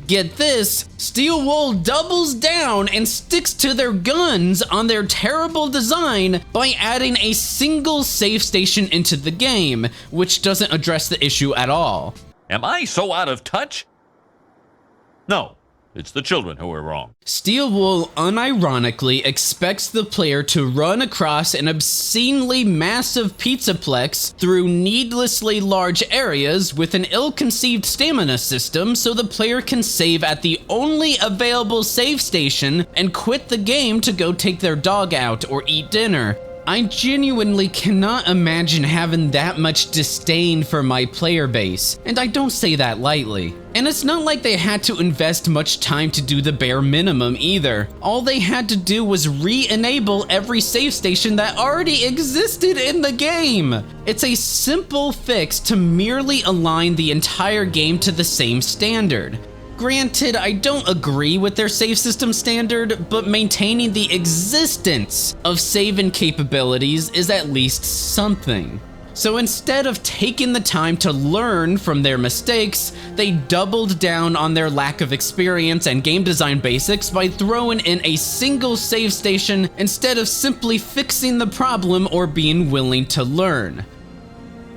Get this, Steel Wool doubles down and sticks to their guns on their terrible design by adding a single save station into the game, which doesn't address the issue at all. Am I so out of touch? No, it's the children who are wrong. Steel Wool unironically expects the player to run across an obscenely massive pizzaplex through needlessly large areas with an ill-conceived stamina system so the player can save at the only available save station and quit the game to go take their dog out or eat dinner. I genuinely cannot imagine having that much disdain for my player base, and I don't say that lightly. And it's not like they had to invest much time to do the bare minimum either. All they had to do was re-enable every save station that already existed in the game. It's a simple fix to merely align the entire game to the same standard. Granted, I don't agree with their save system standard, but maintaining the existence of save-in capabilities is at least something. So instead of taking the time to learn from their mistakes, they doubled down on their lack of experience and game design basics by throwing in a single save station instead of simply fixing the problem or being willing to learn.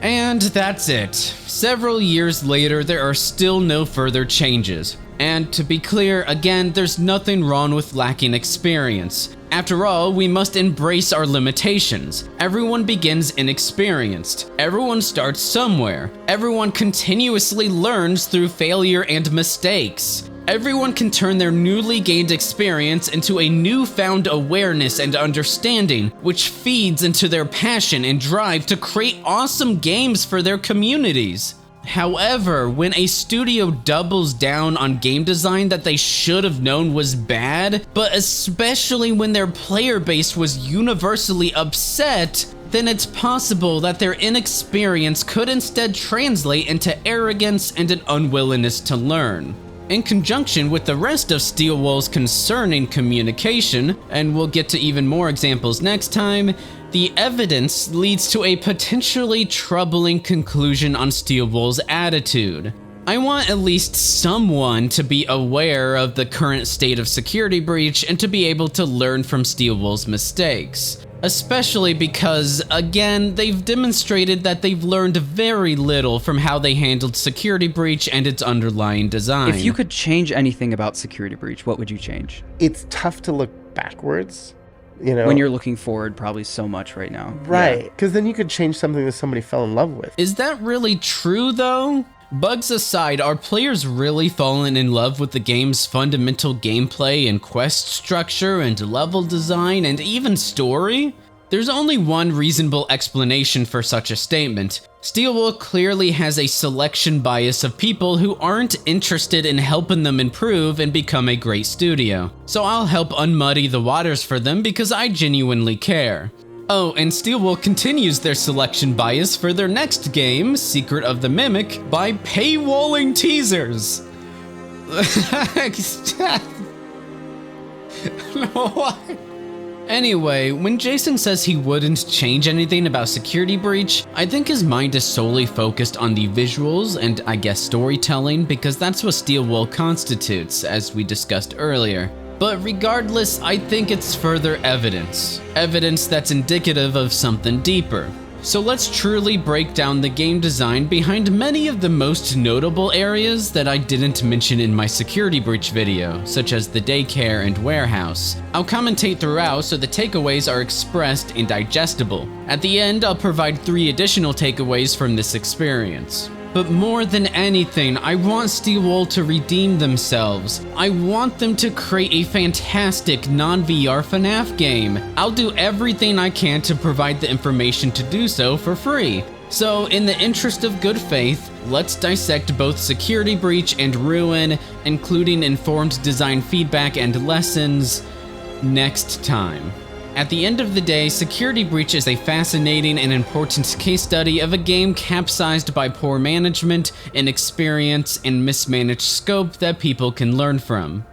And that's it. Several years later, there are still no further changes. And to be clear, again, there's nothing wrong with lacking experience. After all, we must embrace our limitations. Everyone begins inexperienced. Everyone starts somewhere. Everyone continuously learns through failure and mistakes. Everyone can turn their newly gained experience into a newfound awareness and understanding, which feeds into their passion and drive to create awesome games for their communities. However, when a studio doubles down on game design that they should have known was bad, but especially when their player base was universally upset, then it's possible that their inexperience could instead translate into arrogance and an unwillingness to learn. In conjunction with the rest of Steel Wool's concerning communication, and we'll get to even more examples next time, the evidence leads to a potentially troubling conclusion on Steel Wool's attitude. I want at least someone to be aware of the current state of Security Breach and to be able to learn from Steel Wool's mistakes. Especially because, again, they've demonstrated that they've learned very little from how they handled Security Breach and its underlying design. If you could change anything about Security Breach, what would you change? It's tough to look backwards, you know? When you're looking forward probably so much right now. Right, because then you could change something that somebody fell in love with. Is that really true, though? Bugs aside, are players really falling in love with the game's fundamental gameplay and quest structure and level design and even story? There's only one reasonable explanation for such a statement. Steel Wool clearly has a selection bias of people who aren't interested in helping them improve and become a great studio. So I'll help unmuddy the waters for them because I genuinely care. Oh, and Steel Wool continues their selection bias for their next game, Secret of the Mimic, by paywalling teasers. No. Anyway, when Jason says he wouldn't change anything about Security Breach, I think his mind is solely focused on the visuals and, I guess, storytelling, because that's what Steel Wool constitutes, as we discussed earlier. But regardless, I think it's further evidence. Evidence that's indicative of something deeper. So let's truly break down the game design behind many of the most notable areas that I didn't mention in my Security Breach video, such as the daycare and warehouse. I'll commentate throughout so the takeaways are expressed and digestible. At the end, I'll provide 3 additional takeaways from this experience. But more than anything, I want Steel Wool to redeem themselves. I want them to create a fantastic non-VR FNaF game. I'll do everything I can to provide the information to do so for free. So in the interest of good faith, let's dissect both Security Breach and Ruin, including informed design feedback and lessons, next time. At the end of the day, Security Breach is a fascinating and important case study of a game capsized by poor management, inexperience, and mismanaged scope that people can learn from.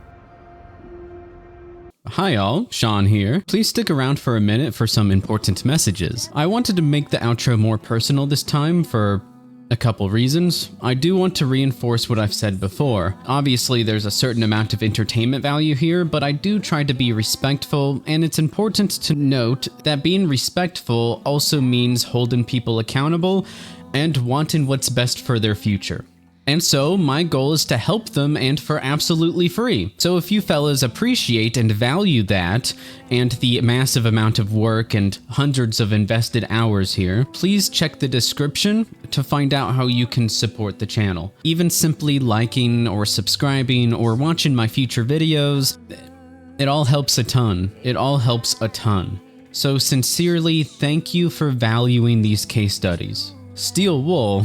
Hi all, Sean here. Please stick around for a minute for some important messages. I wanted to make the outro more personal this time for A couple reasons. I do want to reinforce what I've said before. Obviously, there's a certain amount of entertainment value here, but I do try to be respectful, and it's important to note that being respectful also means holding people accountable and wanting what's best for their future. And so my goal is to help them, and for absolutely free. So if you fellas appreciate and value that, and the massive amount of work and hundreds of invested hours here, please check the description to find out how you can support the channel. Even simply liking or subscribing or watching my future videos, it all helps a ton. It all helps a ton. So sincerely, thank you for valuing these case studies. Steel Wool,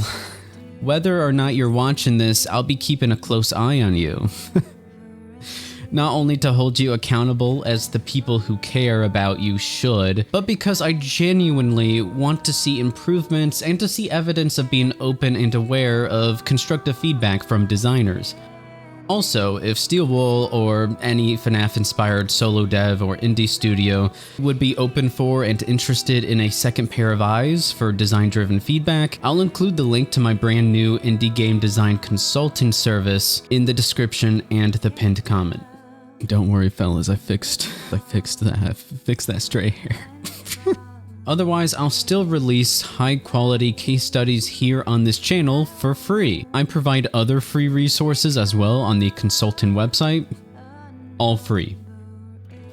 whether or not you're watching this, I'll be keeping a close eye on you. Not only to hold you accountable as the people who care about you should, but because I genuinely want to see improvements and to see evidence of being open and aware of constructive feedback from designers. Also, if Steel Wool or any FNaF-inspired solo dev or indie studio would be open for and interested in a second pair of eyes for design-driven feedback, I'll include the link to my brand new indie game design consulting service in the description and the pinned comment. Don't worry, fellas, I fixed that stray hair. Otherwise, I'll still release high-quality case studies here on this channel for free. I provide other free resources as well on the consultant website, all free.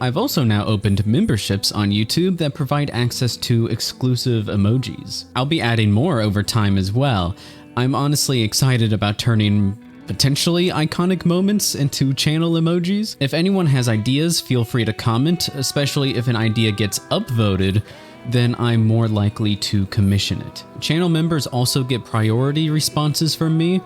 I've also now opened memberships on YouTube that provide access to exclusive emojis. I'll be adding more over time as well. I'm honestly excited about turning potentially iconic moments into channel emojis. If anyone has ideas, feel free to comment, especially if an idea gets upvoted, then I'm more likely to commission it. Channel members also get priority responses from me.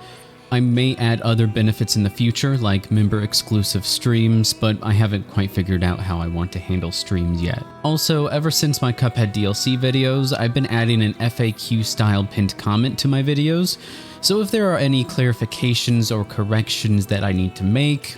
I may add other benefits in the future, like member exclusive streams, but I haven't quite figured out how I want to handle streams yet. Also, ever since my Cuphead DLC videos, I've been adding an FAQ style pinned comment to my videos, so if there are any clarifications or corrections that I need to make,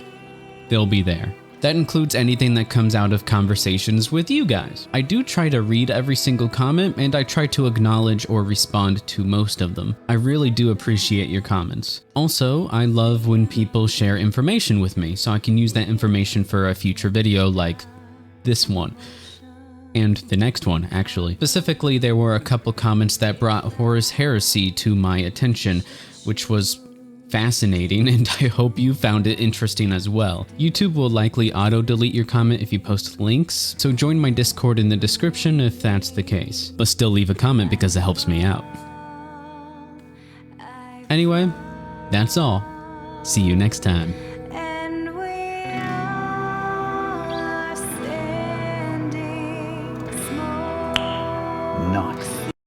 they'll be there. That includes anything that comes out of conversations with you guys. I do try to read every single comment, and I try to acknowledge or respond to most of them. I really do appreciate your comments. Also, I love when people share information with me, so I can use that information for a future video like this one. And the next one, actually. Specifically, there were a couple comments that brought Horus Heresy to my attention, which was fascinating, and I hope you found it interesting as well. YouTube will likely auto-delete your comment if you post links, so join my Discord in the description if that's the case. But still leave a comment because it helps me out. Anyway, that's all. See you next time.